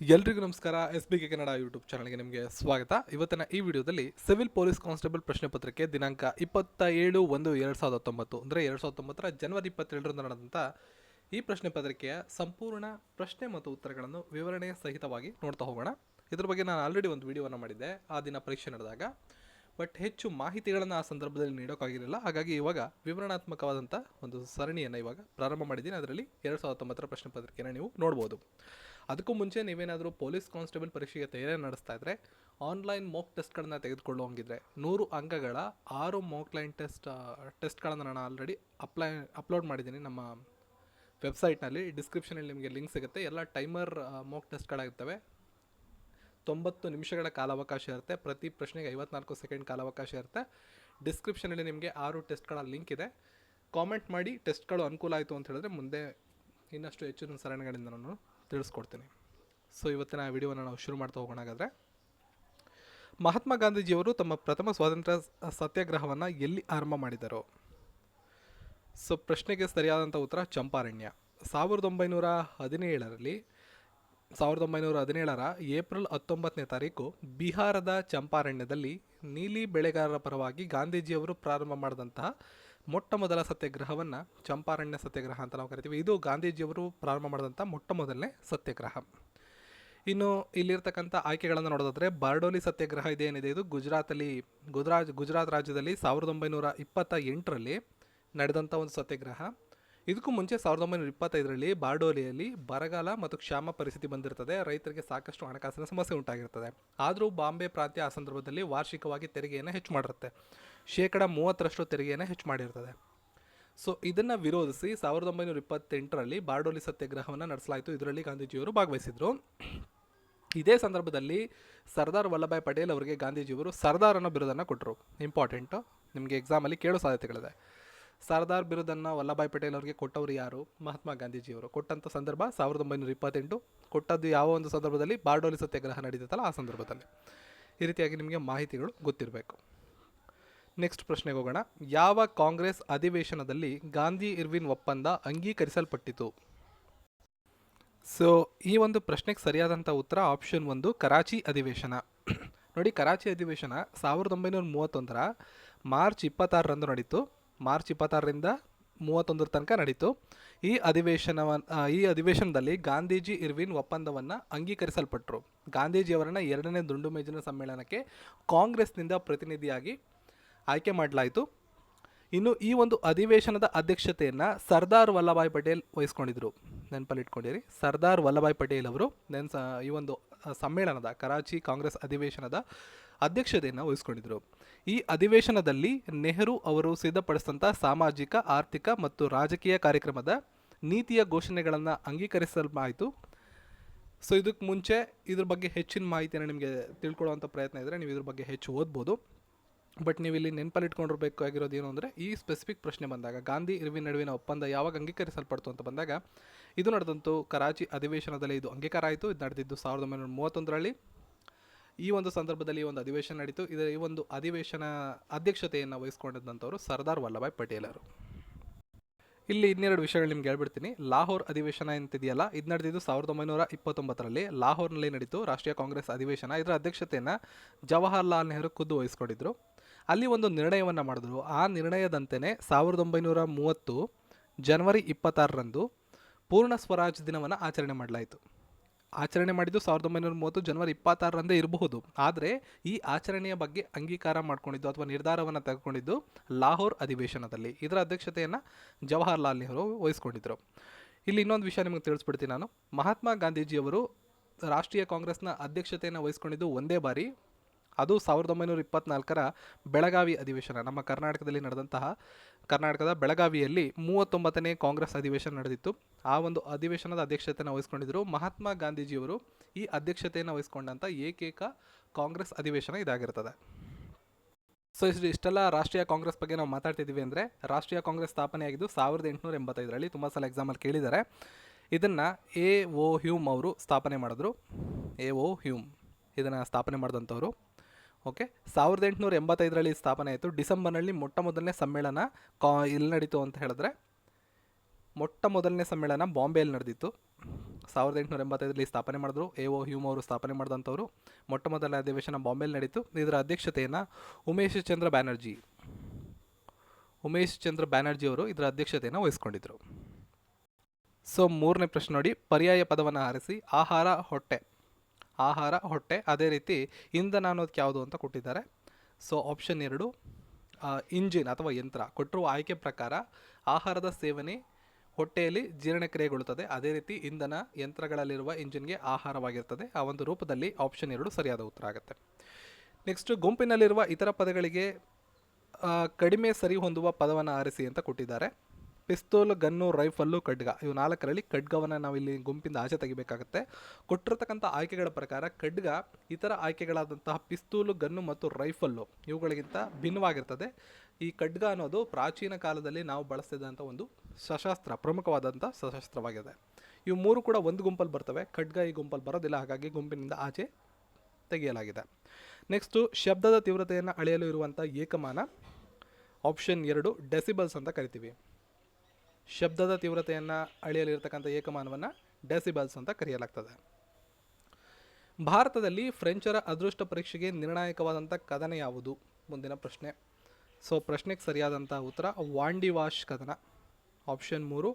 ಎಲ್ರಿಗೂ ನಮಸ್ಕಾರ. SBK Kannada YouTube ಚಾನಲ್ಗೆ ನಿಮಗೆ ಸ್ವಾಗತ. ಇವತ್ತಿನ ಈ ವಿಡಿಯೋದಲ್ಲಿ ಸಿವಿಲ್ ಪೊಲೀಸ್ ಕಾನ್ಸ್ಟೇಬಲ್ ಪ್ರಶ್ನೆ ಪತ್ರಿಕೆ ದಿನಾಂಕ 27/1/2019 ಅಂದರೆ 2019 ಜನವರಿ 27ರಂದು ನಡೆದಂಥ ಈ ಪ್ರಶ್ನೆ ಪತ್ರಿಕೆಯ ಸಂಪೂರ್ಣ ಪ್ರಶ್ನೆ ಮತ್ತು ಉತ್ತರಗಳನ್ನು ವಿವರಣೆಯ ಸಹಿತವಾಗಿ ನೋಡ್ತಾ ಹೋಗೋಣ. ಇದ್ರ ಬಗ್ಗೆ ನಾನು ಆಲ್ರೆಡಿ ಒಂದು ವಿಡಿಯೋವನ್ನು ಮಾಡಿದ್ದೆ ಆ ದಿನ ಪರೀಕ್ಷೆ ನಡೆದಾಗ, ಬಟ್ ಹೆಚ್ಚು ಮಾಹಿತಿಗಳನ್ನು ಆ ಸಂದರ್ಭದಲ್ಲಿ ನೀಡೋಕ್ಕಾಗಿರಲಿಲ್ಲ. ಹಾಗಾಗಿ ಇವಾಗ ವಿವರಣಾತ್ಮಕವಾದಂಥ ಒಂದು ಸರಣಿಯನ್ನು ಇವಾಗ ಪ್ರಾರಂಭ ಮಾಡಿದ್ದೀನಿ. ಅದರಲ್ಲಿ 2019 ಪ್ರಶ್ನೆ ಪತ್ರಿಕೆಯನ್ನು ನೀವು ನೋಡ್ಬೋದು. ಅದಕ್ಕೂ ಮುಂಚೆ ನೀವೇನಾದರೂ ಪೊಲೀಸ್ ಕಾನ್ಸ್ಟೇಬಲ್ ಪರೀಕ್ಷೆಗೆ ತಯಾರಿ ನಡೆಸ್ತಾ ಇದ್ದರೆ ಆನ್ಲೈನ್ ಮಾಕ್ ಟೆಸ್ಟ್ಗಳನ್ನ ತೆಗೆದುಕೊಳ್ಳುವಂಗಿದ್ರೆ 100 ಅಂಕಗಳ 6 ಮಾಕ್ ಲೈನ್ ಟೆಸ್ಟ್ಗಳನ್ನು ನಾನು ಆಲ್ರೆಡಿ ಅಪ್ಲೋಡ್ ಮಾಡಿದ್ದೀನಿ ನಮ್ಮ ವೆಬ್ಸೈಟ್ನಲ್ಲಿ. ಡಿಸ್ಕ್ರಿಪ್ಷನಲ್ಲಿ ನಿಮಗೆ ಲಿಂಕ್ ಸಿಗುತ್ತೆ. ಎಲ್ಲ ಟೈಮರ್ ಮಾಕ್ ಟೆಸ್ಟ್ಗಳಾಗಿರ್ತವೆ. 90 ನಿಮಿಷಗಳ ಕಾಲಾವಕಾಶ ಇರುತ್ತೆ. ಪ್ರತಿ ಪ್ರಶ್ನೆಗೆ 54 ಸೆಕೆಂಡ್ ಕಾಲಾವಕಾಶ ಇರುತ್ತೆ. ಡಿಸ್ಕ್ರಿಪ್ಷನಲ್ಲಿ ನಿಮಗೆ 6 ಟೆಸ್ಟ್ಗಳ ಲಿಂಕ್ ಇದೆ. ಕಾಮೆಂಟ್ ಮಾಡಿ ಟೆಸ್ಟ್ಗಳು ಅನುಕೂಲ ಆಯಿತು ಅಂತ ಹೇಳಿದ್ರೆ ಮುಂದೆ ಇನ್ನಷ್ಟು ಹೆಚ್ಚಿನ ಸರಣಿಗಳಿಂದ ನಾನು ತಿಳಿಸ್ಕೊಡ್ತೀನಿ. ಸೊ ಇವತ್ತಿನ ವಿಡಿಯೋವನ್ನು ನಾವು ಶುರು ಮಾಡ್ತಾ ಹೋಗೋಣ. ಹಾಗಾದರೆ, ಮಹಾತ್ಮ ಗಾಂಧೀಜಿಯವರು ತಮ್ಮ ಪ್ರಥಮ ಸ್ವಾತಂತ್ರ್ಯ ಸತ್ಯಾಗ್ರಹವನ್ನು ಎಲ್ಲಿ ಆರಂಭ ಮಾಡಿದರು? ಸೊ ಪ್ರಶ್ನೆಗೆ ಸರಿಯಾದಂಥ ಉತ್ತರ ಚಂಪಾರಣ್ಯ. 1917ರ ಏಪ್ರಿಲ್ 19ನೇ ತಾರೀಕು ಬಿಹಾರದ ಚಂಪಾರಣ್ಯದಲ್ಲಿ ನೀಲಿ ಬೆಳೆಗಾರರ ಪರವಾಗಿ ಗಾಂಧೀಜಿಯವರು ಪ್ರಾರಂಭ ಮಾಡಿದಂತಹ ಮೊಟ್ಟ ಮೊದಲ ಸತ್ಯಾಗ್ರಹವನ್ನು ಚಂಪಾರಣ್ಯ ಸತ್ಯಾಗ್ರಹ ಅಂತ ನಾವು ಕರಿತೀವಿ. ಇದು ಗಾಂಧೀಜಿಯವರು ಪ್ರಾರಂಭ ಮಾಡಿದಂಥ ಮೊಟ್ಟ ಮೊದಲನೇ ಸತ್ಯಾಗ್ರಹ. ಇನ್ನು ಇಲ್ಲಿರ್ತಕ್ಕಂಥ ಆಯ್ಕೆಗಳನ್ನು ನೋಡೋದಾದರೆ, ಬಾರ್ಡೋಲಿ ಸತ್ಯಾಗ್ರಹ ಇದೇನಿದೆ ಇದು ಗುಜರಾತ್ ರಾಜ್ಯದಲ್ಲಿ 1928ರಲ್ಲಿ ನಡೆದಂಥ ಒಂದು ಸತ್ಯಾಗ್ರಹ. ಇದಕ್ಕೂ ಮುಂಚೆ 1925ರಲ್ಲಿ ಬಾರ್ಡೋಲಿಯಲ್ಲಿ ಬರಗಾಲ ಮತ್ತು ಕ್ಷಾಮ ಪರಿಸ್ಥಿತಿ ಬಂದಿರ್ತದೆ. ರೈತರಿಗೆ ಸಾಕಷ್ಟು ಹಣಕಾಸಿನ ಸಮಸ್ಯೆ ಉಂಟಾಗಿರ್ತದೆ. ಆದರೂ ಬಾಂಬೆ ಪ್ರಾಂತ್ಯ ಆ ಸಂದರ್ಭದಲ್ಲಿ ವಾರ್ಷಿಕವಾಗಿ ತೆರಿಗೆಯನ್ನು ಹೆಚ್ಚು ಮಾಡಿರುತ್ತೆ. 30% ತೆರಿಗೆಯನ್ನು ಹೆಚ್ಚು ಮಾಡಿರ್ತದೆ. ಸೊ ಇದನ್ನು ವಿರೋಧಿಸಿ 1928ರಲ್ಲಿ ಬಾರ್ಡೋಲಿ ಸತ್ಯಾಗ್ರಹವನ್ನು ನಡೆಸಲಾಯಿತು. ಇದರಲ್ಲಿ ಗಾಂಧೀಜಿಯವರು ಭಾಗವಹಿಸಿದರು. ಇದೇ ಸಂದರ್ಭದಲ್ಲಿ ಸರ್ದಾರ್ ವಲ್ಲಭಾಯ್ ಪಟೇಲ್ ಅವರಿಗೆ ಗಾಂಧೀಜಿಯವರು ಸರ್ದಾರ್ ಅನ್ನೋ ಬಿರುದನ್ನು ಕೊಟ್ಟರು. ಇಂಪಾರ್ಟೆಂಟು, ನಿಮಗೆ ಎಕ್ಸಾಮಲ್ಲಿ ಕೇಳೋ ಸಾಧ್ಯತೆಗಳಿದೆ. ಸರ್ದಾರ್ ಬಿರುದನ್ನು ವಲ್ಲಭಾಯ್ ಪಟೇಲ್ ಅವರಿಗೆ ಕೊಟ್ಟವರು ಯಾರು? ಮಹಾತ್ಮ ಗಾಂಧೀಜಿಯವರು. ಕೊಟ್ಟಂಥ ಸಂದರ್ಭ 1928. ಕೊಟ್ಟದ್ದು ಯಾವ ಒಂದು ಸಂದರ್ಭದಲ್ಲಿ? ಬಾರ್ಡೋಲಿ ಸತ್ಯಾಗ್ರಹ ನಡೀತಲ್ಲ ಆ ಸಂದರ್ಭದಲ್ಲಿ. ಈ ರೀತಿಯಾಗಿ ನಿಮಗೆ ಮಾಹಿತಿಗಳು ಗೊತ್ತಿರಬೇಕು. ನೆಕ್ಸ್ಟ್ ಪ್ರಶ್ನೆಗೆ ಹೋಗೋಣ. ಯಾವ ಕಾಂಗ್ರೆಸ್ ಅಧಿವೇಶನದಲ್ಲಿ ಗಾಂಧಿ ಇರ್ವಿನ್ ಒಪ್ಪಂದ ಅಂಗೀಕರಿಸಲ್ಪಟ್ಟಿತು? ಸೊ ಈ ಒಂದು ಪ್ರಶ್ನೆಗೆ ಸರಿಯಾದಂಥ ಉತ್ತರ ಆಪ್ಷನ್ 1, ಕರಾಚಿ ಅಧಿವೇಶನ. ನೋಡಿ, ಕರಾಚಿ ಅಧಿವೇಶನ 1931ರ ಮಾರ್ಚ್ 26ರಂದು ನಡೀತು. ಮಾರ್ಚ್ 26ರಿಂದ 31 ತನಕ ನಡೀತು. ಈ ಅಧಿವೇಶನದಲ್ಲಿ ಗಾಂಧೀಜಿ ಇರ್ವಿನ್ ಒಪ್ಪಂದವನ್ನು ಅಂಗೀಕರಿಸಲ್ಪಟ್ಟರು. ಗಾಂಧೀಜಿಯವರನ್ನು 2ನೇ ದುಂಡು ಮೇಜಿನ ಸಮ್ಮೇಳನಕ್ಕೆ ಕಾಂಗ್ರೆಸ್ನಿಂದ ಪ್ರತಿನಿಧಿಯಾಗಿ ಆಯ್ಕೆ ಮಾಡಲಾಯಿತು. ಇನ್ನು ಈ ಒಂದು ಅಧಿವೇಶನದ ಅಧ್ಯಕ್ಷತೆಯನ್ನು ಸರ್ದಾರ್ ವಲ್ಲಭಾಯ್ ಪಟೇಲ್ ವಹಿಸ್ಕೊಂಡಿದ್ರು. ನೆನಪಲ್ಲಿ ಇಟ್ಕೊಂಡಿರಿ, ಸರ್ದಾರ್ ವಲ್ಲಭಾಯ್ ಪಟೇಲ್ ಅವರು ಈ ಒಂದು ಸಮ್ಮೇಳನದ ಕರಾಚಿ ಕಾಂಗ್ರೆಸ್ ಅಧಿವೇಶನದ ಅಧ್ಯಕ್ಷತೆಯನ್ನು ವಹಿಸ್ಕೊಂಡಿದ್ರು. ಈ ಅಧಿವೇಶನದಲ್ಲಿ ನೆಹರು ಅವರು ಸಿದ್ಧಪಡಿಸಿದಂಥ ಸಾಮಾಜಿಕ, ಆರ್ಥಿಕ ಮತ್ತು ರಾಜಕೀಯ ಕಾರ್ಯಕ್ರಮದ ನೀತಿಯ ಘೋಷಣೆಗಳನ್ನು ಅಂಗೀಕರಿಸಲಾಯಿತು. ಸೊ ಇದಕ್ಕೆ ಮುಂಚೆ ಇದ್ರ ಬಗ್ಗೆ ಹೆಚ್ಚಿನ ಮಾಹಿತಿಯನ್ನು ನಿಮಗೆ ತಿಳ್ಕೊಳ್ಳುವಂಥ ಪ್ರಯತ್ನ ಇದ್ದರೆ ನೀವು ಇದ್ರ ಬಗ್ಗೆ ಹೆಚ್ಚು ಓದ್ಬೋದು. ಬಟ್ ನೀವು ಇಲ್ಲಿ ನೆನಪಲ್ಲಿ ಇಟ್ಕೊಂಡಿರಬೇಕಾಗಿರೋದು ಏನು ಅಂದರೆ, ಈ ಸ್ಪೆಸಿಫಿಕ್ ಪ್ರಶ್ನೆ ಬಂದಾಗ ಗಾಂಧಿ ಇರ್ವಿನ್ ನಡುವಿನ ಒಪ್ಪಂದ ಯಾವಾಗ ಅಂಗೀಕರಿಸಲ್ಪಡ್ತು ಅಂತ ಬಂದಾಗ, ಇದು ನಡೆದಂತು ಕರಾಚಿ ಅಧಿವೇಶನದಲ್ಲಿ ಇದು ಅಂಗೀಕಾರ ಆಯಿತು. ಇದು ನಡೆದಿದ್ದು 1931ರಲ್ಲಿ. ಈ ಒಂದು ಸಂದರ್ಭದಲ್ಲಿ ಈ ಒಂದು ಅಧಿವೇಶನ ನಡೀತು. ಈ ಒಂದು ಅಧಿವೇಶನ ಅಧ್ಯಕ್ಷತೆಯನ್ನು ವಹಿಸ್ಕೊಂಡಿದ್ದಂಥವರು ಸರ್ದಾರ್ ವಲ್ಲಭಾಯ್ ಪಟೇಲರು. ಇಲ್ಲಿ ಇನ್ನೆರಡು ವಿಷಯಗಳು ನಿಮ್ಗೆ ಹೇಳ್ಬಿಡ್ತೀನಿ. ಲಾಹೋರ್ ಅಧಿವೇಶನ ಅಂತಿದೆಯಲ್ಲ, ಇದು ನಡೆದಿದ್ದು 1929ರಲ್ಲಿ ಲಾಹೋರ್ನಲ್ಲಿ ನಡೀತು ರಾಷ್ಟ್ರೀಯ ಕಾಂಗ್ರೆಸ್ ಅಧಿವೇಶನ. ಇದರ ಅಧ್ಯಕ್ಷತೆಯನ್ನು ಜವಾಹರ್ಲಾಲ್ ನೆಹರು ಖುದ್ದು ವಹಿಸ್ಕೊಂಡಿದ್ರು. ಅಲ್ಲಿ ಒಂದು ನಿರ್ಣಯವನ್ನು ಮಾಡಿದ್ರು. ಆ ನಿರ್ಣಯದಂತೆಯೇ 1930 ಜನವರಿ 26ರಂದು ಪೂರ್ಣ ಸ್ವರಾಜ್ ದಿನವನ್ನು ಆಚರಣೆ ಮಾಡಲಾಯಿತು. ಆಚರಣೆ ಮಾಡಿದ್ದು 1930 ಜನವರಿ 26ರಂದೇ ಇರಬಹುದು. ಆದರೆ ಈ ಆಚರಣೆಯ ಬಗ್ಗೆ ಅಂಗೀಕಾರ ಮಾಡಿಕೊಂಡಿದ್ದು ಅಥವಾ ನಿರ್ಧಾರವನ್ನು ತೆಗೆದುಕೊಂಡಿದ್ದು ಲಾಹೋರ್ ಅಧಿವೇಶನದಲ್ಲಿ. ಇದರ ಅಧ್ಯಕ್ಷತೆಯನ್ನು ಜವಾಹರ್ಲಾಲ್ ನೆಹರು ವಹಿಸ್ಕೊಂಡಿದ್ದರು. ಇಲ್ಲಿ ಇನ್ನೊಂದು ವಿಷಯ ನಿಮಗೆ ತಿಳಿಸ್ಬಿಡ್ತೀನಿ ನಾನು. ಮಹಾತ್ಮ ಗಾಂಧೀಜಿಯವರು ರಾಷ್ಟ್ರೀಯ ಕಾಂಗ್ರೆಸ್ನ ಅಧ್ಯಕ್ಷತೆಯನ್ನು ವಹಿಸ್ಕೊಂಡಿದ್ದು ಒಂದೇ ಬಾರಿ. ಅದು 1924ರ ಬೆಳಗಾವಿ ಅಧಿವೇಶನ. ನಮ್ಮ ಕರ್ನಾಟಕದಲ್ಲಿ ನಡೆದಂತಹ ಕರ್ನಾಟಕದ ಬೆಳಗಾವಿಯಲ್ಲಿ 39ನೇ ಕಾಂಗ್ರೆಸ್ ಅಧಿವೇಶನ ನಡೆದಿತ್ತು. ಆ ಒಂದು ಅಧಿವೇಶನದ ಅಧ್ಯಕ್ಷತೆಯನ್ನು ವಹಿಸ್ಕೊಂಡಿದ್ದರು. ಮಹಾತ್ಮ ಗಾಂಧೀಜಿಯವರು ಈ ಅಧ್ಯಕ್ಷತೆಯನ್ನು ವಹಿಸ್ಕೊಂಡಂಥ ಏಕೈಕ ಕಾಂಗ್ರೆಸ್ ಅಧಿವೇಶನ ಇದಾಗಿರ್ತದೆ. ಸೊ ಇಷ್ಟೆಲ್ಲ ರಾಷ್ಟ್ರೀಯ ಕಾಂಗ್ರೆಸ್ ಬಗ್ಗೆ ನಾವು ಮಾತಾಡ್ತಿದ್ದೀವಿ ಅಂದರೆ, ರಾಷ್ಟ್ರೀಯ ಕಾಂಗ್ರೆಸ್ ಸ್ಥಾಪನೆಯಾಗಿದ್ದು 1885ರಲ್ಲಿ. ತುಂಬ ಸಲ ಎಕ್ಸಾಮಲ್ಲಿ ಕೇಳಿದ್ದಾರೆ. ಇದನ್ನು A.O. ಹ್ಯೂಮ್ ಅವರು ಸ್ಥಾಪನೆ ಮಾಡಿದ್ರು. A.O. ಹ್ಯೂಮ್ ಇದನ್ನು ಸ್ಥಾಪನೆ ಮಾಡಿದಂಥವ್ರು. ಓಕೆ, 1885ರಲ್ಲಿ ಸ್ಥಾಪನೆ ಆಯಿತು. ಡಿಸೆಂಬರ್ನಲ್ಲಿ ಮೊಟ್ಟ ಮೊದಲನೇ ಸಮ್ಮೇಳನ ಎಲ್ಲಿ ನಡೀತು ಅಂತ ಹೇಳಿದ್ರೆ, ಮೊಟ್ಟ ಮೊದಲನೇ ಸಮ್ಮೇಳನ ಬಾಂಬೆಯಲ್ಲಿ ನಡೆದಿತ್ತು. 1885ರಲ್ಲಿ ಸ್ಥಾಪನೆ ಮಾಡಿದ್ರು. ಎ.ಒ. ಹ್ಯೂಮ್ ಅವರು ಸ್ಥಾಪನೆ ಮಾಡಿದಂಥವ್ರು. ಮೊಟ್ಟ ಮೊದಲ ಅಧಿವೇಶನ ಬಾಂಬೆಯಲ್ಲಿ ನಡೀತು. ಇದರ ಅಧ್ಯಕ್ಷತೆಯನ್ನು ಉಮೇಶ್ ಚಂದ್ರ ಬ್ಯಾನರ್ಜಿ ಅವರು ಇದರ ಅಧ್ಯಕ್ಷತೆಯನ್ನು ವಹಿಸ್ಕೊಂಡಿದ್ರು. ಸೊ ಮೂರನೇ ಪ್ರಶ್ನೆ ನೋಡಿ, ಪರ್ಯಾಯ ಪದವನ್ನು ಆರಿಸಿ. ಆಹಾರ, ಹೊಟ್ಟೆ, ಅದೇ ರೀತಿ ಇಂಧನ ಅನ್ನೋದಕ್ಕೆ ಯಾವುದು ಅಂತ ಕೊಟ್ಟಿದ್ದಾರೆ. ಸೊ ಆಪ್ಷನ್ 2 ಇಂಜಿನ್ ಅಥವಾ ಯಂತ್ರ. ಕೊಟ್ಟಿರುವ ಆಯ್ಕೆ ಪ್ರಕಾರ ಆಹಾರದ ಸೇವನೆ ಹೊಟ್ಟೆಯಲ್ಲಿ ಜೀರ್ಣಕ್ರಿಯೆಗೊಳ್ಳುತ್ತದೆ, ಅದೇ ರೀತಿ ಇಂಧನ ಯಂತ್ರಗಳಲ್ಲಿರುವ ಇಂಜಿನ್ಗೆ ಆಹಾರವಾಗಿರ್ತದೆ. ಆ ಒಂದು ರೂಪದಲ್ಲಿ ಆಪ್ಷನ್ 2 ಸರಿಯಾದ ಉತ್ತರ ಆಗುತ್ತೆ. ನೆಕ್ಸ್ಟ್, ಗುಂಪಿನಲ್ಲಿರುವ ಇತರ ಪದಗಳಿಗೆ ಕಡಿಮೆ ಸರಿ ಹೊಂದುವ ಪದವನ್ನು ಆರಿಸಿ ಅಂತ ಕೊಟ್ಟಿದ್ದಾರೆ. ಪಿಸ್ತೂಲ್, ಗನ್ನು, ರೈಫಲ್ಲು, ಖಡ್ಗ. ಇವು 4ರಲ್ಲಿ ಖಡ್ಗವನ್ನು ನಾವು ಇಲ್ಲಿ ಗುಂಪಿಂದ ಆಚೆ ತೆಗಿಬೇಕಾಗುತ್ತೆ. ಕೊಟ್ಟಿರತಕ್ಕಂಥ ಆಯ್ಕೆಗಳ ಪ್ರಕಾರ ಖಡ್ಗ ಇತರ ಆಯ್ಕೆಗಳಾದಂತಹ ಪಿಸ್ತೂಲು, ಗನ್ನು ಮತ್ತು ರೈಫಲ್ಲು ಇವುಗಳಿಗಿಂತ ಭಿನ್ನವಾಗಿರ್ತದೆ. ಈ ಖಡ್ಗ ಅನ್ನೋದು ಪ್ರಾಚೀನ ಕಾಲದಲ್ಲಿ ನಾವು ಬಳಸ್ತಿದ್ದಂಥ ಒಂದು ಸಶಸ್ತ್ರ, ಪ್ರಮುಖವಾದಂಥ ಸಶಸ್ತ್ರವಾಗಿದೆ. ಇವು 3 ಕೂಡ ಒಂದು ಗುಂಪಲ್ಲಿ ಬರ್ತವೆ. ಖಡ್ಗ ಈ ಗುಂಪಲ್ಲಿ ಬರೋದಿಲ್ಲ, ಹಾಗಾಗಿ ಗುಂಪಿನಿಂದ ಆಚೆ ತೆಗೆಯಲಾಗಿದೆ. ನೆಕ್ಸ್ಟು, ಶಬ್ದದ ತೀವ್ರತೆಯನ್ನು ಅಳೆಯಲು ಇರುವಂಥ ಏಕಮಾನ. ಆಪ್ಷನ್ 2 ಡೆಸಿಬಲ್ಸ್ ಅಂತ ಕರಿತೀವಿ. ಶಬ್ದದ ತೀವ್ರತೆಯನ್ನು ಅಳೆಯಲಿರ್ತಕ್ಕಂಥ ಏಕಮಾನವನ್ನು ಡೆಸಿಬಲ್ಸ್ ಅಂತ ಕರೆಯಲಾಗ್ತದೆ. ಭಾರತದಲ್ಲಿ ಫ್ರೆಂಚರ ಅದೃಷ್ಟ ಪರೀಕ್ಷೆಗೆ ನಿರ್ಣಾಯಕವಾದಂಥ ಕದನ ಯಾವುದು? ಮುಂದಿನ ಪ್ರಶ್ನೆ. ಸೊ ಪ್ರಶ್ನೆಗೆ ಸರಿಯಾದಂಥ ಉತ್ತರ ವಾಂಡಿವಾಶ್ ಕದನ. ಆಪ್ಷನ್ 3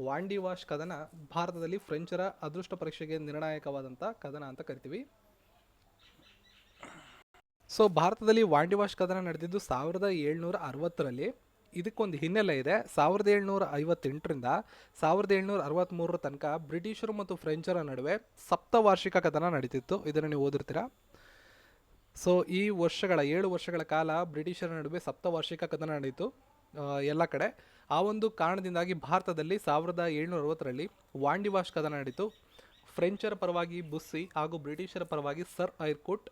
ವಾಂಡಿವಾಶ್ ಕದನ ಭಾರತದಲ್ಲಿ ಫ್ರೆಂಚರ ಅದೃಷ್ಟ ಪರೀಕ್ಷೆಗೆ ನಿರ್ಣಾಯಕವಾದಂಥ ಕದನ ಅಂತ ಕರಿತೀವಿ. ಸೊ ಭಾರತದಲ್ಲಿ ವಾಂಡಿವಾಶ್ ಕದನ ನಡೆದಿದ್ದು 1760ರಲ್ಲಿ. ಇದಕ್ಕೊಂದು ಹಿನ್ನೆಲೆ ಇದೆ. 1758ರಿಂದ 1763 ತನಕ ಬ್ರಿಟಿಷರು ಮತ್ತು ಫ್ರೆಂಚರ ನಡುವೆ ಸಪ್ತವಾರ್ಷಿಕ ಕದನ ನಡೀತಿತ್ತು. ಇದನ್ನು ನೀವು ಓದಿರ್ತೀರಾ. ಸೊ ಈ 7 ವರ್ಷಗಳ ಕಾಲ ಬ್ರಿಟಿಷರ ನಡುವೆ ಸಪ್ತವಾರ್ಷಿಕ ಕದನ ನಡೀತು ಎಲ್ಲ ಕಡೆ. ಆ ಒಂದು ಕಾರಣದಿಂದಾಗಿ ಭಾರತದಲ್ಲಿ 1760ರಲ್ಲಿ ವಾಂಡಿವಾಶ್ ಕದನ ನಡೀತು. ಫ್ರೆಂಚರ ಪರವಾಗಿ ಬುಸ್ಸಿ ಹಾಗೂ ಬ್ರಿಟಿಷರ ಪರವಾಗಿ ಸರ್ ಐರ್ಕೂಟ್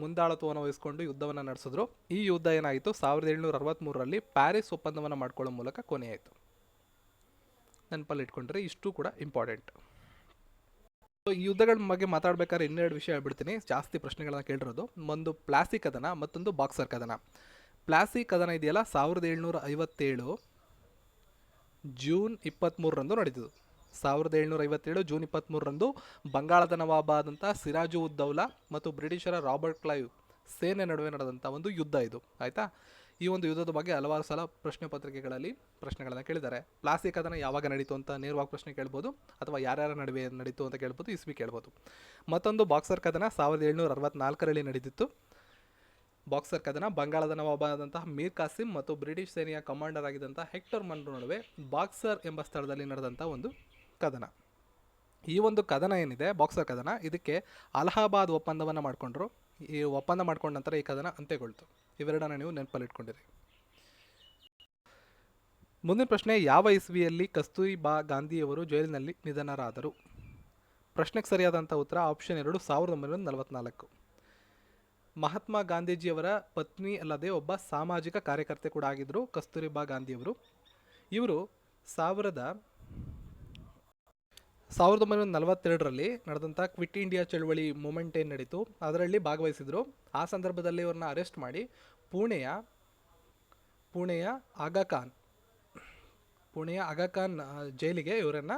ಮುಂದಾಳತ್ವವನ್ನು ವಹಿಸಿಕೊಂಡು ಯುದ್ಧವನ್ನು ನಡೆಸಿದ್ರು. ಈ ಯುದ್ಧ ಏನಾಯಿತು, 1763ರಲ್ಲಿ ಪ್ಯಾರಿಸ್ ಒಪ್ಪಂದವನ್ನು ಮಾಡ್ಕೊಳ್ಳೋ ಮೂಲಕ ಕೊನೆಯಾಯಿತು. ನೆನಪಲ್ಲಿ ಇಟ್ಕೊಂಡ್ರೆ ಇಷ್ಟು ಕೂಡ ಇಂಪಾರ್ಟೆಂಟ್. ಸೊ ಈ ಯುದ್ಧಗಳ ಬಗ್ಗೆ ಮಾತಾಡಬೇಕಾದ್ರೆ ಇನ್ನೆರಡು ವಿಷಯ ಹೇಳ್ಬಿಡ್ತೀನಿ, ಜಾಸ್ತಿ ಪ್ರಶ್ನೆಗಳನ್ನ ಕೇಳಿರೋದು. ಒಂದು ಪ್ಲಾಸಿ ಕದನ, ಮತ್ತೊಂದು ಬಾಕ್ಸರ್ ಕದನ. ಪ್ಲಾಸಿ ಕದನ ಇದೆಯಲ್ಲ 1757 ಜೂನ್ 23ರಂದು ನಡೆದಿದ್ದು. 1757 ಜೂನ್ 23ರಂದು ಬಂಗಾಳದ ನವಾಬ ಆದಂಥ ಸಿರಾಜು ಉದ್ ದೌಲಾ ಮತ್ತು ಬ್ರಿಟಿಷರ ರಾಬರ್ಟ್ ಕ್ಲೈವ್ ಸೇನೆ ನಡುವೆ ನಡೆದಂಥ ಒಂದು ಯುದ್ಧ ಇದು. ಆಯಿತಾ? ಈ ಒಂದು ಯುದ್ಧದ ಬಗ್ಗೆ ಹಲವಾರು ಸಲ ಪ್ರಶ್ನೆ ಪತ್ರಿಕೆಗಳಲ್ಲಿ ಪ್ರಶ್ನೆಗಳನ್ನು ಕೇಳಿದ್ದಾರೆ. ಪ್ಲಾಸಿ ಕದನ ಯಾವಾಗ ನಡೀತು ಅಂತ ನೇರವಾಗಿ ಪ್ರಶ್ನೆ ಕೇಳ್ಬೋದು, ಅಥವಾ ಯಾರ್ಯಾರ ನಡುವೆ ನಡೀತು ಅಂತ ಕೇಳ್ಬೋದು, ಇಸ್ವಿ ಕೇಳ್ಬೋದು. ಮತ್ತೊಂದು ಬಾಕ್ಸರ್ ಕದನ 1764ರಲ್ಲಿ ನಡೆದಿತ್ತು. ಬಾಕ್ಸರ್ ಕದನ ಬಂಗಾಳದ ನವಾಬ ಆದಂತಹ ಮೀರ್ ಕಾಸಿಂ ಮತ್ತು ಬ್ರಿಟಿಷ್ ಸೇನೆಯ ಕಮಾಂಡರ್ ಆಗಿದ್ದಂಥ ಹೆಕ್ಟರ್ ಮನ್ರೋ ನಡುವೆ ಬಾಕ್ಸರ್ ಎಂಬ ಸ್ಥಳದಲ್ಲಿ ನಡೆದಂಥ ಒಂದು ಕದನ. ಈ ಒಂದು ಕದನ ಏನಿದೆ ಬಾಕ್ಸರ್ ಕದನ, ಇದಕ್ಕೆ ಅಲಹಾಬಾದ್ ಒಪ್ಪಂದವನ್ನು ಮಾಡಿಕೊಂಡ್ರು. ಈ ಒಪ್ಪಂದ ಮಾಡ್ಕೊಂಡ ನಂತರ ಈ ಕದನ ಅಂತ್ಯಗೊಳ್ತು. ಇವೆರಡನ್ನ ನೀವು ನೆನಪಲ್ಲಿಟ್ಕೊಂಡಿರಿ. ಮುಂದಿನ ಪ್ರಶ್ನೆ, ಯಾವ ಇಸ್ವಿಯಲ್ಲಿ ಕಸ್ತೂರಿಬಾ ಗಾಂಧಿಯವರು ಜೈಲಿನಲ್ಲಿ ನಿಧನರಾದರು? ಪ್ರಶ್ನೆಗೆ ಸರಿಯಾದಂಥ ಉತ್ತರ ಆಪ್ಷನ್ 2 1944. ಮಹಾತ್ಮ ಗಾಂಧೀಜಿಯವರ ಪತ್ನಿ ಅಲ್ಲದೆ ಒಬ್ಬ ಸಾಮಾಜಿಕ ಕಾರ್ಯಕರ್ತೆ ಕೂಡ ಆಗಿದ್ದರು ಕಸ್ತೂರಿಬಾ ಗಾಂಧಿಯವರು. ಇವರು 1942ರಲ್ಲಿ ನಡೆದಂಥ ಕ್ವಿಟ್ ಇಂಡಿಯಾ ಚಳವಳಿ ಮೂಮೆಂಟ್ ಏನು ನಡೀತು ಅದರಲ್ಲಿ ಭಾಗವಹಿಸಿದರು. ಆ ಸಂದರ್ಭದಲ್ಲಿ ಇವ್ರನ್ನ ಅರೆಸ್ಟ್ ಮಾಡಿ ಪುಣೆಯ ಆಗಾ ಖಾನ್ ಜೈಲಿಗೆ ಇವರನ್ನು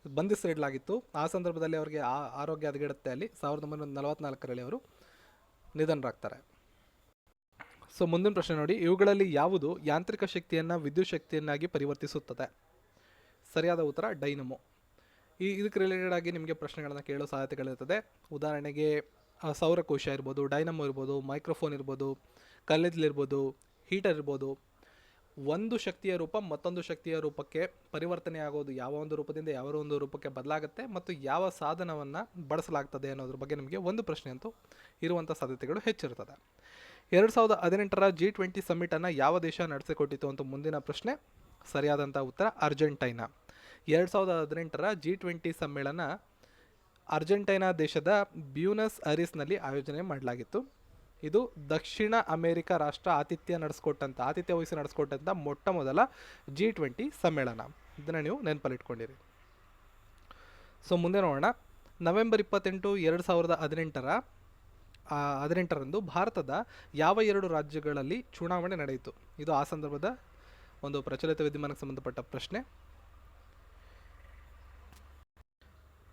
ಬಂಧಿಸಿಡಲಾಗಿತ್ತು. ಆ ಸಂದರ್ಭದಲ್ಲಿ ಅವರಿಗೆ ಆರೋಗ್ಯ ಹದಗೆಡುತ್ತೆ. ಅಲ್ಲಿ 1944ರಲ್ಲಿ ಅವರು ನಿಧನರಾಗ್ತಾರೆ. ಸೊ ಮುಂದಿನ ಪ್ರಶ್ನೆ ನೋಡಿ, ಇವುಗಳಲ್ಲಿ ಯಾವುದು ಯಾಂತ್ರಿಕ ಶಕ್ತಿಯನ್ನು ವಿದ್ಯುತ್ ಶಕ್ತಿಯನ್ನಾಗಿ ಪರಿವರ್ತಿಸುತ್ತದೆ? ಸರಿಯಾದ ಉತ್ತರ ಡೈನಮೋ. ಇದಕ್ಕೆ ರಿಲೇಟೆಡ್ ಆಗಿ ನಿಮಗೆ ಪ್ರಶ್ನೆಗಳನ್ನು ಕೇಳೋ ಸಾಧ್ಯತೆಗಳಿರ್ತದೆ. ಉದಾಹರಣೆಗೆ ಸೌರಕೋಶ ಇರ್ಬೋದು, ಡೈನಮೋ ಇರ್ಬೋದು, ಮೈಕ್ರೋಫೋನ್ ಇರ್ಬೋದು, ಕಲ್ಲಿದ್ದಲಿರ್ಬೋದು, ಹೀಟರ್ ಇರ್ಬೋದು. ಒಂದು ಶಕ್ತಿಯ ರೂಪ ಮತ್ತೊಂದು ಶಕ್ತಿಯ ರೂಪಕ್ಕೆ ಪರಿವರ್ತನೆ ಆಗೋದು ಯಾವ ಒಂದು ರೂಪದಿಂದ ಯಾವ ಒಂದು ರೂಪಕ್ಕೆ ಬದಲಾಗುತ್ತೆ ಮತ್ತು ಯಾವ ಸಾಧನವನ್ನು ಬಳಸಲಾಗ್ತದೆ ಅನ್ನೋದ್ರ ಬಗ್ಗೆ ನಿಮಗೆ ಒಂದು ಪ್ರಶ್ನೆ ಅಂತೂ ಇರುವಂಥ ಸಾಧ್ಯತೆಗಳು ಹೆಚ್ಚಿರ್ತದೆ. 2018ರ G20 ಸಮ್ಮಿಟನ್ನು ಯಾವ ದೇಶ ನಡೆಸಿಕೊಟ್ಟಿತು ಅಂತ ಮುಂದಿನ ಪ್ರಶ್ನೆ. ಸರಿಯಾದಂಥ ಉತ್ತರ ಅರ್ಜೆಂಟೈನಾ. 2018ರ G20 ಸಮ್ಮೇಳನ ಅರ್ಜೆಂಟೈನಾ ದೇಶದ ಬ್ಯೂನಸ್ ಐರಿಸ್ನಲ್ಲಿ ಆಯೋಜನೆ ಮಾಡಲಾಗಿತ್ತು. ಇದು ದಕ್ಷಿಣ ಅಮೆರಿಕ ರಾಷ್ಟ್ರ ಆತಿಥ್ಯ ವಹಿಸಿ ನಡೆಸ್ಕೊಟ್ಟಂಥ ಮೊಟ್ಟ ಮೊದಲ G20 ಸಮ್ಮೇಳನ. ಇದನ್ನು ನೀವು ನೆನಪಲ್ಲಿಟ್ಕೊಂಡಿರಿ. ಸೊ ಮುಂದೆ ನೋಡೋಣ. ನವೆಂಬರ್ 28, 2018ರಂದು ಭಾರತದ ಯಾವ 2 ರಾಜ್ಯಗಳಲ್ಲಿ ಚುನಾವಣೆ ನಡೆಯಿತು? ಇದು ಆ ಸಂದರ್ಭದ ಒಂದು ಪ್ರಚಲಿತ ವಿದ್ಯಮಾನಕ್ಕೆ ಸಂಬಂಧಪಟ್ಟ ಪ್ರಶ್ನೆ.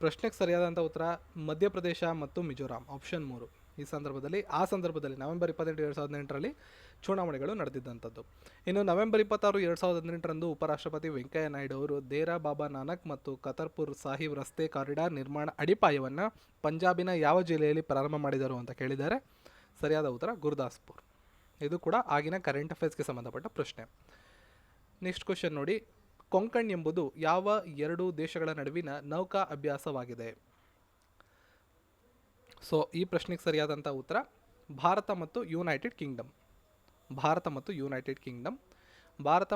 ಪ್ರಶ್ನೆಗೆ ಸರಿಯಾದಂಥ ಉತ್ತರ ಮಧ್ಯಪ್ರದೇಶ ಮತ್ತು ಮಿಜೋರಾಂ, ಆಪ್ಷನ್ 3. ಆ ಸಂದರ್ಭದಲ್ಲಿ ನವೆಂಬರ್ 28, 2018ರಲ್ಲಿ ಚುನಾವಣೆಗಳು ನಡೆದಿದ್ದಂಥದ್ದು. ಇನ್ನು ನವೆಂಬರ್ 26, 2018ರಂದು ಉಪರಾಷ್ಟ್ರಪತಿ ವೆಂಕಯ್ಯ ನಾಯ್ಡು ಅವರು ದೇರಾ ಬಾಬಾ ನಾನಕ್ ಮತ್ತು ಕತರ್ಪುರ್ ಸಾಹಿಬ್ ರಸ್ತೆ ಕಾರಿಡಾರ್ ನಿರ್ಮಾಣ ಅಡಿಪಾಯವನ್ನು ಪಂಜಾಬಿನ ಯಾವ ಜಿಲ್ಲೆಯಲ್ಲಿ ಪ್ರಾರಂಭ ಮಾಡಿದರು ಅಂತ ಕೇಳಿದ್ದಾರೆ. ಸರಿಯಾದ ಉತ್ತರ ಗುರುದಾಸ್ಪುರ್. ಇದು ಕೂಡ ಆಗಿನ ಕರೆಂಟ್ ಅಫೇರ್ಸ್ಗೆ ಸಂಬಂಧಪಟ್ಟ ಪ್ರಶ್ನೆ. ನೆಕ್ಸ್ಟ್ ಕ್ವಶನ್ ನೋಡಿ, ಕೊಂಕಣ್ ಎಂಬುದು ಯಾವ 2 ದೇಶಗಳ ನಡುವಿನ ನೌಕಾ ಅಭ್ಯಾಸವಾಗಿದೆ? ಸೊ ಈ ಪ್ರಶ್ನೆಗೆ ಸರಿಯಾದಂಥ ಉತ್ತರ ಭಾರತ ಮತ್ತು ಯುನೈಟೆಡ್ ಕಿಂಗ್ಡಮ್. ಭಾರತ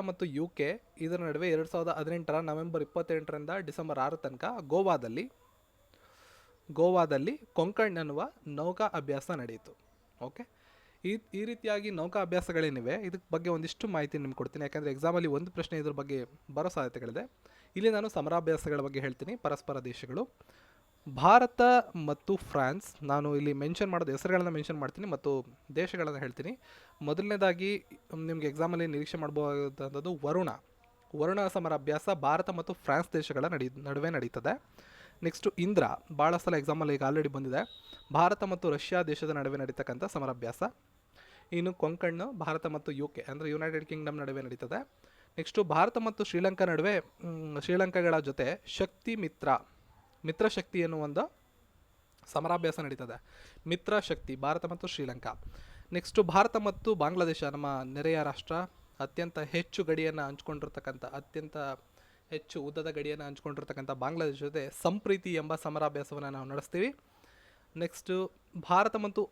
ಮತ್ತು UK ಇದರ ನಡುವೆ 2018ರ ನವೆಂಬರ್ 28ರಿಂದ ಡಿಸೆಂಬರ್ 6 ತನಕ ಗೋವಾದಲ್ಲಿ ಕೊಂಕಣ್ ಅನ್ನುವ ನೌಕಾ ಅಭ್ಯಾಸ ನಡೆಯಿತು. ಓಕೆ, ಈ ರೀತಿಯಾಗಿ ನೌಕಾ ಅಭ್ಯಾಸಗಳೇನಿವೆ ಇದಕ್ಕೆ ಬಗ್ಗೆ ಒಂದಿಷ್ಟು ಮಾಹಿತಿ ನಿಮ್ಗೆ ಕೊಡ್ತೀನಿ, ಯಾಕಂದರೆ ಎಕ್ಸಾಮಲ್ಲಿ ಒಂದು ಪ್ರಶ್ನೆ ಇದ್ರ ಬಗ್ಗೆ ಬರೋ ಸಾಧ್ಯತೆಗಳಿದೆ. ಇಲ್ಲಿ ನಾನು ಸಮರಾಭ್ಯಾಸಗಳ ಬಗ್ಗೆ ಹೇಳ್ತೀನಿ, ಪರಸ್ಪರ ದೇಶಗಳು. ಭಾರತ ಮತ್ತು ಫ್ರಾನ್ಸ್, ನಾನು ಇಲ್ಲಿ ಮೆನ್ಷನ್ ಮಾಡೋದು ಹೆಸರುಗಳನ್ನು ಮೆನ್ಷನ್ ಮಾಡ್ತೀನಿ ಮತ್ತು ದೇಶಗಳನ್ನು ಹೇಳ್ತೀನಿ. ಮೊದಲನೇದಾಗಿ ನಿಮಗೆ ಎಕ್ಸಾಮಲ್ಲಿ ನಿರೀಕ್ಷೆ ಮಾಡಬಹುದಾದಂಥದ್ದು ವರುಣ ಸಮರಾಭ್ಯಾಸ ಭಾರತ ಮತ್ತು ಫ್ರಾನ್ಸ್ ದೇಶಗಳ ನಡುವೆ ನಡೀತದೆ. ನೆಕ್ಸ್ಟು ಇಂದ್ರ, ಭಾಳ ಸಲ ಎಕ್ಸಾಮಲ್ಲಿ ಈಗ ಆಲ್ರೆಡಿ ಬಂದಿದೆ, ಭಾರತ ಮತ್ತು ರಷ್ಯಾ ದೇಶದ ನಡುವೆ ನಡೀತಕ್ಕಂಥ ಸಮರಾಭ್ಯಾಸ. ಇನ್ನು ಕೊಂಕಣ್ಣು ಭಾರತ ಮತ್ತು UK ಅಂದರೆ ಯುನೈಟೆಡ್ ಕಿಂಗ್ಡಮ್ ನಡುವೆ ನಡೀತದೆ. ನೆಕ್ಸ್ಟು ಭಾರತ ಮತ್ತು ಶ್ರೀಲಂಕಾಗಳ ಜೊತೆ ಮಿತ್ರ ಶಕ್ತಿ ಎನ್ನುವ ಒಂದು ಸಮರಾಭ್ಯಾಸ ನಡೀತದೆ. ಮಿತ್ರ ಶಕ್ತಿ ಭಾರತ ಮತ್ತು ಶ್ರೀಲಂಕಾ. ನೆಕ್ಸ್ಟು ಭಾರತ ಮತ್ತು ಬಾಂಗ್ಲಾದೇಶ, ನಮ್ಮ ನೆರೆಯ ರಾಷ್ಟ್ರ, ಅತ್ಯಂತ ಹೆಚ್ಚು ಉದ್ದದ ಗಡಿಯನ್ನು ಹಂಚ್ಕೊಂಡಿರ್ತಕ್ಕಂಥ ಬಾಂಗ್ಲಾದೇಶ ಜೊತೆ ಸಂಪ್ರೀತಿ ಎಂಬ ಸಮರಾಭ್ಯಾಸವನ್ನು ನಾವು ನಡೆಸ್ತೀವಿ. ನೆಕ್ಸ್ಟು ಭಾರತ ಮತ್ತು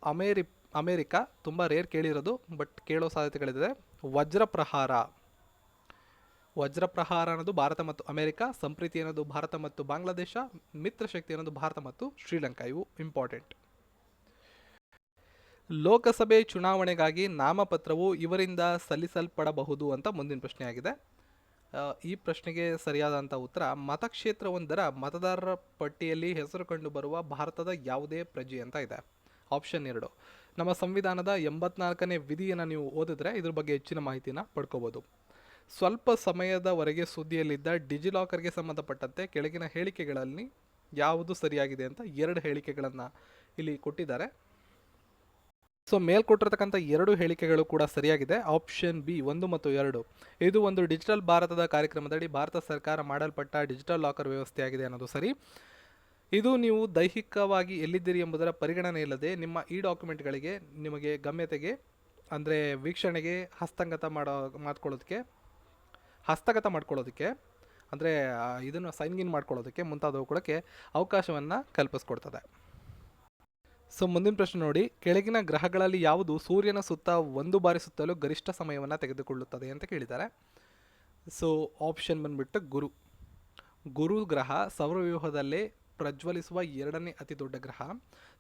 ಅಮೇರಿಕಾ, ತುಂಬ ರೇರ್ ಕೇಳಿರೋದು ಬಟ್ ಕೇಳೋ ಸಾಧ್ಯತೆಗಳಿದೆ, ವಜ್ರಪ್ರಹಾರ ಅನ್ನೋದು ಭಾರತ ಮತ್ತು ಅಮೇರಿಕಾ, ಸಂಪ್ರೀತಿ ಅನ್ನೋದು ಭಾರತ ಮತ್ತು ಬಾಂಗ್ಲಾದೇಶ, ಮಿತ್ರಶಕ್ತಿ ಅನ್ನೋದು ಭಾರತ ಮತ್ತು ಶ್ರೀಲಂಕಾ. ಇವು ಇಂಪಾರ್ಟೆಂಟ್. ಲೋಕಸಭೆ ಚುನಾವಣೆಗಾಗಿ ನಾಮಪತ್ರವು ಇವರಿಂದ ಸಲ್ಲಿಸಲ್ಪಡಬಹುದು ಅಂತ ಮುಂದಿನ ಪ್ರಶ್ನೆ ಆಗಿದೆ. ಈ ಪ್ರಶ್ನೆಗೆ ಸರಿಯಾದಂಥ ಉತ್ತರ ಮತಕ್ಷೇತ್ರವೊಂದರ ಮತದಾರರ ಪಟ್ಟಿಯಲ್ಲಿ ಹೆಸರು ಕಂಡು ಬರುವ ಭಾರತದ ಯಾವುದೇ ಪ್ರಜೆ ಅಂತ ಇದೆ. ಆಪ್ಷನ್ 2. ನಮ್ಮ ಸಂವಿಧಾನದ 84ನೇ ವಿಧಿಯನ್ನು ನೀವು ಓದಿದ್ರೆ ಇದ್ರ ಬಗ್ಗೆ ಹೆಚ್ಚಿನ ಮಾಹಿತಿನ ಪಡ್ಕೋಬೋದು. ಸ್ವಲ್ಪ ಸಮಯದವರೆಗೆ ಸುದ್ದಿಯಲ್ಲಿದ್ದ ಡಿಜಿಲಾಕರ್ಗೆ ಸಂಬಂಧಪಟ್ಟಂತೆ ಕೆಳಗಿನ ಹೇಳಿಕೆಗಳಲ್ಲಿ ಯಾವುದು ಸರಿಯಾಗಿದೆ ಅಂತ 2 ಹೇಳಿಕೆಗಳನ್ನು ಇಲ್ಲಿ ಕೊಟ್ಟಿದ್ದಾರೆ. ಸೊ ಮೇಲ್ಕೊಟ್ಟಿರ್ತಕ್ಕಂಥ 2 ಹೇಳಿಕೆಗಳು ಕೂಡ ಸರಿಯಾಗಿದೆ. ಆಪ್ಷನ್ ಬಿ 1 ಮತ್ತು 2. ಇದು ಒಂದು ಡಿಜಿಟಲ್ ಭಾರತದ ಕಾರ್ಯಕ್ರಮದಡಿ ಭಾರತ ಸರ್ಕಾರ ಮಾಡಲ್ಪಟ್ಟ ಡಿಜಿಟಲ್ ಲಾಕರ್ ವ್ಯವಸ್ಥೆಯಾಗಿದೆ ಅನ್ನೋದು ಸರಿ. ಇದು ನೀವು ದೈಹಿಕವಾಗಿ ಎಲ್ಲಿದ್ದೀರಿ ಎಂಬುದರ ಪರಿಗಣನೆ ಇಲ್ಲದೆ ನಿಮ್ಮ ಈ ಡಾಕ್ಯುಮೆಂಟ್ಗಳಿಗೆ ನಿಮಗೆ ಗಮ್ಯತೆಗೆ ಅಂದರೆ ವೀಕ್ಷಣೆಗೆ ಹಸ್ತಗತ ಮಾಡ್ಕೊಳ್ಳೋದಕ್ಕೆ ಅಂದರೆ ಇದನ್ನು ಸೈನ್ ಇನ್ ಮಾಡ್ಕೊಳ್ಳೋದಕ್ಕೆ ಮುಂತಾದವುಗಳಕ್ಕೆ ಅವಕಾಶವನ್ನು ಕಲ್ಪಿಸ್ಕೊಡ್ತದೆ. ಸೊ ಮುಂದಿನ ಪ್ರಶ್ನೆ ನೋಡಿ, ಕೆಳಗಿನ ಗ್ರಹಗಳಲ್ಲಿ ಯಾವುದು ಸೂರ್ಯನ ಸುತ್ತ 1 ಬಾರಿ ಸುತ್ತಲೂ ಗರಿಷ್ಠ ಸಮಯವನ್ನು ತೆಗೆದುಕೊಳ್ಳುತ್ತದೆ ಅಂತ ಕೇಳಿದ್ದಾರೆ. ಸೊ ಆಪ್ಷನ್ ಬಂದ್ಬಿಟ್ಟು ಗುರು ಗ್ರಹ ಸೌರವ್ಯೂಹದಲ್ಲೇ ಪ್ರಜ್ವಲಿಸುವ 2ನೇ ಅತಿ ದೊಡ್ಡ ಗ್ರಹ.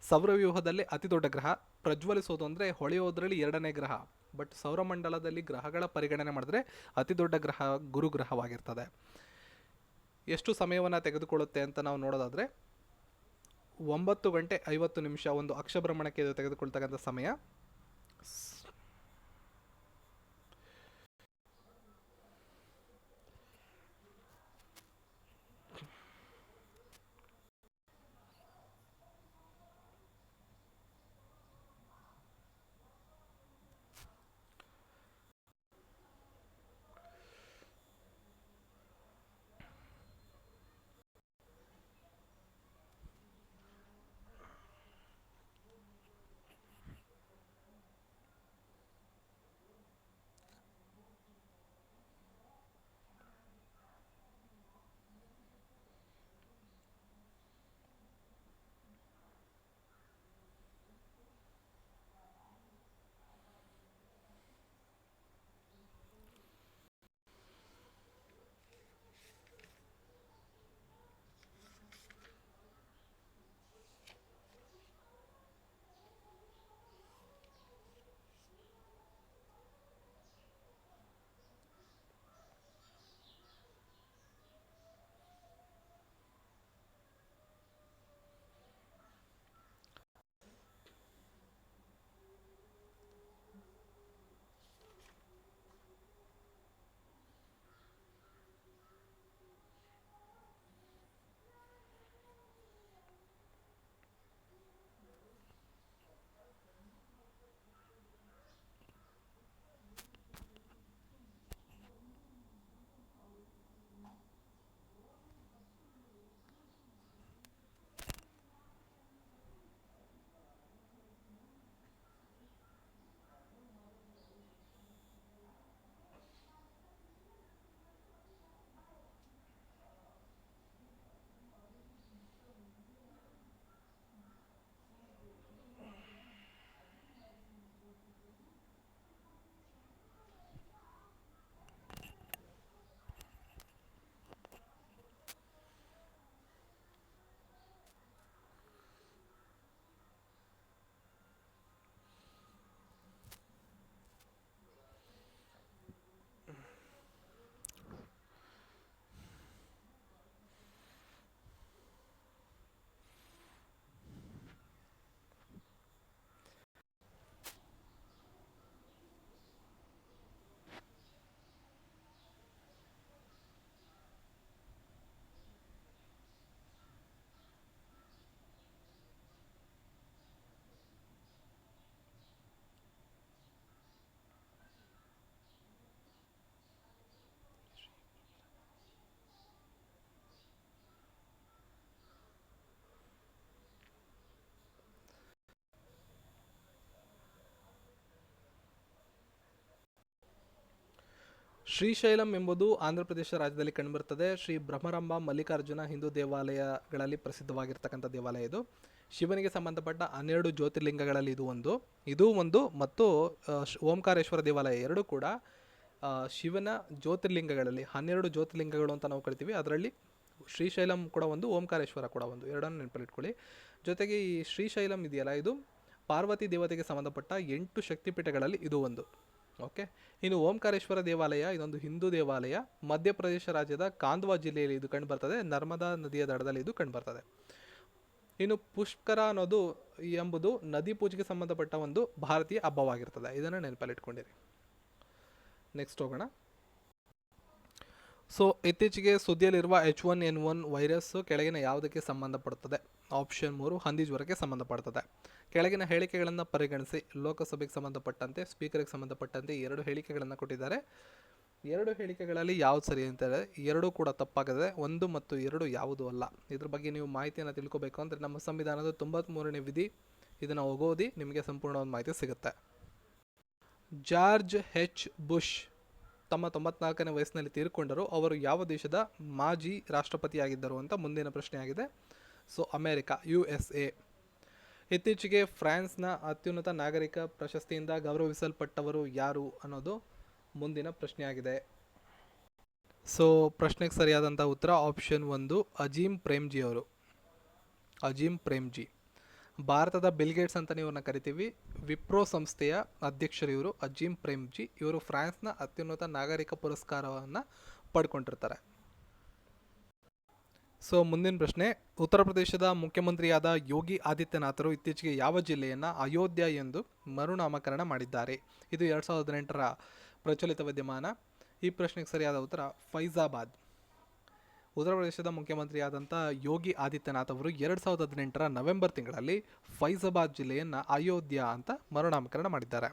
ಸೌರವ್ಯೂಹದಲ್ಲಿ ಅತಿ ದೊಡ್ಡ ಗ್ರಹ, ಪ್ರಜ್ವಲಿಸೋದು ಅಂದರೆ ಹೊಳೆಯೋದ್ರಲ್ಲಿ 2ನೇ ಗ್ರಹ. ಬಟ್ ಸೌರಮಂಡಲದಲ್ಲಿ ಗ್ರಹಗಳ ಪರಿಗಣನೆ ಮಾಡಿದ್ರೆ ಅತಿ ದೊಡ್ಡ ಗ್ರಹ ಗುರು ಗ್ರಹವಾಗಿರ್ತದೆ. ಎಷ್ಟು ಸಮಯವನ್ನು ತೆಗೆದುಕೊಳ್ಳುತ್ತೆ ಅಂತ ನಾವು ನೋಡೋದಾದರೆ 9 ಗಂಟೆ 50 ನಿಮಿಷ ಒಂದು ಅಕ್ಷಭ್ರಮಣಕ್ಕೆ ಇದು ತೆಗೆದುಕೊಳ್ತಕ್ಕಂಥ ಸಮಯ. ಶ್ರೀಶೈಲಂ ಎಂಬುದು ಆಂಧ್ರ ಪ್ರದೇಶ ರಾಜ್ಯದಲ್ಲಿ ಕಂಡುಬರುತ್ತದೆ. ಶ್ರೀ ಬ್ರಹ್ಮರಂಭ ಮಲ್ಲಿಕಾರ್ಜುನ ಹಿಂದೂ ದೇವಾಲಯಗಳಲ್ಲಿ ಪ್ರಸಿದ್ಧವಾಗಿರ್ತಕ್ಕಂಥ ದೇವಾಲಯ ಇದು. ಶಿವನಿಗೆ ಸಂಬಂಧಪಟ್ಟ 12 ಜ್ಯೋತಿರ್ಲಿಂಗಗಳಲ್ಲಿ ಇದು ಒಂದು ಮತ್ತು ಓಂಕಾರೇಶ್ವರ ದೇವಾಲಯ ಎರಡೂ ಕೂಡ ಶಿವನ ಜ್ಯೋತಿರ್ಲಿಂಗಗಳಲ್ಲಿ 12 ಜ್ಯೋತಿರ್ಲಿಂಗಗಳು ಅಂತ ನಾವು ಕರಿತೀವಿ. ಅದರಲ್ಲಿ ಶ್ರೀಶೈಲಂ ಕೂಡ ಒಂದು, ಓಂಕಾರೇಶ್ವರ ಕೂಡ ಒಂದು, ಎರಡನ್ನು ನೆನಪಲ್ಲಿಟ್ಕೊಳ್ಳಿ. ಜೊತೆಗೆ ಈ ಶ್ರೀಶೈಲಂ ಇದೆಯಲ್ಲ, ಇದು ಪಾರ್ವತಿ ದೇವತೆಗೆ ಸಂಬಂಧಪಟ್ಟ 8 ಶಕ್ತಿಪೀಠಗಳಲ್ಲಿ ಇದು ಒಂದು. ಓಕೆ, ಇನ್ನು ಓಂಕಾರೇಶ್ವರ ದೇವಾಲಯ ಇದೊಂದು ಹಿಂದೂ ದೇವಾಲಯ. ಮಧ್ಯಪ್ರದೇಶ ರಾಜ್ಯದ ಕಾಂದ್ವಾ ಜಿಲ್ಲೆಯಲ್ಲಿ ಇದು ಕಂಡುಬರ್ತದೆ. ನರ್ಮದಾ ನದಿಯ ದಡದಲ್ಲಿ ಇದು ಕಂಡುಬರ್ತದೆ. ಇನ್ನು ಪುಷ್ಕರ ಎಂಬುದು ನದಿ ಪೂಜೆಗೆ ಸಂಬಂಧಪಟ್ಟ ಒಂದು ಭಾರತೀಯ ಹಬ್ಬವಾಗಿರ್ತದೆ. ಇದನ್ನು ನೆನಪಲ್ಲಿಟ್ಕೊಂಡಿರಿ. ನೆಕ್ಸ್ಟ್ ಹೋಗೋಣ. ಸೊ ಇತ್ತೀಚೆಗೆ ಸುದ್ದಿಯಲ್ಲಿರುವ H1N1 ವೈರಸ್ ಕೆಳಗಿನ ಯಾವುದಕ್ಕೆ ಸಂಬಂಧಪಡುತ್ತದೆ? ಆಪ್ಷನ್ 3 ಹಂದಿ ಜ್ವರಕ್ಕೆ ಸಂಬಂಧಪಡುತ್ತದೆ. ಕೆಳಗಿನ ಹೇಳಿಕೆಗಳನ್ನು ಪರಿಗಣಿಸಿ. ಲೋಕಸಭೆಗೆ ಸಂಬಂಧಪಟ್ಟಂತೆ, ಸ್ಪೀಕರ್ಗೆ ಸಂಬಂಧಪಟ್ಟಂತೆ 2 ಹೇಳಿಕೆಗಳನ್ನು ಕೊಟ್ಟಿದ್ದಾರೆ. 2 ಹೇಳಿಕೆಗಳಲ್ಲಿ ಯಾವ್ದು ಸರಿ ಅಂತಾರೆ? 2 ಕೂಡ ತಪ್ಪಾಗಿದೆ. 1 ಮತ್ತು 2 ಯಾವುದೂ ಅಲ್ಲ. ಇದ್ರ ಬಗ್ಗೆ ನೀವು ಮಾಹಿತಿಯನ್ನು ತಿಳ್ಕೊಬೇಕು ಅಂದರೆ ನಮ್ಮ ಸಂವಿಧಾನದ 93ನೇ ವಿಧಿ ಇದನ್ನು ಓದಿ ನಿಮಗೆ ಸಂಪೂರ್ಣವಾದ ಮಾಹಿತಿ ಸಿಗುತ್ತೆ. George H. ಬುಷ್ ತಮ್ಮ 94ನೇ ವಯಸ್ಸಿನಲ್ಲಿ ತೀರಿಕೊಂಡರು. ಅವರು ಯಾವ ದೇಶದ ಮಾಜಿ ರಾಷ್ಟ್ರಪತಿಯಾಗಿದ್ದರು ಅಂತ ಮುಂದಿನ ಪ್ರಶ್ನೆಯಾಗಿದೆ. So America, USA. ಇತ್ತೀಚೆಗೆ ಫ್ರಾನ್ಸ್ನ ಅತ್ಯುನ್ನತ ನಾಗರಿಕ ಪ್ರಶಸ್ತಿಯಿಂದ ಗೌರವಿಸಲ್ಪಟ್ಟವರು ಯಾರು ಅನ್ನೋದು ಮುಂದಿನ ಪ್ರಶ್ನೆಯಾಗಿದೆ. ಸೊ ಪ್ರಶ್ನೆಗೆ ಸರಿಯಾದಂಥ ಉತ್ತರ ಆಪ್ಷನ್ 1 ಅಜೀಂ ಪ್ರೇಮ್ಜಿ ಅವರು. ಅಜೀಂ ಪ್ರೇಮ್ಜಿ ಭಾರತದ ಬಿಲ್ಗೇಟ್ಸ್ ಅಂತ ಇವ್ರನ್ನ ಕರಿತೀವಿ. ವಿಪ್ರೋ ಸಂಸ್ಥೆಯ ಅಧ್ಯಕ್ಷರು ಇವರು ಅಜೀಂ ಪ್ರೇಮ್ಜಿ. ಇವರು ಫ್ರಾನ್ಸ್ನ ಅತ್ಯುನ್ನತ ನಾಗರಿಕ ಪುರಸ್ಕಾರವನ್ನು ಪಡ್ಕೊಂಡಿರ್ತಾರೆ. ಸೊ ಮುಂದಿನ ಪ್ರಶ್ನೆ, ಉತ್ತರ ಪ್ರದೇಶದ ಮುಖ್ಯಮಂತ್ರಿಯಾದ ಯೋಗಿ ಆದಿತ್ಯನಾಥರು ಇತ್ತೀಚೆಗೆ ಯಾವ ಜಿಲ್ಲೆಯನ್ನು ಅಯೋಧ್ಯ ಎಂದು ಮರುನಾಮಕರಣ ಮಾಡಿದ್ದಾರೆ? ಇದು 2018ರ ಪ್ರಚಲಿತ ವಿದ್ಯಮಾನ. ಈ ಪ್ರಶ್ನೆಗೆ ಸರಿಯಾದ ಉತ್ತರ ಫೈಜಾಬಾದ್. ಉತ್ತರ ಪ್ರದೇಶದ ಮುಖ್ಯಮಂತ್ರಿಯಾದಂಥ ಯೋಗಿ ಆದಿತ್ಯನಾಥ್ ಅವರು 2018ರ ನವೆಂಬರ್ ತಿಂಗಳಲ್ಲಿ ಫೈಜಾಬಾದ್ ಜಿಲ್ಲೆಯನ್ನು ಅಯೋಧ್ಯ ಅಂತ ಮರುನಾಮಕರಣ ಮಾಡಿದ್ದಾರೆ.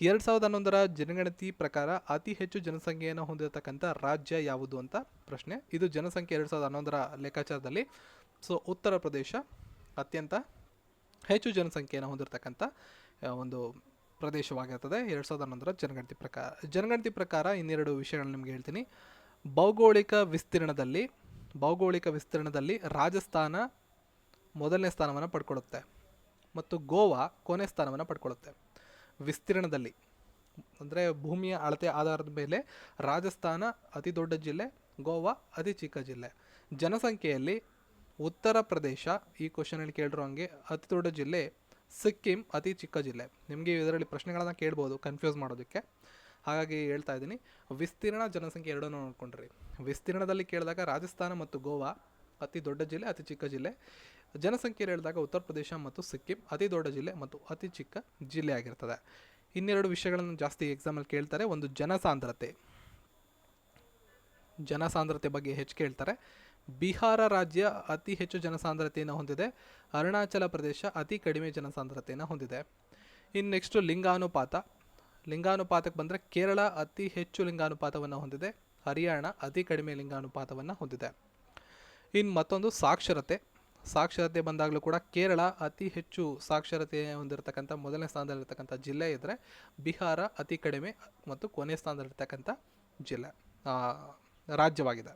2011ರ ಜನಗಣತಿ ಪ್ರಕಾರ ಅತಿ ಹೆಚ್ಚು ಜನಸಂಖ್ಯೆಯನ್ನು ಹೊಂದಿರತಕ್ಕಂಥ ರಾಜ್ಯ ಯಾವುದು ಅಂತ ಪ್ರಶ್ನೆ. ಇದು ಜನಸಂಖ್ಯೆ 2011ರ ಲೆಕ್ಕಾಚಾರದಲ್ಲಿ. ಸೊ ಉತ್ತರ ಪ್ರದೇಶ ಅತ್ಯಂತ ಹೆಚ್ಚು ಜನಸಂಖ್ಯೆಯನ್ನು ಹೊಂದಿರತಕ್ಕಂಥ ಒಂದು ಪ್ರದೇಶವಾಗಿರ್ತದೆ 2011ರ ಜನಗಣತಿ ಪ್ರಕಾರ. ಇನ್ನೆರಡು ವಿಷಯಗಳನ್ನು ನಿಮಗೆ ಹೇಳ್ತೀನಿ. ಭೌಗೋಳಿಕ ವಿಸ್ತೀರ್ಣದಲ್ಲಿ ರಾಜಸ್ಥಾನ ಮೊದಲನೇ ಸ್ಥಾನವನ್ನು ಪಡ್ಕೊಳ್ಳುತ್ತೆ ಮತ್ತು ಗೋವಾ ಕೊನೆ ಸ್ಥಾನವನ್ನು ಪಡ್ಕೊಳ್ಳುತ್ತೆ. ವಿಸ್ತೀರ್ಣದಲ್ಲಿ ಅಂದರೆ ಭೂಮಿಯ ಅಳತೆ ಆಧಾರದ ಮೇಲೆ ರಾಜಸ್ಥಾನ ಅತಿ ದೊಡ್ಡ ಜಿಲ್ಲೆ, ಗೋವಾ ಅತಿ ಚಿಕ್ಕ ಜಿಲ್ಲೆ. ಜನಸಂಖ್ಯೆಯಲ್ಲಿ ಉತ್ತರ ಪ್ರದೇಶ ಈ ಕ್ವಶನಲ್ಲಿ ಕೇಳಿರೋ ಹಂಗೆ ಅತಿ ದೊಡ್ಡ ಜಿಲ್ಲೆ, ಸಿಕ್ಕಿಂ ಅತಿ ಚಿಕ್ಕ ಜಿಲ್ಲೆ. ನಿಮಗೆ ಇದರಲ್ಲಿ ಪ್ರಶ್ನೆಗಳನ್ನು ಕೇಳ್ಬೋದು ಕನ್ಫ್ಯೂಸ್ ಮಾಡೋದಕ್ಕೆ, ಹಾಗಾಗಿ ಹೇಳ್ತಾ ಇದ್ದೀನಿ. ವಿಸ್ತೀರ್ಣ, ಜನಸಂಖ್ಯೆ ಎರಡನ್ನೂ ನೋಡ್ಕೊಂಡ್ರಿ. ವಿಸ್ತೀರ್ಣದಲ್ಲಿ ಕೇಳಿದಾಗ ರಾಜಸ್ಥಾನ ಮತ್ತು ಗೋವಾ ಅತಿ ದೊಡ್ಡ ಜಿಲ್ಲೆ, ಅತಿ ಚಿಕ್ಕ ಜಿಲ್ಲೆ. ಜನಸಂಖ್ಯೆ ಹೇಳಿದಾಗ ಉತ್ತರ ಪ್ರದೇಶ ಮತ್ತು ಸಿಕ್ಕಿಂ ಅತಿ ದೊಡ್ಡ ಜಿಲ್ಲೆ ಮತ್ತು ಅತಿ ಚಿಕ್ಕ ಜಿಲ್ಲೆ ಆಗಿರ್ತದೆ. ಇನ್ನೆರಡು ವಿಷಯಗಳನ್ನು ಜಾಸ್ತಿ ಎಕ್ಸಾಮಲ್ಲಿ ಕೇಳ್ತಾರೆ. ಒಂದು ಜನಸಾಂದ್ರತೆ ಬಗ್ಗೆ ಹೆಚ್ಚು ಕೇಳ್ತಾರೆ. ಬಿಹಾರ ರಾಜ್ಯ ಅತಿ ಹೆಚ್ಚು ಜನಸಾಂದ್ರತೆಯನ್ನು ಹೊಂದಿದೆ. ಅರುಣಾಚಲ ಪ್ರದೇಶ ಅತಿ ಕಡಿಮೆ ಜನಸಾಂದ್ರತೆಯನ್ನು ಹೊಂದಿದೆ. ಇನ್ನು ನೆಕ್ಸ್ಟು ಲಿಂಗಾನುಪಾತಕ್ಕೆ ಬಂದರೆ ಕೇರಳ ಅತಿ ಹೆಚ್ಚು ಲಿಂಗಾನುಪಾತವನ್ನು ಹೊಂದಿದೆ. ಹರಿಯಾಣ ಅತಿ ಕಡಿಮೆ ಲಿಂಗಾನುಪಾತವನ್ನು ಹೊಂದಿದೆ. ಇನ್ನು ಮತ್ತೊಂದು ಸಾಕ್ಷರತೆ ಬಂದಾಗಲೂ ಕೂಡ ಕೇರಳ ಅತಿ ಹೆಚ್ಚು ಸಾಕ್ಷರತೆ ಹೊಂದಿರತಕ್ಕಂಥ ಮೊದಲನೇ ಸ್ಥಾನದಲ್ಲಿರ್ತಕ್ಕಂಥ ಜಿಲ್ಲೆ ಇದ್ದರೆ, ಬಿಹಾರ ಅತಿ ಕಡಿಮೆ ಮತ್ತು ಕೊನೆಯ ಸ್ಥಾನದಲ್ಲಿರ್ತಕ್ಕಂಥ ರಾಜ್ಯವಾಗಿದೆ.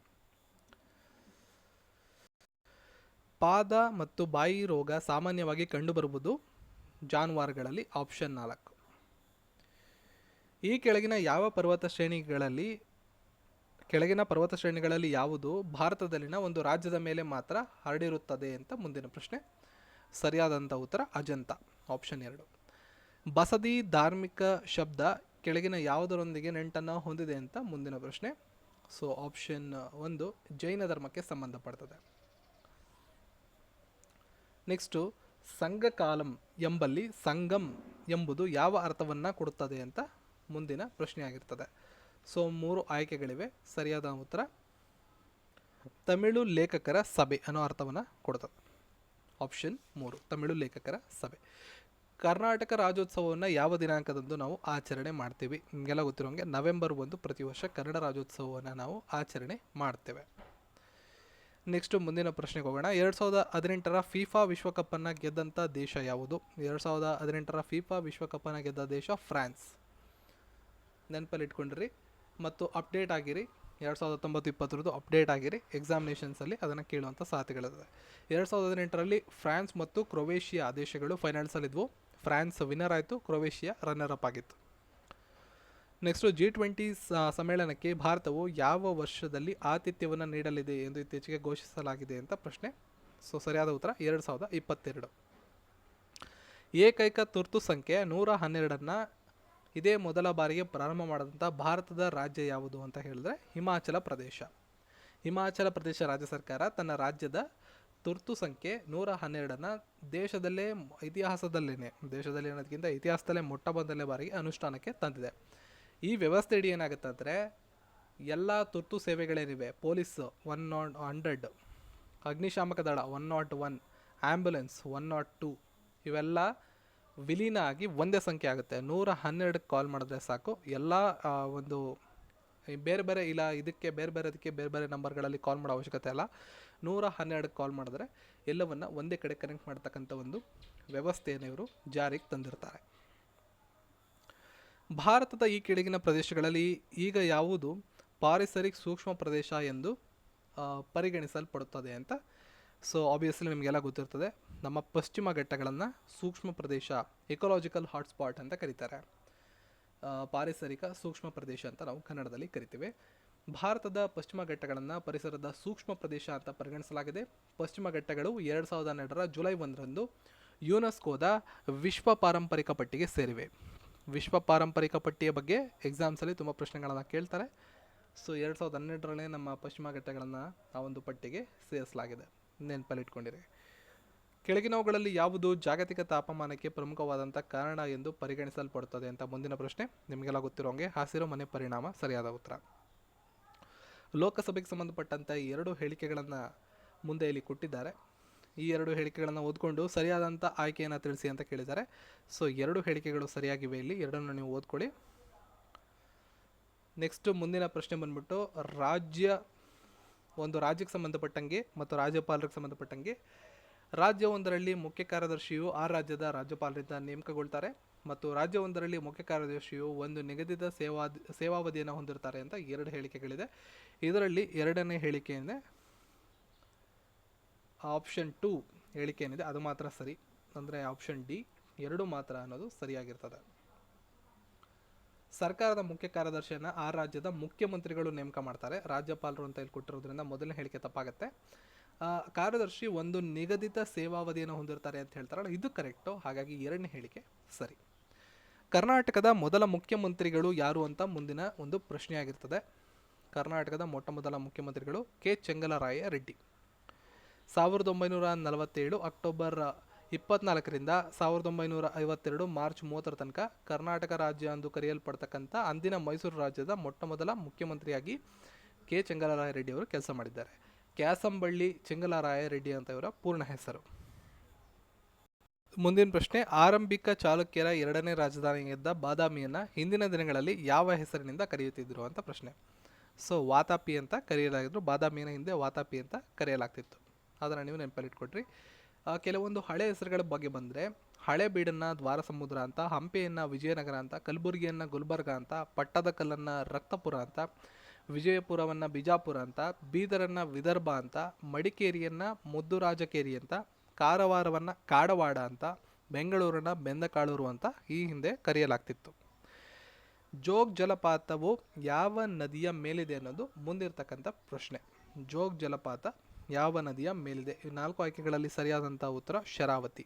ಪಾದ ಮತ್ತು ಬಾಯಿ ರೋಗ ಸಾಮಾನ್ಯವಾಗಿ ಕಂಡುಬರುವುದು ಜಾನುವಾರುಗಳಲ್ಲಿ. ಆಪ್ಷನ್ 4. ಈ ಕೆಳಗಿನ ಪರ್ವತ ಶ್ರೇಣಿಗಳಲ್ಲಿ ಯಾವುದು ಭಾರತದಲ್ಲಿನ ಒಂದು ರಾಜ್ಯದ ಮೇಲೆ ಮಾತ್ರ ಹರಡಿರುತ್ತದೆ ಅಂತ ಮುಂದಿನ ಪ್ರಶ್ನೆ. ಸರಿಯಾದಂಥ ಉತ್ತರ ಅಜಂತ. ಆಪ್ಷನ್ 2. ಬಸದಿ ಧಾರ್ಮಿಕ ಶಬ್ದ ಕೆಳಗಿನ ಯಾವುದರೊಂದಿಗೆ ನಂಟನ್ನು ಹೊಂದಿದೆ ಅಂತ ಮುಂದಿನ ಪ್ರಶ್ನೆ. ಸೊ ಆಪ್ಷನ್ 1 ಜೈನ ಧರ್ಮಕ್ಕೆ ಸಂಬಂಧಪಡ್ತದೆ. ನೆಕ್ಸ್ಟು ಸಂಘಕಾಲಂ ಎಂಬಲ್ಲಿ ಸಂಗಮ್ ಎಂಬುದು ಯಾವ ಅರ್ಥವನ್ನು ಕೊಡುತ್ತದೆ ಅಂತ ಮುಂದಿನ ಪ್ರಶ್ನೆಯಾಗಿರ್ತದೆ. ಸೊ 3 ಆಯ್ಕೆಗಳಿವೆ. ಸರಿಯಾದ ಉತ್ತರ ತಮಿಳು ಲೇಖಕರ ಸಭೆ ಅನ್ನೋ ಅರ್ಥವನ್ನು ಕೊಡ್ತದೆ. ಆಪ್ಷನ್ 3 ತಮಿಳು ಲೇಖಕರ ಸಭೆ. ಕರ್ನಾಟಕ ರಾಜ್ಯೋತ್ಸವವನ್ನು ಯಾವ ದಿನಾಂಕದಂದು ನಾವು ಆಚರಣೆ ಮಾಡ್ತೀವಿ? ನಿಮಗೆಲ್ಲ ಗೊತ್ತಿರೋಂಗೆ ನವೆಂಬರ್ 1 ಪ್ರತಿ ವರ್ಷ ಕನ್ನಡ ರಾಜ್ಯೋತ್ಸವವನ್ನು ನಾವು ಆಚರಣೆ ಮಾಡ್ತೇವೆ. ನೆಕ್ಸ್ಟು ಮುಂದಿನ ಪ್ರಶ್ನೆಗೆ ಹೋಗೋಣ. 2018ರ ಫಿಫಾ ವಿಶ್ವಕಪ್ಪನ್ನು ಗೆದ್ದಂಥ ದೇಶ ಯಾವುದು? 2018ರ ಫಿಫಾ ವಿಶ್ವಕಪ್ಪನ್ನು ಗೆದ್ದ ದೇಶ ಫ್ರಾನ್ಸ್. ನೆನಪಲ್ಲಿ ಇಟ್ಕೊಂಡ್ರಿ, ಮತ್ತು ಅಪ್ಡೇಟ್ ಆಗಿರಿ. 2019-20 ಅಪ್ಡೇಟ್ ಆಗಿರಿ. ಎಕ್ಸಾಮಿನೇಷನ್ಸಲ್ಲಿ ಅದನ್ನು ಕೇಳುವಂಥ ಸಾಧ್ಯತೆಗಳಿದೆ. 2018ರಲ್ಲಿ ಫ್ರಾನ್ಸ್ ಮತ್ತು ಕ್ರೊವೇಷಿಯಾ ದೇಶಗಳು ಫೈನಲ್ಸಲ್ಲಿದ್ವು. ಫ್ರಾನ್ಸ್ ವಿನ್ನರ್ ಆಯಿತು, ಕ್ರೊವೇಷಿಯಾ ರನ್ನರ್ ಅಪ್ ಆಗಿತ್ತು. ನೆಕ್ಸ್ಟು G20 ಸಮ್ಮೇಳನಕ್ಕೆ ಭಾರತವು ಯಾವ ವರ್ಷದಲ್ಲಿ ಆತಿಥ್ಯವನ್ನು ನೀಡಲಿದೆ ಎಂದು ಇತ್ತೀಚೆಗೆ ಘೋಷಿಸಲಾಗಿದೆ ಅಂತ ಪ್ರಶ್ನೆ. ಸೊ ಸರಿಯಾದ ಉತ್ತರ 2022. ಏಕೈಕ ತುರ್ತು ಸಂಖ್ಯೆ 112 ಇದೇ ಮೊದಲ ಬಾರಿಗೆ ಪ್ರಾರಂಭ ಮಾಡಿದಂಥ ಭಾರತದ ರಾಜ್ಯ ಯಾವುದು ಅಂತ ಹೇಳಿದ್ರೆ ಹಿಮಾಚಲ ಪ್ರದೇಶ. ಹಿಮಾಚಲ ಪ್ರದೇಶ ರಾಜ್ಯ ಸರ್ಕಾರ ತನ್ನ ರಾಜ್ಯದ ತುರ್ತು ಸಂಖ್ಯೆ 112 ದೇಶದಲ್ಲೇ ದೇಶದಲ್ಲಿ ಅನ್ನೋದಕ್ಕಿಂತ ಇತಿಹಾಸದಲ್ಲೇ ಮೊಟ್ಟ ಮೊದಲನೇ ಬಾರಿಗೆ ಅನುಷ್ಠಾನಕ್ಕೆ ತಂದಿದೆ. ಈ ವ್ಯವಸ್ಥೆ ಅಡಿ ಏನಾಗುತ್ತೆ ಅಂದರೆ ಎಲ್ಲ ತುರ್ತು ಸೇವೆಗಳೇನಿವೆ, ಪೊಲೀಸ್ 100, ಅಗ್ನಿಶಾಮಕ ದಳ 101, ಆ್ಯಂಬುಲೆನ್ಸ್ 102 ಇವೆಲ್ಲ ವಿಲೀನ ಆಗಿ ಒಂದೇ ಸಂಖ್ಯೆ ಆಗುತ್ತೆ. 112 ಕಾಲ್ ಮಾಡಿದ್ರೆ ಸಾಕು. ಎಲ್ಲ ಒಂದು ಬೇರೆ ಬೇರೆ ಇದಕ್ಕೆ ಬೇರೆ ಬೇರೆ ನಂಬರ್ಗಳಲ್ಲಿ ಕಾಲ್ ಮಾಡೋ ಅವಶ್ಯಕತೆ ಇಲ್ಲ. 112 ಕಾಲ್ ಮಾಡಿದ್ರೆ ಎಲ್ಲವನ್ನ ಒಂದೇ ಕಡೆ ಕನೆಕ್ಟ್ ಮಾಡ್ತಕ್ಕಂಥ ಒಂದು ವ್ಯವಸ್ಥೆಯನ್ನು ಇವರು ಜಾರಿಗೆ ತಂದಿರ್ತಾರೆ. ಭಾರತದ ಈ ಕೆಳಗಿನ ಪ್ರದೇಶಗಳಲ್ಲಿ ಈಗ ಯಾವುದು ಪಾರಿಸರಿಕ್ ಸೂಕ್ಷ್ಮ ಪ್ರದೇಶ ಎಂದು ಪರಿಗಣಿಸಲ್ಪಡುತ್ತದೆ ಅಂತ. ಸೊ ಆಬ್ವಿಯಸ್ಲಿ ನಿಮಗೆಲ್ಲ ಗೊತ್ತಿರ್ತದೆ, ನಮ್ಮ ಪಶ್ಚಿಮ ಘಟ್ಟಗಳನ್ನು ಸೂಕ್ಷ್ಮ ಪ್ರದೇಶ, ಎಕೋಲಾಜಿಕಲ್ ಹಾಟ್ಸ್ಪಾಟ್ ಅಂತ ಕರೀತಾರೆ. ಪಾರಿಸರಿಕ ಸೂಕ್ಷ್ಮ ಪ್ರದೇಶ ಅಂತ ನಾವು ಕನ್ನಡದಲ್ಲಿ ಕರಿತೀವಿ. ಭಾರತದ ಪಶ್ಚಿಮ ಘಟ್ಟಗಳನ್ನು ಪರಿಸರದ ಸೂಕ್ಷ್ಮ ಪ್ರದೇಶ ಅಂತ ಪರಿಗಣಿಸಲಾಗಿದೆ. ಪಶ್ಚಿಮ ಘಟ್ಟಗಳು 2012 ಜುಲೈ 1 ಯುನೆಸ್ಕೋದ ವಿಶ್ವ ಪಾರಂಪರಿಕ ಪಟ್ಟಿಗೆ ಸೇರಿವೆ. ವಿಶ್ವ ಪಾರಂಪರಿಕ ಪಟ್ಟಿಯ ಬಗ್ಗೆ ಎಕ್ಸಾಮ್ಸಲ್ಲಿ ತುಂಬ ಪ್ರಶ್ನೆಗಳನ್ನು ಕೇಳ್ತಾರೆ. ಸೊ 2012 ನಮ್ಮ ಪಶ್ಚಿಮ ಘಟ್ಟಗಳನ್ನು ಆ ಒಂದು ಪಟ್ಟಿಗೆ ಸೇರಿಸಲಾಗಿದೆ, ನೆನಪಲ್ಲಿಟ್ಕೊಂಡಿರಿ. ಕೆಳಗಿನವುಗಳಲ್ಲಿ ಯಾವುದು ಜಾಗತಿಕ ತಾಪಮಾನಕ್ಕೆ ಪ್ರಮುಖವಾದಂಥ ಕಾರಣ ಎಂದು ಪರಿಗಣಿಸಲ್ಪಡುತ್ತದೆ ಅಂತ ಮುಂದಿನ ಪ್ರಶ್ನೆ. ನಿಮಗೆಲ್ಲ ಗೊತ್ತಿರೋಂಗೆ ಹಸಿರು ಮನೆ ಪರಿಣಾಮ ಸರಿಯಾದ ಉತ್ತರ. ಲೋಕಸಭೆಗೆ ಸಂಬಂಧಪಟ್ಟಂಥ 2 ಹೇಳಿಕೆಗಳನ್ನು ಮುಂದೆ ಇಲ್ಲಿ ಕೊಟ್ಟಿದ್ದಾರೆ. ಈ 2 ಹೇಳಿಕೆಗಳನ್ನು ಓದ್ಕೊಂಡು ಸರಿಯಾದಂಥ ಆಯ್ಕೆಯನ್ನು ತಿಳಿಸಿ ಅಂತ ಕೇಳಿದ್ದಾರೆ. ಸೊ 2 ಹೇಳಿಕೆಗಳು ಸರಿಯಾಗಿವೆ, ಇಲ್ಲಿ 2 ನೀವು ಓದ್ಕೊಳ್ಳಿ. ನೆಕ್ಸ್ಟ್ ಮುಂದಿನ ಪ್ರಶ್ನೆ ಬಂದ್ಬಿಟ್ಟು ಒಂದು ರಾಜ್ಯಕ್ಕೆ ಸಂಬಂಧಪಟ್ಟಂಗೆ ಮತ್ತು ರಾಜ್ಯಪಾಲರಿಗೆ ಸಂಬಂಧಪಟ್ಟಂಗೆ ರಾಜ್ಯವೊಂದರಲ್ಲಿ ಮುಖ್ಯ ಕಾರ್ಯದರ್ಶಿಯು ಆ ರಾಜ್ಯದ ರಾಜ್ಯಪಾಲರಿಂದ ನೇಮಕಗೊಳ್ತಾರೆ ಮತ್ತು ರಾಜ್ಯವೊಂದರಲ್ಲಿ ಮುಖ್ಯ ಕಾರ್ಯದರ್ಶಿಯು ಒಂದು ನಿಗದಿತ ಸೇವಾವಧಿಯನ್ನು ಹೊಂದಿರ್ತಾರೆ ಅಂತ 2 ಹೇಳಿಕೆಗಳಿದೆ. ಇದರಲ್ಲಿ 2ನೇ ಹೇಳಿಕೆ ಏನಿದೆ, ಆಪ್ಷನ್ 2 ಹೇಳಿಕೆ ಏನಿದೆ ಅದು ಮಾತ್ರ ಸರಿ, ಅಂದರೆ ಆಪ್ಷನ್ ಡಿ 2 ಮಾತ್ರ ಅನ್ನೋದು ಸರಿಯಾಗಿರ್ತದೆ. ಸರ್ಕಾರದ ಮುಖ್ಯ ಕಾರ್ಯದರ್ಶಿಯನ್ನು ಆ ರಾಜ್ಯದ ಮುಖ್ಯಮಂತ್ರಿಗಳು ನೇಮಕ ಮಾಡ್ತಾರೆ, ರಾಜ್ಯಪಾಲರು ಅಂತ ಇಲ್ಲಿ ಕೊಟ್ಟಿರೋದ್ರಿಂದ ಮೊದಲನೇ ಹೇಳಿಕೆ ತಪ್ಪಾಗುತ್ತೆ. ಕಾರ್ಯದರ್ಶಿ ಒಂದು ನಿಗದಿತ ಸೇವಾವಧಿಯನ್ನು ಹೊಂದಿರ್ತಾರೆ ಅಂತ ಹೇಳ್ತಾರಲ್ಲ, ಇದು ಕರೆಕ್ಟು, ಹಾಗಾಗಿ 2ನೇ ಹೇಳಿಕೆ ಸರಿ. ಕರ್ನಾಟಕದ ಮೊದಲ ಮುಖ್ಯಮಂತ್ರಿಗಳು ಯಾರು ಅಂತ ಮುಂದಿನ ಒಂದು ಪ್ರಶ್ನೆಯಾಗಿರ್ತದೆ. ಕರ್ನಾಟಕದ ಮೊಟ್ಟ ಮೊದಲ ಮುಖ್ಯಮಂತ್ರಿಗಳು K Chengalaraya Reddy. 1947 October 24ರಿಂದ 1952 March 30 ತನಕ ಕರ್ನಾಟಕ ರಾಜ್ಯ ಎಂದು ಕರೆಯಲ್ಪಡ್ತಕ್ಕಂಥ ಅಂದಿನ ಮೈಸೂರು ರಾಜ್ಯದ ಮೊಟ್ಟ ಮೊದಲ ಮುಖ್ಯಮಂತ್ರಿಯಾಗಿ ಕೆ ಚೆಂಗಲರಾಯ ರೆಡ್ಡಿ ಅವರು ಕೆಲಸ ಮಾಡಿದ್ದಾರೆ. ಕ್ಯಾಸಂಬಳ್ಳಿ ಚೆಂಗಲರಾಯ ರೆಡ್ಡಿ ಅಂತ ಇವರ ಪೂರ್ಣ ಹೆಸರು. ಮುಂದಿನ ಪ್ರಶ್ನೆ, ಆರಂಭಿಕ ಚಾಲುಕ್ಯರ 2ನೇ ರಾಜಧಾನಿಯಾಗಿದ್ದ ಬಾದಾಮಿಯನ್ನು ಹಿಂದಿನ ದಿನಗಳಲ್ಲಿ ಯಾವ ಹೆಸರಿನಿಂದ ಕರೆಯುತ್ತಿದ್ದರು ಅಂತ ಪ್ರಶ್ನೆ. ಸೊ ವಾತಾಪಿ ಅಂತ ಕರೆಯಲಾಗಿದ್ರು, ಬಾದಾಮಿಯನ್ನು ಹಿಂದೆ ವಾತಾಪಿ ಅಂತ ಕರೆಯಲಾಗ್ತಿತ್ತು, ಅದನ್ನು ನೀವು ನೆನಪಲ್ಲಿಟ್ಕೊಟ್ರಿ. ಕೆಲವೊಂದು ಹಳೆ ಹೆಸರುಗಳ ಬಗ್ಗೆ ಬಂದರೆ, ಹಳೆಬೀಡನ್ನು ದ್ವಾರ ಸಮುದ್ರ ಅಂತ, ಹಂಪೆಯನ್ನು ವಿಜಯನಗರ ಅಂತ, ಕಲಬುರಗಿಯನ್ನು ಗುಲ್ಬರ್ಗ ಅಂತ, ಪಟ್ಟದಕಲ್ಲನ್ನು ರಕ್ತಪುರ ಅಂತ, ವಿಜಯಪುರವನ್ನು ಬಿಜಾಪುರ ಅಂತ, ಬೀದರನ್ನು ವಿದರ್ಭ ಅಂತ, ಮಡಿಕೇರಿಯನ್ನು ಮುದ್ದುರಾಜಕೇರಿ ಅಂತ, ಕಾರವಾರವನ್ನು ಕಾಡವಾಡ ಅಂತ, ಬೆಂಗಳೂರನ್ನು ಬೆಂದಕಾಳೂರು ಅಂತ ಈ ಹಿಂದೆ ಕರೆಯಲಾಗ್ತಿತ್ತು. ಜೋಗ್ ಜಲಪಾತವು ಯಾವ ನದಿಯ ಮೇಲಿದೆ ಅನ್ನೋದು ಮುಂದಿರ್ತಕ್ಕಂಥ ಪ್ರಶ್ನೆ. ಜೋಗ್ ಜಲಪಾತ ಯಾವ ನದಿಯ ಮೇಲಿದೆ? ಈ 4 ಆಯ್ಕೆಗಳಲ್ಲಿ ಸರಿಯಾದಂಥ ಉತ್ತರ ಶರಾವತಿ.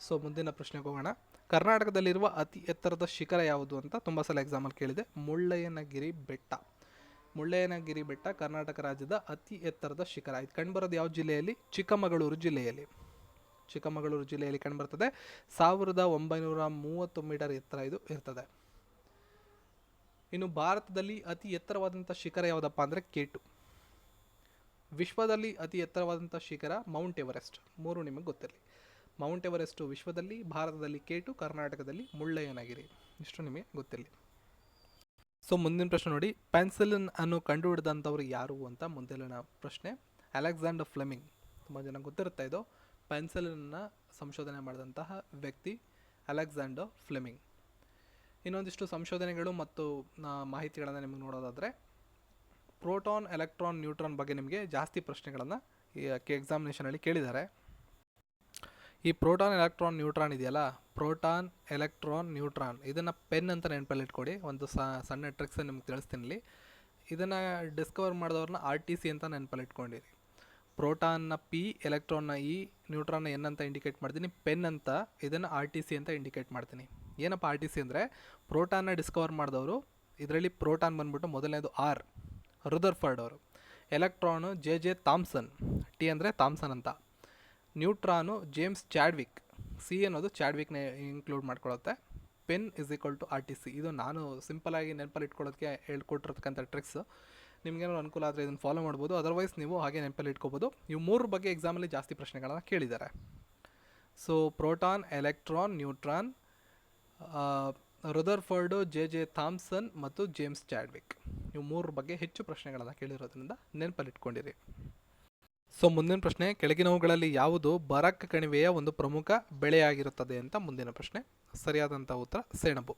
ಸೊ ಮುಂದಿನ ಪ್ರಶ್ನೆಗೆ ಹೋಗೋಣ. ಕರ್ನಾಟಕದಲ್ಲಿರುವ ಅತಿ ಎತ್ತರದ ಶಿಖರ ಯಾವುದು ಅಂತ ತುಂಬ ಸಲ ಎಕ್ಸಾಮಲ್ಲಿ ಕೇಳಿದೆ. ಮುಳ್ಳಯ್ಯನಗಿರಿ ಬೆಟ್ಟ. ಮುಳ್ಳಯ್ಯನಗಿರಿ ಬೆಟ್ಟ ಕರ್ನಾಟಕ ರಾಜ್ಯದ ಅತಿ ಎತ್ತರದ ಶಿಖರ. ಇದು ಕಂಡುಬರೋದು ಯಾವ ಜಿಲ್ಲೆಯಲ್ಲಿ? ಚಿಕ್ಕಮಗಳೂರು ಜಿಲ್ಲೆಯಲ್ಲಿ. ಚಿಕ್ಕಮಗಳೂರು ಜಿಲ್ಲೆಯಲ್ಲಿ ಕಂಡುಬರ್ತದೆ. 1930 ಮೀಟರ್ ಎತ್ತರ ಇದು ಇರ್ತದೆ. ಇನ್ನು ಭಾರತದಲ್ಲಿ ಅತಿ ಎತ್ತರವಾದಂಥ ಶಿಖರ ಯಾವುದಪ್ಪ ಅಂದರೆ K2. ವಿಶ್ವದಲ್ಲಿ ಅತಿ ಎತ್ತರವಾದಂಥ ಶಿಖರ ಮೌಂಟ್ ಎವರೆಸ್ಟ್. 3 ನಿಮಗೆ ಗೊತ್ತಿರಲಿ. ಮೌಂಟ್ ಎವರೆಸ್ಟು ವಿಶ್ವದಲ್ಲಿ, ಭಾರತದಲ್ಲಿ K2, ಕರ್ನಾಟಕದಲ್ಲಿ ಮುಳ್ಳಯ್ಯನಗಿರಿ. ಇಷ್ಟು ನಿಮಗೆ ಗೊತ್ತಿರಲಿ. ಸೊ ಮುಂದಿನ ಪ್ರಶ್ನೆ ನೋಡಿ, ಪೆನ್ಸಿಲಿನ್ ಅನ್ನು ಕಂಡುಹಿಡಿದಂಥವ್ರು ಯಾರು ಅಂತ ಮುಂದಿನ ಪ್ರಶ್ನೆ. Alexander Fleming. ತುಂಬ ಜನ ಗೊತ್ತಿರುತ್ತೆ ಇದು. ಪೆನ್ಸಿಲಿನ್ನ ಸಂಶೋಧನೆ ಮಾಡಿದಂತಹ ವ್ಯಕ್ತಿ ಅಲೆಕ್ಸಾಂಡರ್ ಫ್ಲೆಮಿಂಗ್. ಇನ್ನೊಂದಿಷ್ಟು ಸಂಶೋಧನೆಗಳು ಮತ್ತು ಮಾಹಿತಿಗಳನ್ನು ನಿಮಗೆ ನೋಡೋದಾದರೆ, ಪ್ರೋಟಾನ್, ಎಲೆಕ್ಟ್ರಾನ್, ನ್ಯೂಟ್ರಾನ್ ಬಗ್ಗೆ ನಿಮಗೆ ಜಾಸ್ತಿ ಪ್ರಶ್ನೆಗಳನ್ನು ಎಕ್ಸಾಮಿನೇಷನಲ್ಲಿ ಕೇಳಿದ್ದಾರೆ. ಈ ಪ್ರೋಟಾನ್, ಎಲೆಕ್ಟ್ರಾನ್, ನ್ಯೂಟ್ರಾನ್ ಇದೆಯಲ್ಲ, ಪ್ರೋಟಾನ್, ಎಲೆಕ್ಟ್ರಾನ್, ನ್ಯೂಟ್ರಾನ್, ಇದನ್ನು ಪೆನ್ ಅಂತ ನೆನಪಲ್ಲಿ ಇಟ್ಕೊಡಿ. ಒಂದು ಸಣ್ಣ ಟ್ರಿಕ್ಸ್ ನಿಮ್ಗೆ ತಿಳಿಸ್ತೀನಿ ಇಲ್ಲಿ. ಇದನ್ನು ಡಿಸ್ಕವರ್ ಮಾಡಿದವ್ರನ್ನ RTC ಅಂತ ನೆನಪಲ್ಲಿ ಇಟ್ಕೊಂಡಿರಿ. ಪ್ರೋಟಾನ್ನ P, ಎಲೆಕ್ಟ್ರಾನ್ನ E, ನ್ಯೂಟ್ರಾನ್ನ N ಅಂತ ಇಂಡಿಕೇಟ್ ಮಾಡ್ತೀನಿ. ಪೆನ್ ಅಂತ ಇದನ್ನು RTC ಅಂತ ಇಂಡಿಕೇಟ್ ಮಾಡ್ತೀನಿ. ಏನಪ್ಪ RTC ಅಂದರೆ, ಪ್ರೋಟಾನ್ನ ಡಿಸ್ಕವರ್ ಮಾಡಿದವರು. ಇದರಲ್ಲಿ ಪ್ರೋಟಾನ್ ಬಂದ್ಬಿಟ್ಟು ಮೊದಲನೇದು R, ರುದರ್ಫರ್ಡ್ ಅವರು. ಎಲೆಕ್ಟ್ರಾನು J ಥಾಮ್ಸನ್, T ಅಂದರೆ ಥಾಮ್ಸನ್ ಅಂತ. ನ್ಯೂಟ್ರಾನು ಜೇಮ್ಸ್ ಚಾಡ್ವಿಕ್, C ಅನ್ನೋದು ಚಾಡ್ವಿಕ್ನ ಇನ್ಕ್ಲೂಡ್ ಮಾಡ್ಕೊಳ್ಳುತ್ತೆ. ಪೆನ್ = RTC. ಇದು ನಾನು ಸಿಂಪಲಾಗಿ ನೆನಪಲ್ಲಿ ಇಟ್ಕೊಳ್ಳೋದಕ್ಕೆ ಹೇಳ್ಕೊಟ್ಟಿರ್ತಕ್ಕಂಥ ಟ್ರಿಕ್ಸ್. ನಿಮಗೇನೋ ಅನುಕೂಲ ಆದರೆ ಇದನ್ನು ಫಾಲೋ ಮಾಡ್ಬೋದು, ಅದರ್ವೈಸ್ ನೀವು ಹಾಗೆ ನೆನಪಲ್ಲಿ ಇಟ್ಕೋಬೋದು. ಇವು ಮೂರು ಬಗ್ಗೆ ಎಕ್ಸಾಮಲ್ಲಿ ಜಾಸ್ತಿ ಪ್ರಶ್ನೆಗಳನ್ನು ಕೇಳಿದ್ದಾರೆ. So proton, electron, neutron, Rutherford, J Thomson ಮತ್ತು ಜೇಮ್ಸ್ ಚಾಡ್ವಿಕ್, ಇವು ಮೂರು ಬಗ್ಗೆ ಹೆಚ್ಚು ಪ್ರಶ್ನೆಗಳನ್ನು ಕೇಳಿರೋದ್ರಿಂದ ನೆನಪಲ್ಲಿ ಇಟ್ಕೊಂಡಿರಿ. ಸೊ ಮುಂದಿನ ಪ್ರಶ್ನೆ, ಕೆಳಗಿನವುಗಳಲ್ಲಿ ಯಾವುದು ಬರಕ್ ಕಣಿವೆಯ ಒಂದು ಪ್ರಮುಖ ಬೆಳೆಯಾಗಿರುತ್ತದೆ ಅಂತ ಮುಂದಿನ ಪ್ರಶ್ನೆ. ಸರಿಯಾದಂಥ ಉತ್ತರ ಸೆಣಬು.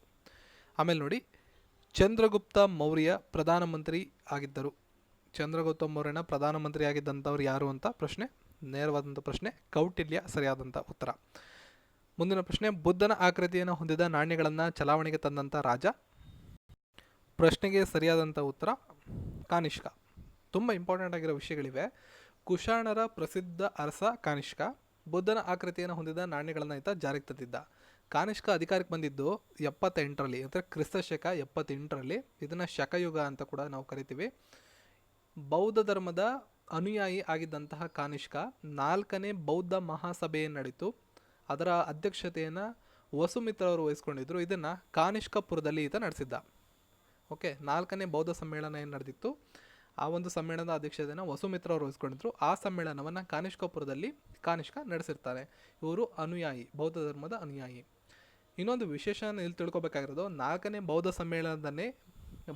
ಆಮೇಲೆ ನೋಡಿ, ಚಂದ್ರಗುಪ್ತ ಮೌರ್ಯ ಪ್ರಧಾನಮಂತ್ರಿ ಆಗಿದ್ದರು. ಚಂದ್ರಗುಪ್ತ ಮೌರ್ಯನ ಪ್ರಧಾನಮಂತ್ರಿ ಆಗಿದ್ದಂಥವ್ರು ಯಾರು ಅಂತ ಪ್ರಶ್ನೆ. ನೇರವಾದಂಥ ಪ್ರಶ್ನೆ, ಕೌಟಿಲ್ಯ ಸರಿಯಾದಂಥ ಉತ್ತರ. ಮುಂದಿನ ಪ್ರಶ್ನೆ, ಬುದ್ಧನ ಆಕೃತಿಯನ್ನು ಹೊಂದಿದ ನಾಣ್ಯಗಳನ್ನು ಚಲಾವಣೆಗೆ ತಂದಂಥ ರಾಜ. ಪ್ರಶ್ನೆಗೆ ಸರಿಯಾದಂಥ ಉತ್ತರ ಕಾನಿಷ್ಕ. ತುಂಬ ಇಂಪಾರ್ಟೆಂಟ್ ಆಗಿರೋ ವಿಷಯಗಳಿವೆ. ಕುಶಾಣರ ಪ್ರಸಿದ್ಧ ಅರಸ ಕಾನಿಷ್ಕ. ಬುದ್ಧನ ಆಕೃತಿಯನ್ನು ಹೊಂದಿದ ನಾಣ್ಯಗಳನ್ನು ಈತ ಜಾರಿಗೆ ತಂದಿದ್ದ. ಕಾನಿಷ್ಕ ಅಧಿಕಾರಕ್ಕೆ ಬಂದಿದ್ದು 78ರಲ್ಲಿ, ಅಂದರೆ ಕ್ರಿಸ್ತಶಕ 78ರಲ್ಲಿ. ಇದನ್ನು ಶಕಯುಗ ಅಂತ ಕೂಡ ನಾವು ಕರಿತೀವಿ. ಬೌದ್ಧ ಧರ್ಮದ ಅನುಯಾಯಿ ಆಗಿದ್ದಂತಹ ಕಾನಿಷ್ಕ 4ನೇ ಬೌದ್ಧ ಮಹಾಸಭೆಯನ್ನು ನಡೆಯಿತು. ಅದರ ಅಧ್ಯಕ್ಷತೆಯನ್ನು ವಸುಮಿತ್ರವರು ವಹಿಸ್ಕೊಂಡಿದ್ರು. ಇದನ್ನು ಕಾನಿಷ್ಕಪುರದಲ್ಲಿ ಈತ ನಡೆಸಿದ್ದ. ಓಕೆ, 4ನೇ ಬೌದ್ಧ ಸಮ್ಮೇಳನ ಏನು ನಡೆದಿತ್ತು, ಆ ಒಂದು ಸಮ್ಮೇಳನದ ಅಧ್ಯಕ್ಷತೆಯನ್ನು ವಸುಮಿತ್ರ ಅವರು ವಹಿಸ್ಕೊಂಡಿದ್ರು. ಆ ಸಮ್ಮೇಳನವನ್ನು ಕಾನಿಷ್ಕಪುರದಲ್ಲಿ ಕಾನಿಷ್ಕ ನಡೆಸಿರ್ತಾರೆ. ಇವರು ಅನುಯಾಯಿ, ಬೌದ್ಧ ಧರ್ಮದ ಅನುಯಾಯಿ. ಇನ್ನೊಂದು ವಿಶೇಷ ಇಲ್ಲಿ ತಿಳ್ಕೊಬೇಕಾಗಿರೋದು, 4ನೇ ಬೌದ್ಧ ಸಮ್ಮೇಳನದನ್ನೇ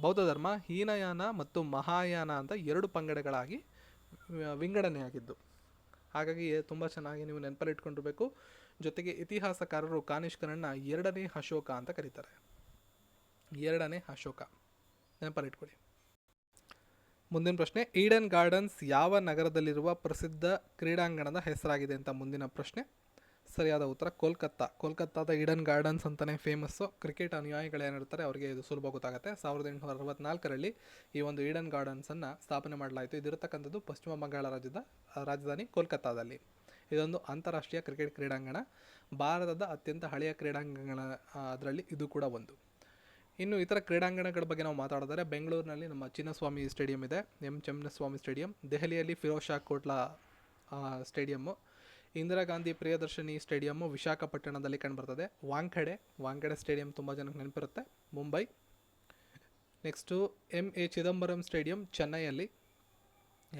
ಬೌದ್ಧ ಧರ್ಮ ಹೀನಯಾನ ಮತ್ತು ಮಹಾಯಾನ ಅಂತ 2 ಪಂಗಡಗಳಾಗಿ ವಿಂಗಡಣೆಯಾಗಿದ್ದು. ಹಾಗಾಗಿ ತುಂಬ ಚೆನ್ನಾಗಿ ನೀವು ನೆನಪಲ್ಲಿ ಇಟ್ಕೊಂಡಿರಬೇಕು. ಜೊತೆಗೆ ಇತಿಹಾಸಕಾರರು ಕಾನಿಷ್ಕನನ್ನು 2ನೇ ಅಶೋಕ ಅಂತ ಕರೀತಾರೆ. 2ನೇ ಅಶೋಕ ನೆನಪಲ್ಲಿ ಇಟ್ಕೊಳ್ಳಿ. ಮುಂದಿನ ಪ್ರಶ್ನೆ, ಈಡನ್ ಗಾರ್ಡನ್ಸ್ ಯಾವ ನಗರದಲ್ಲಿರುವ ಪ್ರಸಿದ್ಧ ಕ್ರೀಡಾಂಗಣದ ಹೆಸರಾಗಿದೆ ಅಂತ ಮುಂದಿನ ಪ್ರಶ್ನೆ. ಸರಿಯಾದ ಉತ್ತರ ಕೋಲ್ಕತ್ತಾ. ಕೋಲ್ಕತ್ತಾದ ಈಡನ್ ಗಾರ್ಡನ್ಸ್ ಅಂತಲೇ ಫೇಮಸ್ಸು. ಕ್ರಿಕೆಟ್ ಅನುಯಾಯಿಗಳೇನಿರ್ತಾರೆ ಅವರಿಗೆ ಇದು ಸುಲಭ ಗೊತ್ತಾಗುತ್ತೆ. 1864ರಲ್ಲಿ ಈ ಒಂದು ಈಡನ್ ಗಾರ್ಡನ್ಸನ್ನು ಸ್ಥಾಪನೆ ಮಾಡಲಾಯಿತು. ಇದಿರತಕ್ಕಂಥದ್ದು ಪಶ್ಚಿಮ ಬಂಗಾಳ ರಾಜ್ಯದ ರಾಜಧಾನಿ ಕೋಲ್ಕತ್ತಾದಲ್ಲಿ. ಇದೊಂದು ಅಂತಾರಾಷ್ಟ್ರೀಯ ಕ್ರಿಕೆಟ್ ಕ್ರೀಡಾಂಗಣ. ಭಾರತದ ಅತ್ಯಂತ ಹಳೆಯ ಕ್ರೀಡಾಂಗಣ ಅದರಲ್ಲಿ ಇದು ಕೂಡ ಒಂದು. ಇನ್ನು ಇತರ ಕ್ರೀಡಾಂಗಣಗಳ ಬಗ್ಗೆ ನಾವು ಮಾತಾಡಿದರೆ, ಬೆಂಗಳೂರಿನಲ್ಲಿ ನಮ್ಮ ಚಿನ್ನಸ್ವಾಮಿ ಸ್ಟೇಡಿಯಂ ಇದೆ, ಚಿನ್ನಸ್ವಾಮಿ ಸ್ಟೇಡಿಯಂ. ದೆಹಲಿಯಲ್ಲಿ ಫಿರೋಜ್ ಶಾ ಕೋಟ್ಲಾ ಸ್ಟೇಡಿಯಮ್ಮು. ಇಂದಿರಾ ಗಾಂಧಿ ಪ್ರಿಯದರ್ಶಿನಿ ಸ್ಟೇಡಿಯಮ್ಮು ವಿಶಾಖಪಟ್ಟಣದಲ್ಲಿ ಕಂಡುಬರ್ತದೆ. ವಾಂಖೆಡೆ ಸ್ಟೇಡಿಯಂ ತುಂಬ ಜನಕ್ಕೆ ನೆನಪಿರುತ್ತೆ, Mumbai. Next MA Chidambaram stadium ಚೆನ್ನೈಯಲ್ಲಿ,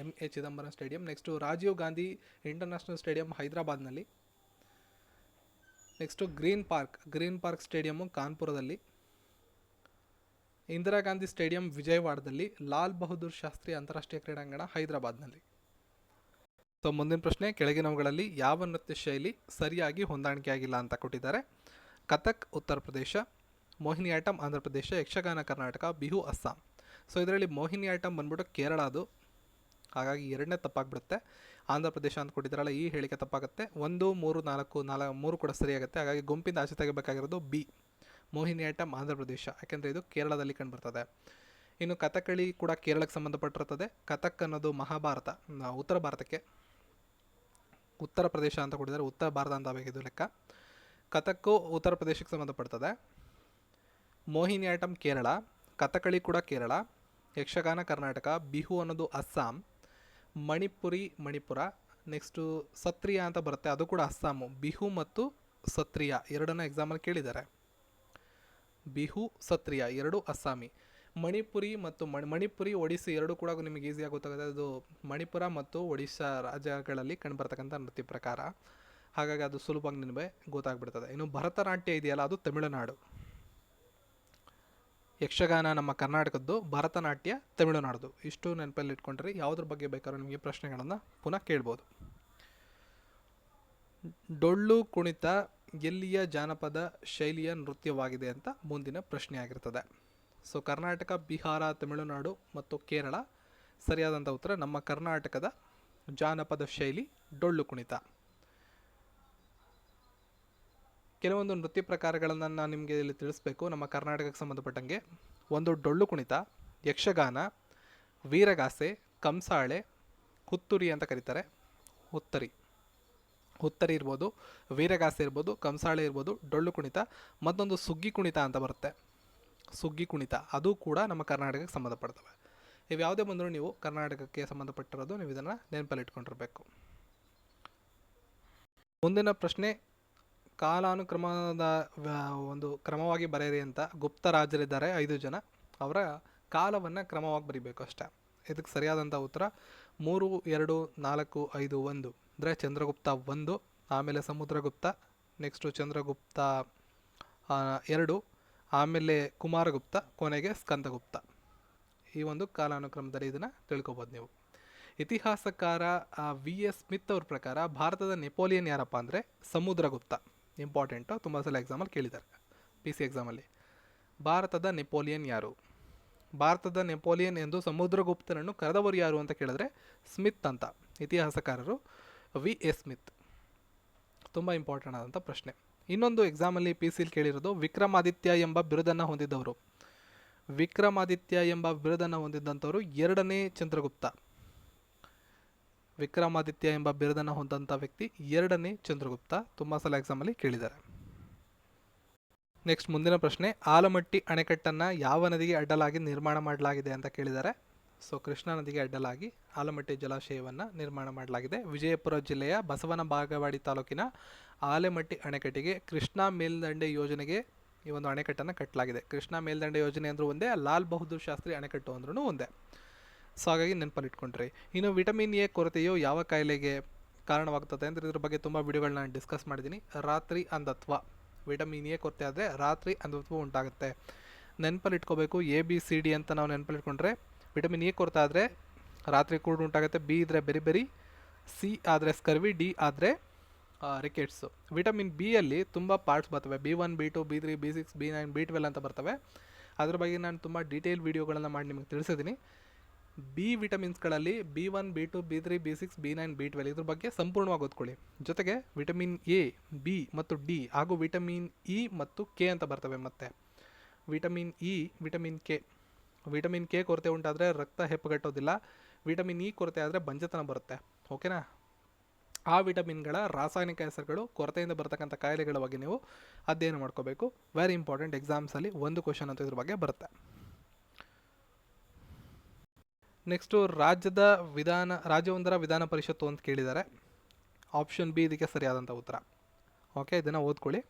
MA Chidambaram stadium. Next Rajiv Gandhi international stadium ಹೈದರಾಬಾದ್ನಲ್ಲಿ. ನೆಕ್ಸ್ಟು ಗ್ರೀನ್ ಪಾರ್ಕ್ ಸ್ಟೇಡಿಯಮ್ಮು ಕಾನ್ಪುರದಲ್ಲಿ. ಇಂದಿರಾ ಗಾಂಧಿ ಸ್ಟೇಡಿಯಂ ವಿಜಯವಾಡದಲ್ಲಿ. ಲಾಲ್ ಬಹದ್ದೂರ್ ಶಾಸ್ತ್ರಿ ಅಂತಾರಾಷ್ಟ್ರೀಯ ಕ್ರೀಡಾಂಗಣ ಹೈದರಾಬಾದ್ನಲ್ಲಿ. ಸೊ ಮುಂದಿನ ಪ್ರಶ್ನೆ, ಕೆಳಗಿನವುಗಳಲ್ಲಿ ಯಾವ ನೃತ್ಯ ಶೈಲಿ ಸರಿಯಾಗಿ ಹೊಂದಾಣಿಕೆಯಾಗಿಲ್ಲ ಅಂತ ಕೊಟ್ಟಿದ್ದಾರೆ. ಕಥಕ್ ಉತ್ತರ ಪ್ರದೇಶ, ಮೋಹಿನಿಯಾಟ್ಟಂ ಆಂಧ್ರ ಪ್ರದೇಶ, ಯಕ್ಷಗಾನ ಕರ್ನಾಟಕ, ಬಿಹು ಅಸ್ಸಾಂ. ಸೊ ಇದರಲ್ಲಿ ಮೋಹಿನಿಯಾಟ್ಟಂ ಬಂದ್ಬಿಟ್ಟು ಕೇರಳ ಅದು, ಹಾಗಾಗಿ 2ನೇ ತಪ್ಪಾಗ್ಬಿಡುತ್ತೆ. ಆಂಧ್ರ ಪ್ರದೇಶ ಅಂತ ಕೊಟ್ಟಿದ್ದಾರಲ್ಲ, ಈ ಹೇಳಿಕೆ ತಪ್ಪಾಗುತ್ತೆ. 1, 3, 4 ಕೂಡ ಸರಿಯಾಗುತ್ತೆ. ಹಾಗಾಗಿ ಗುಂಪಿಂದ ಆಚೆ ತೆಗಬೇಕಾಗಿರೋದು B, ಮೋಹಿನಿಯಾಟ್ಟಂ ಆಂಧ್ರ ಪ್ರದೇಶ, ಯಾಕೆಂದರೆ ಇದು ಕೇರಳದಲ್ಲಿ ಕಂಡುಬರ್ತದೆ. ಇನ್ನು ಕಥಕಳಿ ಕೂಡ ಕೇರಳಕ್ಕೆ ಸಂಬಂಧಪಟ್ಟಿರ್ತದೆ. ಕಥಕ್ ಅನ್ನೋದು ಮಹಾಭಾರತ, ಉತ್ತರ ಭಾರತಕ್ಕೆ. ಉತ್ತರ ಪ್ರದೇಶ ಅಂತ ಕೊಟ್ಟಿದ್ದಾರೆ, ಉತ್ತರ ಭಾರತ ಅಂತ ಆಗಬೇಕಿದು ಲೆಕ್ಕ. ಕಥಕ್ಕು ಉತ್ತರ ಪ್ರದೇಶಕ್ಕೆ ಸಂಬಂಧಪಡ್ತದೆ. ಮೋಹಿನಿಯಾಟ್ಟಂ ಕೇರಳ, ಕಥಕಳಿ ಕೂಡ ಕೇರಳ, ಯಕ್ಷಗಾನ ಕರ್ನಾಟಕ, ಬಿಹು ಅನ್ನೋದು ಅಸ್ಸಾಂ, ಮಣಿಪುರ. ನೆಕ್ಸ್ಟು ಸತ್ರಿಯ ಅಂತ ಬರುತ್ತೆ, ಅದು ಕೂಡ ಅಸ್ಸಾಮು. ಬಿಹು ಮತ್ತು ಸತ್ರಿಯ ಎರಡನ್ನ ಎಕ್ಸಾಮಲ್ಲಿ ಕೇಳಿದ್ದಾರೆ. ಬಿಹು, ಸತ್ರಿಯ ಎರಡು ಅಸ್ಸಾಮಿ. ಮಣಿಪುರಿ ಒಡಿಸ್ಸಿ ಎರಡು ಕೂಡ ನಿಮಗೆ ಈಸಿಯಾಗಿ ಗೊತ್ತಾಗುತ್ತೆ. ಅದು ಮಣಿಪುರ ಮತ್ತು ಒಡಿಶಾ ರಾಜ್ಯಗಳಲ್ಲಿ ಕಂಡುಬರ್ತಕ್ಕಂಥ ನೃತ್ಯ ಪ್ರಕಾರ, ಹಾಗಾಗಿ ಅದು ಸುಲಭವಾಗಿ ನಿಮಗೆ ಗೊತ್ತಾಗ್ಬಿಡ್ತದೆ. ಇನ್ನು ಭರತನಾಟ್ಯ ಇದೆಯಲ್ಲ, ಅದು ತಮಿಳುನಾಡು. ಯಕ್ಷಗಾನ ನಮ್ಮ ಕರ್ನಾಟಕದ್ದು, ಭರತನಾಟ್ಯ ತಮಿಳುನಾಡ್ದು. ಇಷ್ಟು ನೆನಪಲ್ಲಿ ಇಟ್ಕೊಂಡ್ರೆ ಯಾವುದ್ರ ಬಗ್ಗೆ ಬೇಕಾದ್ರೂ ನಿಮಗೆ ಪ್ರಶ್ನೆಗಳನ್ನು ಪುನಃ ಕೇಳ್ಬೋದು. ಡೊಳ್ಳು ಕುಣಿತ ಎಲ್ಲಿಯ ಜಾನಪದ ಶೈಲಿಯ ನೃತ್ಯವಾಗಿದೆ ಅಂತ ಮುಂದಿನ ಪ್ರಶ್ನೆ ಆಗಿರ್ತದೆ. ಸೊ ಕರ್ನಾಟಕ, ಬಿಹಾರ, ತಮಿಳುನಾಡು ಮತ್ತು ಕೇರಳ. ಸರಿಯಾದಂಥ ಉತ್ತರ ನಮ್ಮ ಕರ್ನಾಟಕದ ಜಾನಪದ ಶೈಲಿ ಡೊಳ್ಳು ಕುಣಿತ. ಕೆಲವೊಂದು ನೃತ್ಯ ಪ್ರಕಾರಗಳನ್ನು ನಾನು ನಿಮಗೆ ಇಲ್ಲಿ ತಿಳಿಸ್ಬೇಕು ನಮ್ಮ ಕರ್ನಾಟಕಕ್ಕೆ ಸಂಬಂಧಪಟ್ಟಂಗೆ. ಒಂದು ಡೊಳ್ಳು ಕುಣಿತ, ಯಕ್ಷಗಾನ, ವೀರಗಾಸೆ, ಕಂಸಾಳೆ, ಹುತ್ತುರಿ ಅಂತ ಕರೀತಾರೆ. ಹುತ್ತರಿ ಇರ್ಬೋದು, ವೀರಗಾಸೆ ಇರ್ಬೋದು, ಕಂಸಾಳೆ ಇರ್ಬೋದು, ಡೊಳ್ಳು ಕುಣಿತ, ಮತ್ತೊಂದು ಸುಗ್ಗಿ ಕುಣಿತ ಅಂತ ಬರುತ್ತೆ. ಸುಗ್ಗಿ ಕುಣಿತ ಅದು ಕೂಡ ನಮ್ಮ ಕರ್ನಾಟಕಕ್ಕೆ ಸಂಬಂಧಪಡ್ತವೆ. ಇವು ಯಾವುದೇ ಬಂದರೂ ನೀವು ಕರ್ನಾಟಕಕ್ಕೆ ಸಂಬಂಧಪಟ್ಟಿರೋದು, ನೀವು ಇದನ್ನು ನೆನಪಲ್ಲಿ ಇಟ್ಕೊಂಡಿರಬೇಕು. ಮುಂದಿನ ಪ್ರಶ್ನೆ, ಕಾಲಾನುಕ್ರಮದ ಒಂದು ಕ್ರಮವಾಗಿ ಬರೆಯಿರಿ ಅಂತ ಗುಪ್ತ ರಾಜರಿದ್ದಾರೆ 5 ಜನ. ಅವರ ಕಾಲವನ್ನು ಕ್ರಮವಾಗಿ ಬರೀಬೇಕು ಅಷ್ಟೇ. ಇದಕ್ಕೆ ಸರಿಯಾದಂಥ ಉತ್ತರ 3, 2, 4, 5, 1 ಅಂದರೆ ಚಂದ್ರಗುಪ್ತ 1, ಆಮೇಲೆ ಸಮುದ್ರಗುಪ್ತ, ನೆಕ್ಸ್ಟು ಚಂದ್ರಗುಪ್ತ 2, ಆಮೇಲೆ ಕುಮಾರಗುಪ್ತ, ಕೊನೆಗೆ ಸ್ಕಂದಗುಪ್ತ. ಈ ಒಂದು ಕಾಲಾನುಕ್ರಮದಲ್ಲಿ ಇದನ್ನು ತಿಳ್ಕೊಬೋದು ನೀವು. ಇತಿಹಾಸಕಾರ V.S. ಸ್ಮಿತ್ ಅವ್ರ ಪ್ರಕಾರ ಭಾರತದ ನೆಪೋಲಿಯನ್ ಯಾರಪ್ಪ ಅಂದರೆ ಸಮುದ್ರಗುಪ್ತ. ಇಂಪಾರ್ಟೆಂಟು, ತುಂಬ ಸಲ ಎಕ್ಸಾಮಲ್ಲಿ ಕೇಳಿದ್ದಾರೆ, PC ಎಕ್ಸಾಮಲ್ಲಿ. ಭಾರತದ ನೆಪೋಲಿಯನ್ ಯಾರು? ಭಾರತದ ನೆಪೋಲಿಯನ್ ಎಂದು ಸಮುದ್ರಗುಪ್ತನನ್ನು ಕರೆದವರು ಯಾರು ಅಂತ ಕೇಳಿದ್ರೆ ಸ್ಮಿತ್ ಅಂತ, ಇತಿಹಾಸಕಾರರು V.S. ಸ್ಮಿತ್. ತುಂಬ ಇಂಪಾರ್ಟೆಂಟ್ ಆದಂಥ ಪ್ರಶ್ನೆ. ಇನ್ನೊಂದು ಎಕ್ಸಾಮಲ್ಲಿ PCಲಿ ಕೇಳಿರೋದು ವಿಕ್ರಮಾದಿತ್ಯ ಎಂಬ ಬಿರುದನ್ನು ಹೊಂದಿದ್ದವರು. ವಿಕ್ರಮಾದಿತ್ಯ ಎಂಬ ಬಿರುದನ್ನು ಹೊಂದಿದ್ದಂಥವರು 2ನೇ ಚಂದ್ರಗುಪ್ತ. ವಿಕ್ರಮಾದಿತ್ಯ ಎಂಬ ಬಿರುದನ್ನು ಹೊಂದಂಥ ವ್ಯಕ್ತಿ 2ನೇ ಚಂದ್ರಗುಪ್ತ. ತುಂಬ ಸಲ ಎಕ್ಸಾಮಲ್ಲಿ ಕೇಳಿದ್ದಾರೆ. ನೆಕ್ಸ್ಟ್ ಮುಂದಿನ ಪ್ರಶ್ನೆ, ಆಲಮಟ್ಟಿ ಅಣೆಕಟ್ಟನ್ನು ಯಾವ ನದಿಗೆ ಅಡ್ಡಲಾಗಿ ನಿರ್ಮಾಣ ಮಾಡಲಾಗಿದೆ ಅಂತ ಕೇಳಿದ್ದಾರೆ. ಸೊ ಕೃಷ್ಣಾ ನದಿಗೆ ಅಡ್ಡಲಾಗಿ ಆಲಮಟ್ಟಿ ಜಲಾಶಯವನ್ನು ನಿರ್ಮಾಣ ಮಾಡಲಾಗಿದೆ. ವಿಜಯಪುರ ಜಿಲ್ಲೆಯ ಬಸವನ ಬಾಗೇವಾಡಿ ತಾಲೂಕಿನ ಆಲಮಟ್ಟಿ ಅಣೆಕಟ್ಟಿಗೆ ಕೃಷ್ಣಾ ಮೇಲ್ದಂಡೆ ಯೋಜನೆಗೆ ಈ ಒಂದು ಅಣೆಕಟ್ಟನ್ನು ಕಟ್ಟಲಾಗಿದೆ. ಕೃಷ್ಣಾ ಮೇಲ್ದಂಡೆ ಯೋಜನೆ ಅಂದರೂ ಒಂದೇ, ಲಾಲ್ ಬಹದ್ದೂರ್ ಶಾಸ್ತ್ರಿ ಅಣೆಕಟ್ಟು ಅಂದ್ರೂ ಒಂದೇ. ಸೊ ಹಾಗಾಗಿ ನೆನಪಲ್ಲಿ ಇಟ್ಕೊಂಡ್ರಿ. ಇನ್ನು ವಿಟಮಿನ್ ಎ ಕೊರತೆಯು ಯಾವ ಕಾಯಿಲೆಗೆ ಕಾರಣವಾಗ್ತದೆ ಅಂದರೆ ಇದ್ರ ಬಗ್ಗೆ ತುಂಬ ವಿಡಿಯೋಗಳನ್ನ ಡಿಸ್ಕಸ್ ಮಾಡಿದ್ದೀನಿ. ರಾತ್ರಿ ಅಂಧತ್ವ. ವಿಟಮಿನ್ ಎ ಕೊರತೆ ಆದರೆ ರಾತ್ರಿ ಅಂಧತ್ವ ಉಂಟಾಗುತ್ತೆ. ನೆನಪಲ್ಲಿ ಇಟ್ಕೋಬೇಕು. ABCD ಅಂತ ನಾವು ನೆನಪಲ್ಲಿ ಇಟ್ಕೊಂಡ್ರೆ ವಿಟಮಿನ್ ಎ ಕೊರತೆ ಆದರೆ ರಾತ್ರಿ ಕೂಡ ಉಂಟಾಗುತ್ತೆ, B ಇದ್ದರೆ ಬೆರಿ, C ಆದರೆ ಸ್ಕರ್ವಿ, D ಆದರೆ ರಿಕೆಟ್ಸು. ವಿಟಮಿನ್ ಬಿಯಲ್ಲಿ ತುಂಬ ಪಾರ್ಟ್ಸ್ ಬರ್ತವೆ. B1, B2, B3, B6, B9, B12 ಅಂತ ಬರ್ತವೆ. ಅದ್ರ ಬಗ್ಗೆ ನಾನು ತುಂಬ ಡೀಟೇಲ್ ವೀಡಿಯೋಗಳನ್ನು ಮಾಡಿ ನಿಮಗೆ ತಿಳಿಸಿದ್ದೀನಿ. B ವಿಟಮಿನ್ಸ್ಗಳಲ್ಲಿ B1, B2, B3, B6, B9, B12 ಇದ್ರ ಬಗ್ಗೆ ಸಂಪೂರ್ಣವಾಗಿ ಓದ್ಕೊಳ್ಳಿ. ಜೊತೆಗೆ ವಿಟಮಿನ್ ಎ, ಬಿ ಮತ್ತು ಡಿ ಹಾಗೂ ವಿಟಮಿನ್ ಇ ಮತ್ತು ಕೆ ಅಂತ ಬರ್ತವೆ. ಮತ್ತು ವಿಟಮಿನ್ ಇ, ವಿಟಮಿನ್ ಕೆ ಕೊರತೆ ಉಂಟಾದರೆ ರಕ್ತ ಹೆಪ್ಪುಗಟ್ಟೋದಿಲ್ಲ. ವಿಟಮಿನ್ ಇ ಕೊರತೆ ಆದರೆ ಬಂಜತನ ಬರುತ್ತೆ. ಓಕೆನಾ? ಆ ವಿಟಮಿನ್ಗಳ ರಾಸಾಯನಿಕ ಹೆಸರುಗಳು, ಕೊರತೆಯಿಂದ ಬರ್ತಕ್ಕಂಥ ಕಾಯಿಲೆಗಳ ಬಗ್ಗೆ ನೀವು ಅಧ್ಯಯನ ಮಾಡ್ಕೋಬೇಕು. ವೆರಿ ಇಂಪಾರ್ಟೆಂಟ್, ಎಕ್ಸಾಮ್ಸಲ್ಲಿ ಒಂದು ಕ್ವಶನ್ ಅಂತ ಇದ್ರ ಬಗ್ಗೆ ಬರುತ್ತೆ. ನೆಕ್ಸ್ಟು ರಾಜ್ಯವೊಂದರ ವಿಧಾನ ಪರಿಷತ್ತು ಅಂತ ಕೇಳಿದ್ದಾರೆ. ಆಪ್ಷನ್ ಬಿ ಇದಕ್ಕೆ ಸರಿಯಾದಂಥ ಉತ್ತರ. ಓಕೆ, ಇದನ್ನು ಓದ್ಕೊಳ್ಳಿ.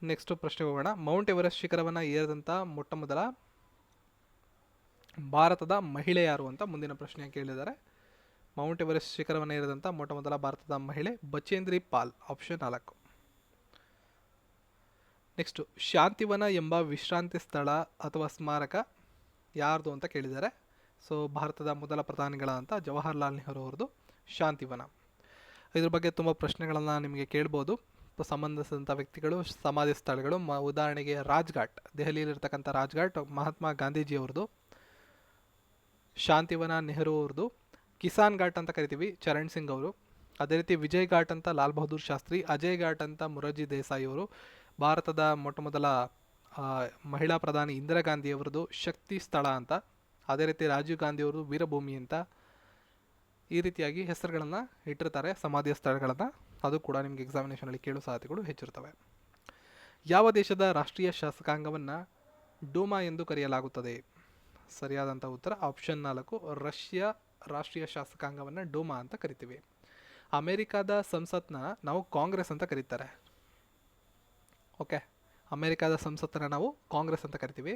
ನೆಕ್ಸ್ಟು ಪ್ರಶ್ನೆಗೆ ಹೋಗೋಣ. ಮೌಂಟ್ ಎವರೆಸ್ಟ್ ಶಿಖರವನ್ನು ಏರಿದಂಥ ಮೊಟ್ಟ ಮೊದಲ ಭಾರತದ ಮಹಿಳೆ ಯಾರು ಅಂತ ಮುಂದಿನ ಪ್ರಶ್ನೆ ಕೇಳಿದ್ದಾರೆ. ಮೌಂಟ್ ಎವರೆಸ್ಟ್ ಶಿಖರವನ್ನು ಏರಿದಂಥ ಮೊಟ್ಟ ಮೊದಲ ಭಾರತದ ಮಹಿಳೆ ಬಚೇಂದ್ರಿ ಪಾಲ್. ಆಪ್ಷನ್ 4. ನೆಕ್ಸ್ಟು ಶಾಂತಿವನ ಎಂಬ ವಿಶ್ರಾಂತಿ ಸ್ಥಳ ಅಥವಾ ಸ್ಮಾರಕ ಯಾರ್ದು ಅಂತ ಕೇಳಿದ್ದಾರೆ. ಸೊ ಭಾರತದ ಮೊದಲ ಪ್ರಧಾನಿಗಳಾದಂಥ ಜವಾಹರ್ಲಾಲ್ ನೆಹರು ಅವ್ರದ್ದು ಶಾಂತಿವನ. ಇದ್ರ ಬಗ್ಗೆ ತುಂಬ ಪ್ರಶ್ನೆಗಳನ್ನು ನಿಮಗೆ ಕೇಳ್ಬೋದು. ಸಂಬಂಧಿಸಿದಂಥ ವ್ಯಕ್ತಿಗಳು, ಸಮಾಧಿ ಸ್ಥಳಗಳು, ಉದಾಹರಣೆಗೆ ರಾಜ್ಘಾಟ್, ದೆಹಲಿಯಲ್ಲಿರ್ತಕ್ಕಂಥ ರಾಜ್ಘಾಟ್ ಮಹಾತ್ಮ ಗಾಂಧೀಜಿಯವ್ರದ್ದು. ಶಾಂತಿವನ ನೆಹರು ಅವ್ರದ್ದು. ಕಿಸಾನ್ ಘಾಟ್ ಅಂತ ಕರಿತೀವಿ, ಚರಣ್ ಸಿಂಗ್ ಅವರು. ಅದೇ ರೀತಿ ವಿಜಯ್ ಘಾಟ್ ಅಂತ ಲಾಲ್ ಬಹದ್ದೂರ್ ಶಾಸ್ತ್ರಿ, ಅಜಯ್ ಘಾಟ್ ಅಂತ ಮೊರಾರ್ಜಿ ದೇಸಾಯಿ ಅವರು. ಭಾರತದ ಮೊಟ್ಟ ಮೊದಲ ಮಹಿಳಾ ಪ್ರಧಾನಿ ಇಂದಿರಾ ಗಾಂಧಿಯವರದು ಶಕ್ತಿ ಸ್ಥಳ ಅಂತ. ಅದೇ ರೀತಿ ರಾಜೀವ್ ಗಾಂಧಿಯವರು ವೀರಭೂಮಿ ಅಂತ. ಈ ರೀತಿಯಾಗಿ ಹೆಸರುಗಳನ್ನು ಇಟ್ಟಿರ್ತಾರೆ, ಸಮಾಧಿಯ ಸ್ಥಳಗಳನ್ನು. ಅದು ಕೂಡ ನಿಮಗೆ ಎಕ್ಸಾಮಿನೇಷನಲ್ಲಿ ಕೇಳೋ ಸಾಧ್ಯತೆಗಳು ಹೆಚ್ಚಿರ್ತವೆ. ಯಾವ ದೇಶದ ರಾಷ್ಟ್ರೀಯ ಶಾಸಕಾಂಗವನ್ನು ಡೂಮಾ ಎಂದು ಕರೆಯಲಾಗುತ್ತದೆ? ಸರಿಯಾದಂಥ ಉತ್ತರ ಆಪ್ಷನ್ 4. ರಷ್ಯಾ ರಾಷ್ಟ್ರೀಯ ಶಾಸಕಾಂಗವನ್ನು ಡೂಮಾ ಅಂತ ಕರಿತೀವಿ. ಅಮೆರಿಕಾದ ಸಂಸತ್ನ ನಾವು ಕಾಂಗ್ರೆಸ್ ಅಂತ ಕರೀತಾರೆ. ಓಕೆ, ಅಮೆರಿಕಾದ ಸಂಸತ್ತನ್ನು ನಾವು ಕಾಂಗ್ರೆಸ್ ಅಂತ ಕರಿತೀವಿ.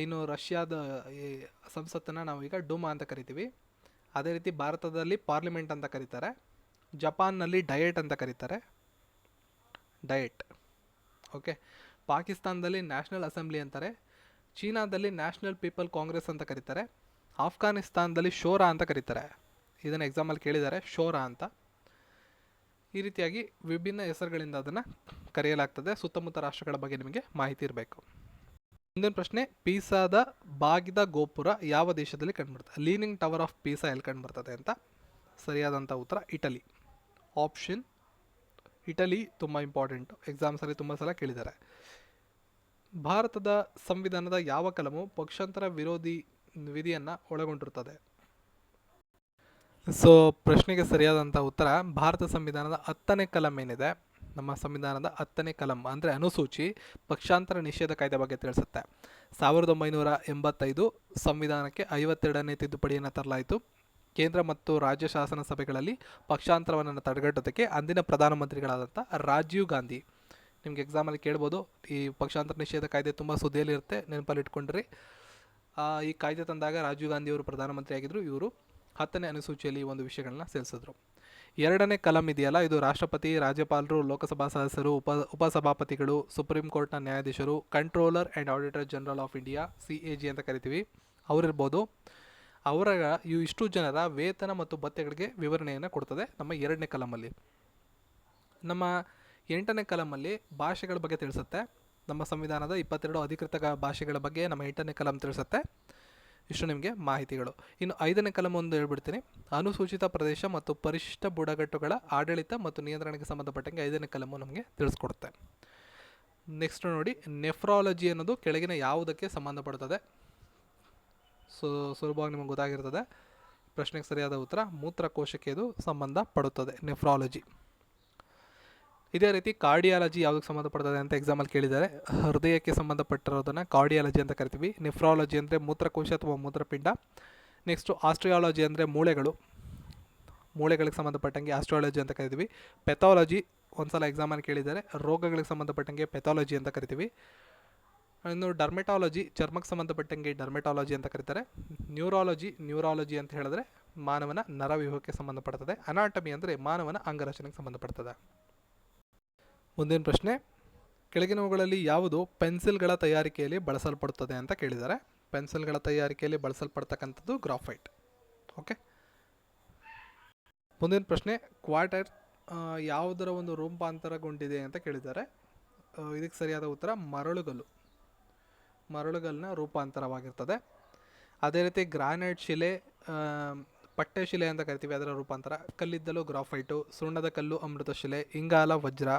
ಇನ್ನು ರಷ್ಯಾದ ಈ ಸಂಸತ್ತನ್ನು ನಾವು ಈಗ ಡೂಮಾ ಅಂತ ಕರಿತೀವಿ. ಅದೇ ರೀತಿ ಭಾರತದಲ್ಲಿ ಪಾರ್ಲಿಮೆಂಟ್ ಅಂತ ಕರೀತಾರೆ. ಜಪಾನ್ನಲ್ಲಿ ಡಯೆಟ್ ಅಂತ ಕರೀತಾರೆ, ಡಯೆಟ್. ಓಕೆ, ಪಾಕಿಸ್ತಾನದಲ್ಲಿ ನ್ಯಾಷನಲ್ ಅಸೆಂಬ್ಲಿ ಅಂತಾರೆ. ಚೀನಾದಲ್ಲಿ ನ್ಯಾಷನಲ್ ಪೀಪಲ್ ಕಾಂಗ್ರೆಸ್ ಅಂತ ಕರೀತಾರೆ. ಆಫ್ಘಾನಿಸ್ತಾನದಲ್ಲಿ ಶೋರಾ ಅಂತ ಕರೀತಾರೆ. ಇದನ್ನು ಎಕ್ಸಾಮಲ್ಲಿ ಕೇಳಿದ್ದಾರೆ, ಶೋರಾ ಅಂತ. ಈ ರೀತಿಯಾಗಿ ವಿಭಿನ್ನ ಹೆಸರುಗಳಿಂದ ಅದನ್ನು ಕರೆಯಲಾಗ್ತದೆ. ಸುತ್ತಮುತ್ತ ರಾಷ್ಟ್ರಗಳ ಬಗ್ಗೆ ನಿಮಗೆ ಮಾಹಿತಿ ಇರಬೇಕು. ಮುಂದಿನ ಪ್ರಶ್ನೆ, ಪೀಸಾದ ಬಾಗಿದ ಗೋಪುರ ಯಾವ ದೇಶದಲ್ಲಿ ಕಂಡುಬರ್ತದೆ? ಲೀನಿಂಗ್ ಟವರ್ ಆಫ್ ಪೀಸಾ ಎಲ್ಲಿ ಕಂಡುಬರ್ತದೆ ಅಂತ? ಸರಿಯಾದಂಥ ಉತ್ತರ ಇಟಲಿ. ಆಪ್ಷನ್ ಇಟಲಿ ತುಂಬ ಇಂಪಾರ್ಟೆಂಟು, ಎಕ್ಸಾಮ್ಸಲ್ಲಿ ತುಂಬ ಸಲ ಕೇಳಿದ್ದಾರೆ. ಭಾರತದ ಸಂವಿಧಾನದ ಯಾವ ಕಲಮು ಪಕ್ಷಾಂತರ ವಿರೋಧಿ ವಿಧಿಯನ್ನು ಒಳಗೊಂಡಿರುತ್ತದೆ? ಸೊ ಪ್ರಶ್ನೆಗೆ ಸರಿಯಾದಂಥ ಉತ್ತರ ಭಾರತ ಸಂವಿಧಾನದ 10ನೇ ಕಲಂ ಏನಿದೆ, ನಮ್ಮ ಸಂವಿಧಾನದ 10ನೇ ಕಲಂ ಅಂದರೆ ಅನುಸೂಚಿ ಪಕ್ಷಾಂತರ ನಿಷೇಧ ಕಾಯ್ದೆ ಬಗ್ಗೆ ತಿಳಿಸುತ್ತೆ. 1985 ಸಂವಿಧಾನಕ್ಕೆ 52ನೇ ತಿದ್ದುಪಡಿಯನ್ನು ತರಲಾಯಿತು. ಕೇಂದ್ರ ಮತ್ತು ರಾಜ್ಯ ಶಾಸನ ಸಭೆಗಳಲ್ಲಿ ಪಕ್ಷಾಂತರವನ್ನು ತಡೆಗಟ್ಟೋದಕ್ಕೆ ಅಂದಿನ ಪ್ರಧಾನಮಂತ್ರಿಗಳಾದಂಥ ರಾಜೀವ್ ಗಾಂಧಿ, ನಿಮಗೆ ಎಕ್ಸಾಮಲ್ಲಿ ಕೇಳ್ಬೋದು, ಈ ಪಕ್ಷಾಂತರ ನಿಷೇಧ ಕಾಯ್ದೆ ತುಂಬ ಸುದ್ದಿಯಲ್ಲಿರುತ್ತೆ, ನೆನಪಲ್ಲಿ ಇಟ್ಕೊಂಡ್ರಿ. ಈ ಕಾಯ್ದೆ ತಂದಾಗ ರಾಜೀವ್ ಗಾಂಧಿ ಅವರು ಪ್ರಧಾನಮಂತ್ರಿ ಆಗಿದ್ದರು. ಇವರು 10ನೇ ಅನುಸೂಚಿಯಲ್ಲಿ ಈ ಒಂದು ವಿಷಯಗಳನ್ನ ಸೇರಿಸಿದ್ರು. 2ನೇ ಕಲಂ ಇದೆಯಲ್ಲ, ಇದು ರಾಷ್ಟ್ರಪತಿ, ರಾಜ್ಯಪಾಲರು, ಲೋಕಸಭಾ ಸದಸ್ಯರು, ಉಪಸಭಾಪತಿಗಳು, ಸುಪ್ರೀಂ ಕೋರ್ಟ್ನ ನ್ಯಾಯಾಧೀಶರು, controller and auditor general of India CAG ಅಂತ ಕರಿತೀವಿ, ಅವರಿರ್ಬೋದು. ಅವರ ಇಷ್ಟು ಜನರ ವೇತನ ಮತ್ತು ಭತ್ಯೆಗಳಿಗೆ ವಿವರಣೆಯನ್ನು ಕೊಡ್ತದೆ ನಮ್ಮ 2ನೇ ಕಲಮಲ್ಲಿ. ನಮ್ಮ 8ನೇ ಕಲಮಲ್ಲಿ ಭಾಷೆಗಳ ಬಗ್ಗೆ ತಿಳಿಸುತ್ತೆ. ನಮ್ಮ ಸಂವಿಧಾನದ 22 ಅಧಿಕೃತ ಭಾಷೆಗಳ ಬಗ್ಗೆ ನಮ್ಮ 8ನೇ ಕಲಂ ತಿಳಿಸುತ್ತೆ. ಇಷ್ಟು ನಿಮಗೆ ಮಾಹಿತಿಗಳು. ಇನ್ನು 5ನೇ ಕಲಂ ಒಂದು ಹೇಳ್ಬಿಡ್ತೀನಿ. ಅನುಸೂಚಿತ ಪ್ರದೇಶ ಮತ್ತು ಪರಿಶಿಷ್ಟ ಬುಡಕಟ್ಟುಗಳ ಆಡಳಿತ ಮತ್ತು ನಿಯಂತ್ರಣಕ್ಕೆ ಸಂಬಂಧಪಟ್ಟಂಗೆ 5ನೇ ಕಲಮು ನಮಗೆ ತಿಳಿಸ್ಕೊಡುತ್ತೆ. ನೆಕ್ಸ್ಟ್ ನೋಡಿ, ನೆಫ್ರಾಲಜಿ ಅನ್ನೋದು ಕೆಳಗಿನ ಯಾವುದಕ್ಕೆ ಸಂಬಂಧಪಡುತ್ತದೆ? ಸುಲಭವಾಗಿ ನಿಮಗೆ ಗೊತ್ತಾಗಿರ್ತದೆ. ಪ್ರಶ್ನೆಗೆ ಸರಿಯಾದ ಉತ್ತರ ಮೂತ್ರಕೋಶಕ್ಕೆ ಇದು ಸಂಬಂಧಪಡುತ್ತದೆ, ನೆಫ್ರಾಲಜಿ. ಇದೇ ರೀತಿ ಕಾರ್ಡಿಯಾಲಜಿ ಯಾವುದಕ್ಕೆ ಸಂಬಂಧಪಡ್ತದೆ ಅಂತ ಎಕ್ಸಾಮಲ್ಲಿ ಕೇಳಿದ್ದಾರೆ. ಹೃದಯಕ್ಕೆ ಸಂಬಂಧಪಟ್ಟಿರೋದನ್ನು ಕಾರ್ಡಿಯಾಲಜಿ ಅಂತ ಕರಿತೀವಿ. ನೆಫ್ರಾಲಜಿ ಅಂದರೆ ಮೂತ್ರಕೋಶ ಅಥವಾ ಮೂತ್ರಪಿಂಡ. ನೆಕ್ಸ್ಟು ಆಸ್ಟ್ರಿಯಾಲಜಿ ಅಂದರೆ ಮೂಳೆಗಳಿಗೆ ಸಂಬಂಧಪಟ್ಟಂಗೆ ಆಸ್ಟ್ರಿಯಾಲಜಿ ಅಂತ ಕರಿತೀವಿ. ಪೆಥಾಲಜಿ ಒಂದ್ಸಲ ಎಕ್ಸಾಮಲ್ಲಿ ಕೇಳಿದ್ದಾರೆ, ರೋಗಗಳಿಗೆ ಸಂಬಂಧಪಟ್ಟಂಗೆ ಪೆಥಾಲಜಿ ಅಂತ ಕರಿತೀವಿ. ಇನ್ನು ಡರ್ಮೆಟಾಲಜಿ ಚರ್ಮಕ್ಕೆ ಸಂಬಂಧಪಟ್ಟಂಗೆ ಡರ್ಮೆಟಾಲಜಿ ಅಂತ ಕರೀತಾರೆ. ನ್ಯೂರಾಲಜಿ ಅಂತ ಹೇಳಿದ್ರೆ ಮಾನವನ ನರವ್ಯೂಹಕ್ಕೆ ಸಂಬಂಧಪಡ್ತದೆ. ಅನಾಟಮಿ ಅಂದರೆ ಮಾನವನ ಅಂಗರಚನೆಗೆ ಸಂಬಂಧಪಡ್ತದೆ. ಮುಂದಿನ ಪ್ರಶ್ನೆ, ಕೆಳಗಿನವುಗಳಲ್ಲಿ ಯಾವುದು ಪೆನ್ಸಿಲ್ಗಳ ತಯಾರಿಕೆಯಲ್ಲಿ ಬಳಸಲ್ಪಡುತ್ತದೆ ಅಂತ ಕೇಳಿದ್ದಾರೆ. ಪೆನ್ಸಿಲ್ಗಳ ತಯಾರಿಕೆಯಲ್ಲಿ ಬಳಸಲ್ಪಡ್ತಕ್ಕಂಥದ್ದು ಗ್ರಾಫೈಟ್. ಓಕೆ. ಮುಂದಿನ ಪ್ರಶ್ನೆ, ಕ್ವಾರ್ಟರ್ ಯಾವುದರ ಒಂದು ರೂಪಾಂತರಗೊಂಡಿದೆ ಅಂತ ಕೇಳಿದ್ದಾರೆ. ಇದಕ್ಕೆ ಸರಿಯಾದ ಉತ್ತರ ಮರಳುಗಲ್ಲಿನ ರೂಪಾಂತರವಾಗಿರ್ತದೆ. ಅದೇ ರೀತಿ ಗ್ರಾನೈಟ್ ಶಿಲೆ, ಪಟ್ಟೆ ಶಿಲೆ ಅಂತ ಕರಿತೀವಿ, ಅದರ ರೂಪಾಂತರ. ಕಲ್ಲಿದ್ದಲು ಗ್ರಾಫೈಟು, ಸುಣ್ಣದ ಕಲ್ಲು ಅಮೃತ ಶಿಲೆ, ಇಂಗಾಲ ವಜ್ರ,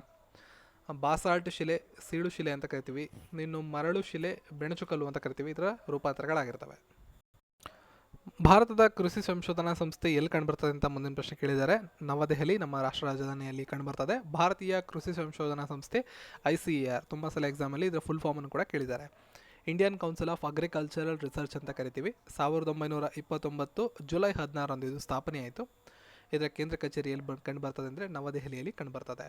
ಬಾಸಾಲ್ಟ್ ಶಿಲೆ ಸೀಳು ಶಿಲೆ ಅಂತ ಕರಿತೀವಿ. ಇನ್ನು ಮರಳು ಶಿಲೆ ಬೆಣಚುಕಲ್ಲು ಅಂತ ಕರಿತೀವಿ. ಇದರ ರೂಪಾಂತರಗಳಾಗಿರ್ತವೆ. ಭಾರತದ ಕೃಷಿ ಸಂಶೋಧನಾ ಸಂಸ್ಥೆ ಎಲ್ಲಿ ಕಂಡುಬರ್ತದೆ ಅಂತ ಮುಂದಿನ ಪ್ರಶ್ನೆ ಕೇಳಿದ್ದಾರೆ. ನವದೆಹಲಿ, ನಮ್ಮ ರಾಷ್ಟ್ರ ರಾಜಧಾನಿಯಲ್ಲಿ ಕಂಡುಬರ್ತದೆ. ಭಾರತೀಯ ಕೃಷಿ ಸಂಶೋಧನಾ ಸಂಸ್ಥೆ ICAR, ತುಂಬ ಸಲ ಎಕ್ಸಾಮಲ್ಲಿ ಇದರ ಫುಲ್ ಫಾರ್ಮನ್ನು ಕೂಡ ಕೇಳಿದ್ದಾರೆ. Indian council of agricultural research ಅಂತ ಕರಿತೀವಿ. 1929 ಜುಲೈ 16 ಇದು ಸ್ಥಾಪನೆಯಾಯಿತು. ಇದರ ಕೇಂದ್ರ ಕಚೇರಿಯಲ್ಲಿ ಕಂಡುಬರ್ತದೆ ಅಂದರೆ ನವದೆಹಲಿಯಲ್ಲಿ ಕಂಡುಬರ್ತದೆ.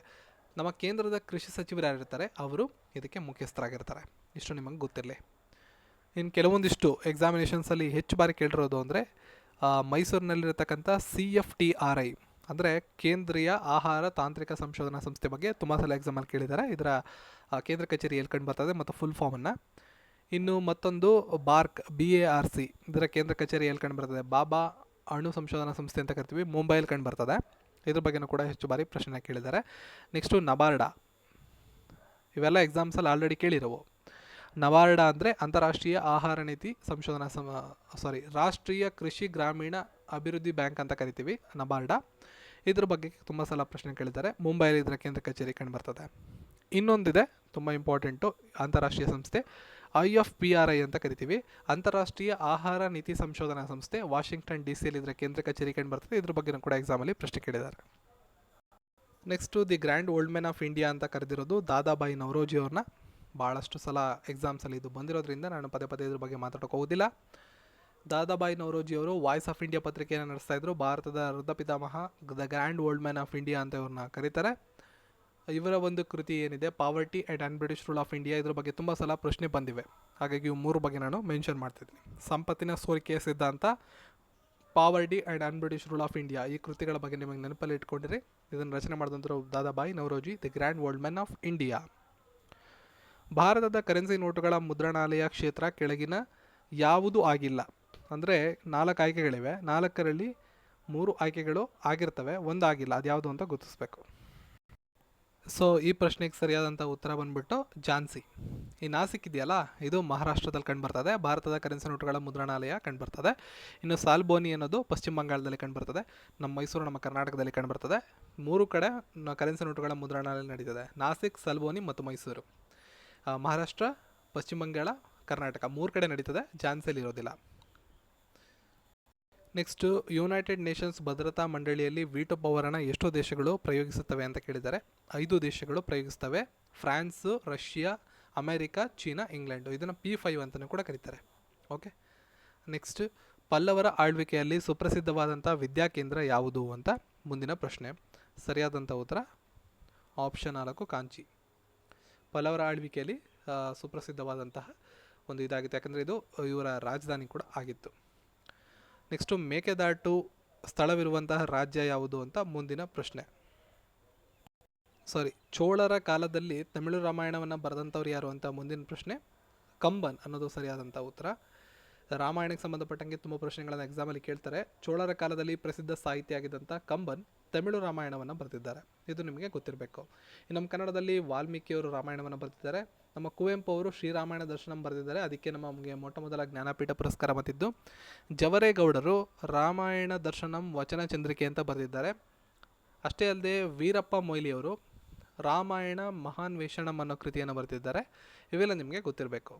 ನಮ್ಮ ಕೇಂದ್ರದ ಕೃಷಿ ಸಚಿವರು ಯಾರಿರ್ತಾರೆ ಅವರು ಇದಕ್ಕೆ ಮುಖ್ಯಸ್ಥರಾಗಿರ್ತಾರೆ. ಇಷ್ಟು ನಿಮಗೆ ಗೊತ್ತಿರಲಿ. ಇನ್ನು ಕೆಲವೊಂದಿಷ್ಟು ಎಕ್ಸಾಮಿನೇಷನ್ಸಲ್ಲಿ ಹೆಚ್ಚು ಬಾರಿ ಕೇಳಿರೋದು ಅಂದರೆ ಮೈಸೂರಿನಲ್ಲಿರ್ತಕ್ಕಂಥ CFTRI ಅಂದರೆ ಕೇಂದ್ರೀಯ ಆಹಾರ ತಾಂತ್ರಿಕ ಸಂಶೋಧನಾ ಸಂಸ್ಥೆ ಬಗ್ಗೆ ತುಂಬ ಸಲ ಎಕ್ಸಾಮಲ್ಲಿ ಕೇಳಿದ್ದಾರೆ. ಇದರ ಕೇಂದ್ರ ಕಚೇರಿ ಎಲ್ಲಿ ಕಂಡುಬರ್ತದೆ ಮತ್ತು ಫುಲ್ ಫಾರ್ಮನ್ನು. ಇನ್ನು ಮತ್ತೊಂದು BARC, ಇದರ ಕೇಂದ್ರ ಕಚೇರಿ ಎಲ್ಲಿ ಕಂಡುಬರ್ತದೆ? ಬಾಬಾ ಅಣು ಸಂಶೋಧನಾ ಸಂಸ್ಥೆ ಅಂತ ಕರಿತೀವಿ, ಮುಂಬೈಯಲ್ಲಿ ಕಂಡುಬರ್ತದೆ. ಇದ್ರ ಬಗ್ಗೆನೂ ಕೂಡ ಹೆಚ್ಚು ಬಾರಿ ಪ್ರಶ್ನೆ ಕೇಳಿದ್ದಾರೆ. ನೆಕ್ಸ್ಟು ನಬಾರ್ಡಾ, ಇವೆಲ್ಲ ಎಕ್ಸಾಮ್ಸಲ್ಲಿ ಆಲ್ರೆಡಿ ಕೇಳಿರೋವು. ನಬಾರ್ಡಾ ಅಂದರೆ ಅಂತಾರಾಷ್ಟ್ರೀಯ ಆಹಾರ ನೀತಿ ಸಂಶೋಧನಾ ರಾಷ್ಟ್ರೀಯ ಕೃಷಿ ಗ್ರಾಮೀಣ ಅಭಿವೃದ್ಧಿ ಬ್ಯಾಂಕ್ ಅಂತ ಕರಿತೀವಿ, ನಬಾರ್ಡಾ. ಇದ್ರ ಬಗ್ಗೆ ತುಂಬ ಸಲ ಪ್ರಶ್ನೆ ಕೇಳಿದ್ದಾರೆ. ಮುಂಬೈಯಲ್ಲಿ ಇದರ ಕೇಂದ್ರ ಕಚೇರಿ ಕಂಡುಬರ್ತದೆ. ಇನ್ನೊಂದಿದೆ ತುಂಬ ಇಂಪಾರ್ಟೆಂಟು ಅಂತಾರಾಷ್ಟ್ರೀಯ ಸಂಸ್ಥೆ, IFPRI ಅಂತ ಕರಿತೀವಿ, ಅಂತಾರಾಷ್ಟ್ರೀಯ ಆಹಾರ ನೀತಿ ಸಂಶೋಧನಾ ಸಂಸ್ಥೆ, ವಾಷಿಂಗ್ಟನ್ DC ಇದರ ಕೇಂದ್ರ ಕಚೇರಿ ಕಂಡುಬರ್ತದೆ. ಇದ್ರ ಬಗ್ಗೆ ಕೂಡ ಎಕ್ಸಾಮಲ್ಲಿ ಪ್ರಶ್ನೆ ಕೇಳಿದ್ದಾರೆ. Next the grand old man of India ಅಂತ ಕರೆದಿರೋದು ದಾದಾಬಾಯಿ ನವರೋಜಿ ಅವ್ರನ್ನ. ಭಾಳಷ್ಟು ಸಲ ಎಕ್ಸಾಮ್ಸಲ್ಲಿ ಇದು ಬಂದಿರೋದ್ರಿಂದ ನಾನು ಪದೇ ಇದ್ರ ಬಗ್ಗೆ ಮಾತಾಡೋಕೆ ಹೋಗೋದಿಲ್ಲ. ದಾದಾಬಾಯಿ ನವರೋಜಿ ಅವರು ವಾಯ್ಸ್ ಆಫ್ ಇಂಡಿಯಾ ಪತ್ರಿಕೆಯನ್ನು ನಡೆಸ್ತಾಯಿದ್ರು. ಭಾರತದ ವೃದ್ಧ ಪಿತಾಮಹ, the grand old man of India ಅಂತ ಇವ್ರನ್ನ ಕರೀತಾರೆ. ಇವರ ಒಂದು ಕೃತಿ ಏನಿದೆ poverty and unBritish rule of India, ಇದ್ರ ಬಗ್ಗೆ ತುಂಬ ಸಲ ಪ್ರಶ್ನೆ ಬಂದಿವೆ. ಹಾಗಾಗಿ ಇವು 3 ಬಗ್ಗೆ ನಾನು ಮೆನ್ಷನ್ ಮಾಡ್ತಿದ್ದೀನಿ. ಸಂಪತ್ತಿನ ಸೋರಿಕೆಯ ಸಿದ್ಧಾಂತ, poverty and unBritish rule of India, ಈ ಕೃತಿಗಳ ಬಗ್ಗೆ ನಿಮಗೆ ನೆನಪಲ್ಲಿ ಇಟ್ಕೊಂಡಿರಿ. ಇದನ್ನು ರಚನೆ ಮಾಡಿದಂಥರು Dadabhai Naoroji, the grand old man of India. ಭಾರತದ ಕರೆನ್ಸಿ ನೋಟುಗಳ ಮುದ್ರಣಾಲಯ ಕ್ಷೇತ್ರ ಕೆಳಗಿನ ಯಾವುದೂ ಆಗಿಲ್ಲ ಅಂದರೆ 4 ಆಯ್ಕೆಗಳಿವೆ. 4ರಲ್ಲಿ 3 ಆಯ್ಕೆಗಳು ಆಗಿರ್ತವೆ, 1 ಆಗಿಲ್ಲ. ಅದು ಯಾವುದು ಅಂತ ಗುರುತಿಸ್ಬೇಕು. ಸೊ ಈ ಪ್ರಶ್ನೆಗೆ ಸರಿಯಾದಂಥ ಉತ್ತರ ಬಂದ್ಬಿಟ್ಟು ಝಾನ್ಸಿ. ಈ ನಾಸಿಕ್ ಇದೆಯಲ್ಲ, ಇದು ಮಹಾರಾಷ್ಟ್ರದಲ್ಲಿ ಕಂಡುಬರ್ತದೆ. ಭಾರತದ ಕರೆನ್ಸಿ ನೋಟುಗಳ ಮುದ್ರಣಾಲಯ ಕಂಡುಬರ್ತದೆ. ಇನ್ನು ಸಾಲ್ಬೋನಿ ಅನ್ನೋದು ಪಶ್ಚಿಮ ಬಂಗಾಳದಲ್ಲಿ ಕಂಡುಬರ್ತದೆ. ನಮ್ಮ ಮೈಸೂರು, ನಮ್ಮ ಕರ್ನಾಟಕದಲ್ಲಿ ಕಂಡುಬರ್ತದೆ. 3 ಕಡೆ ಕರೆನ್ಸಿ ನೋಟುಗಳ ಮುದ್ರಣಾಲಯ ನಡೀತದೆ: ನಾಸಿಕ್, ಸಲ್ಬೋನಿ ಮತ್ತು ಮೈಸೂರು. ಮಹಾರಾಷ್ಟ್ರ, ಪಶ್ಚಿಮ ಬಂಗಾಳ, ಕರ್ನಾಟಕ 3 ಕಡೆ ನಡೀತದೆ, ಝಾನ್ಸಿಯಲ್ಲಿ ಇರೋದಿಲ್ಲ. ನೆಕ್ಸ್ಟು, ಯುನೈಟೆಡ್ ನೇಷನ್ಸ್ ಭದ್ರತಾ ಮಂಡಳಿಯಲ್ಲಿ ವೀಟೋ ಪವರನ್ನು ಎಷ್ಟು ದೇಶಗಳು ಪ್ರಯೋಗಿಸುತ್ತವೆ ಅಂತ ಕೇಳಿದ್ದಾರೆ. 5 ದೇಶಗಳು ಪ್ರಯೋಗಿಸ್ತವೆ: France, Russia, America, China, England. ಇದನ್ನು P5 ಅಂತಲೂ ಕೂಡ ಕರೀತಾರೆ. ಓಕೆ. ನೆಕ್ಸ್ಟ್, ಪಲ್ಲವರ ಆಳ್ವಿಕೆಯಲ್ಲಿ ಸುಪ್ರಸಿದ್ಧವಾದಂಥ ವಿದ್ಯಾಕೇಂದ್ರ ಯಾವುದು ಅಂತ ಮುಂದಿನ ಪ್ರಶ್ನೆ. ಸರಿಯಾದಂಥ ಉತ್ತರ ಆಪ್ಷನ್ 4 ಕಾಂಚಿ. ಪಲ್ಲವರ ಆಳ್ವಿಕೆಯಲ್ಲಿ ಸುಪ್ರಸಿದ್ಧವಾದಂತಹ ಒಂದು ಇದಾಗಿತ್ತು, ಯಾಕಂದರೆ ಇದು ಇವರ ರಾಜಧಾನಿ ಕೂಡ ಆಗಿತ್ತು. ನೆಕ್ಸ್ಟು, ಮೇಕೆದಾಟು ಸ್ಥಳವಿರುವಂತಹ ರಾಜ್ಯ ಯಾವುದು ಅಂತ ಮುಂದಿನ ಪ್ರಶ್ನೆ. ಚೋಳರ ಕಾಲದಲ್ಲಿ ತಮಿಳು ರಾಮಾಯಣವನ್ನು ಬರೆದಂಥವ್ರು ಯಾರು ಅಂತ ಮುಂದಿನ ಪ್ರಶ್ನೆ. ಕಂಬನ್ ಅನ್ನೋದು ಸರಿಯಾದಂಥ ಉತ್ತರ. ರಾಮಾಯಣಕ್ಕೆ ಸಂಬಂಧಪಟ್ಟಂಗೆ ತುಂಬ ಪ್ರಶ್ನೆಗಳನ್ನು ಎಕ್ಸಾಮಲ್ಲಿ ಕೇಳ್ತಾರೆ. ಚೋಳರ ಕಾಲದಲ್ಲಿ ಪ್ರಸಿದ್ಧ ಸಾಹಿತ್ಯ ಆಗಿದ್ದಂಥ ಕಂಬನ್ ತಮಿಳು ರಾಮಾಯಣವನ್ನು ಬರೆದಿದ್ದಾರೆ, ಇದು ನಿಮಗೆ ಗೊತ್ತಿರಬೇಕು. ನಮ್ಮ ಕನ್ನಡದಲ್ಲಿ ವಾಲ್ಮೀಕಿಯವರು ರಾಮಾಯಣವನ್ನು ಬರೆದಿದ್ದಾರೆ. ನಮ್ಮ ಕುವೆಂಪು ಅವರು ಶ್ರೀರಾಮಾಯಣ ದರ್ಶನಂ ಬರೆದಿದ್ದಾರೆ, ಅದಕ್ಕೆ ನಮಗೆ ಮೊಟ್ಟ ಮೊದಲ ಜ್ಞಾನಪೀಠ ಪುರಸ್ಕಾರ ಬಂದಿದ್ದು. ಜವರೇಗೌಡರು ರಾಮಾಯಣ ದರ್ಶನಂ ವಚನ ಚಂದ್ರಿಕೆ ಅಂತ ಬರೆದಿದ್ದಾರೆ. ಅಷ್ಟೇ ಅಲ್ಲದೆ ವೀರಪ್ಪ ಮೊಯ್ಲಿಯವರು ರಾಮಾಯಣ ಮಹಾನ್ ವೇಷಣಂ ಅನ್ನೋ ಕೃತಿಯನ್ನು ಬರೆದಿದ್ದಾರೆ. ಇವೆಲ್ಲ ನಿಮಗೆ ಗೊತ್ತಿರಬೇಕು.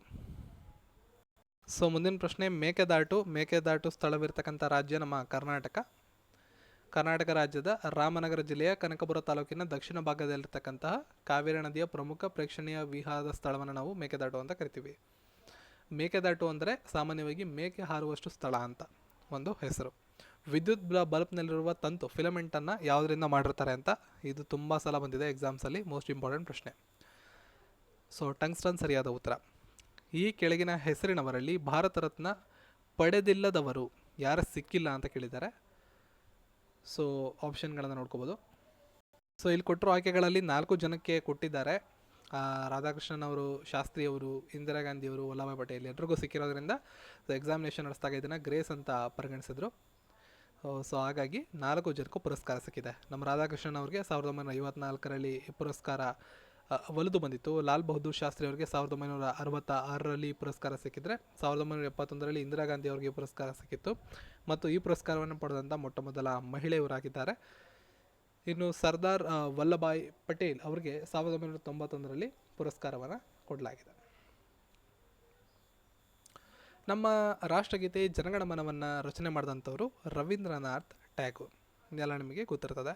ಸೊ ಮುಂದಿನ ಪ್ರಶ್ನೆ, ಮೇಕೆದಾಟು ಸ್ಥಳವಿರ್ತಕ್ಕಂಥ ರಾಜ್ಯ ನಮ್ಮ ಕರ್ನಾಟಕ ರಾಜ್ಯದ ರಾಮನಗರ ಜಿಲ್ಲೆಯ ಕನಕಪುರ ತಾಲೂಕಿನ ದಕ್ಷಿಣ ಭಾಗದಲ್ಲಿರ್ತಕ್ಕಂತಹ ಕಾವೇರಿ ನದಿಯ ಪ್ರಮುಖ ಪ್ರೇಕ್ಷಣೀಯ ವಿಹಾರದ ಸ್ಥಳವನ್ನು ನಾವು ಮೇಕೆದಾಟು ಅಂತ ಕರಿತೀವಿ. ಮೇಕೆದಾಟು ಅಂದರೆ ಸಾಮಾನ್ಯವಾಗಿ ಮೇಕೆ ಹಾರುವಷ್ಟು ಸ್ಥಳ ಅಂತ ಒಂದು ಹೆಸರು. ವಿದ್ಯುತ್ ಬಲ್ಬ್ನಲ್ಲಿರುವ ತಂತು ಫಿಲಮೆಂಟನ್ನು ಯಾವುದರಿಂದ ಮಾಡಿರ್ತಾರೆ ಅಂತ ಇದು ತುಂಬ ಸಲ ಬಂದಿದೆ ಎಕ್ಸಾಮ್ಸಲ್ಲಿ, ಮೋಸ್ಟ್ ಇಂಪಾರ್ಟೆಂಟ್ ಪ್ರಶ್ನೆ. ಸೊ ಟಂಗ್ಸ್ಟನ್ ಸರಿಯಾದ ಉತ್ತರ. ಈ ಕೆಳಗಿನ ಹೆಸರಿನವರಲ್ಲಿ ಭಾರತ ರತ್ನ ಪಡೆದಿಲ್ಲದವರು ಯಾರು ಸಿಕ್ಕಿಲ್ಲ ಅಂತ ಕೇಳಿದ್ದಾರೆ. ಸೊ ಆಪ್ಷನ್ಗಳನ್ನು ನೋಡ್ಕೋಬೋದು. ಸೊ ಇಲ್ಲಿ ಕೊಟ್ಟಿರೋ ಆಯ್ಕೆಗಳಲ್ಲಿ 4 ಜನಕ್ಕೆ ಕೊಟ್ಟಿದ್ದಾರೆ. ರಾಧಾಕೃಷ್ಣನ್ ಅವರು, ಶಾಸ್ತ್ರಿ ಅವರು, ಇಂದಿರಾ ಗಾಂಧಿ ಅವರು, ವಲ್ಲಭಾಯ್ ಪಟೇಲ್ ಎಲ್ರಿಗೂ ಸಿಕ್ಕಿರೋದ್ರಿಂದ ಎಕ್ಸಾಮಿನೇಷನ್ ನಡೆಸಿದಾಗ ಇದನ್ನು ಗ್ರೇಸ್ ಅಂತ ಪರಿಗಣಿಸಿದ್ರು. ಸೊ ಹಾಗಾಗಿ 4 ಜನಕ್ಕೂ ಪುರಸ್ಕಾರ ಸಿಕ್ಕಿದೆ. ನಮ್ಮ ರಾಧಾಕೃಷ್ಣನ್ ಅವ್ರಿಗೆ 1954ರಲ್ಲಿ ಪುರಸ್ಕಾರ ಒಲಿದು ಬಂದಿತ್ತು. ಲಾಲ್ ಬಹದ್ದೂರ್ ಶಾಸ್ತ್ರಿ ಅವರಿಗೆ 1966ರಲ್ಲಿ ಪುರಸ್ಕಾರ ಸಿಕ್ಕಿದ್ರೆ 1971ರಲ್ಲಿ ಇಂದಿರಾ ಗಾಂಧಿ ಅವರಿಗೆ ಪುರಸ್ಕಾರ ಸಿಕ್ಕಿತ್ತು. ಮತ್ತು ಈ ಪುರಸ್ಕಾರವನ್ನು ಪಡೆದಂಥ ಮೊಟ್ಟ ಮೊದಲ ಮಹಿಳೆಯವರಾಗಿದ್ದಾರೆ. ಇನ್ನು ಸರ್ದಾರ್ ವಲ್ಲಭಾಯ್ ಪಟೇಲ್ ಅವರಿಗೆ 1991ರಲ್ಲಿ ಪುರಸ್ಕಾರವನ್ನು ಕೊಡಲಾಗಿದೆ. ನಮ್ಮ ರಾಷ್ಟ್ರಗೀತೆ ಜನಗಣಮನವನ್ನು ರಚನೆ ಮಾಡಿದಂಥವರು ರವೀಂದ್ರನಾಥ್ ಟ್ಯಾಗೋರ್, ಇದೆಲ್ಲ ನಿಮಗೆ ಗೊತ್ತಿರ್ತದೆ.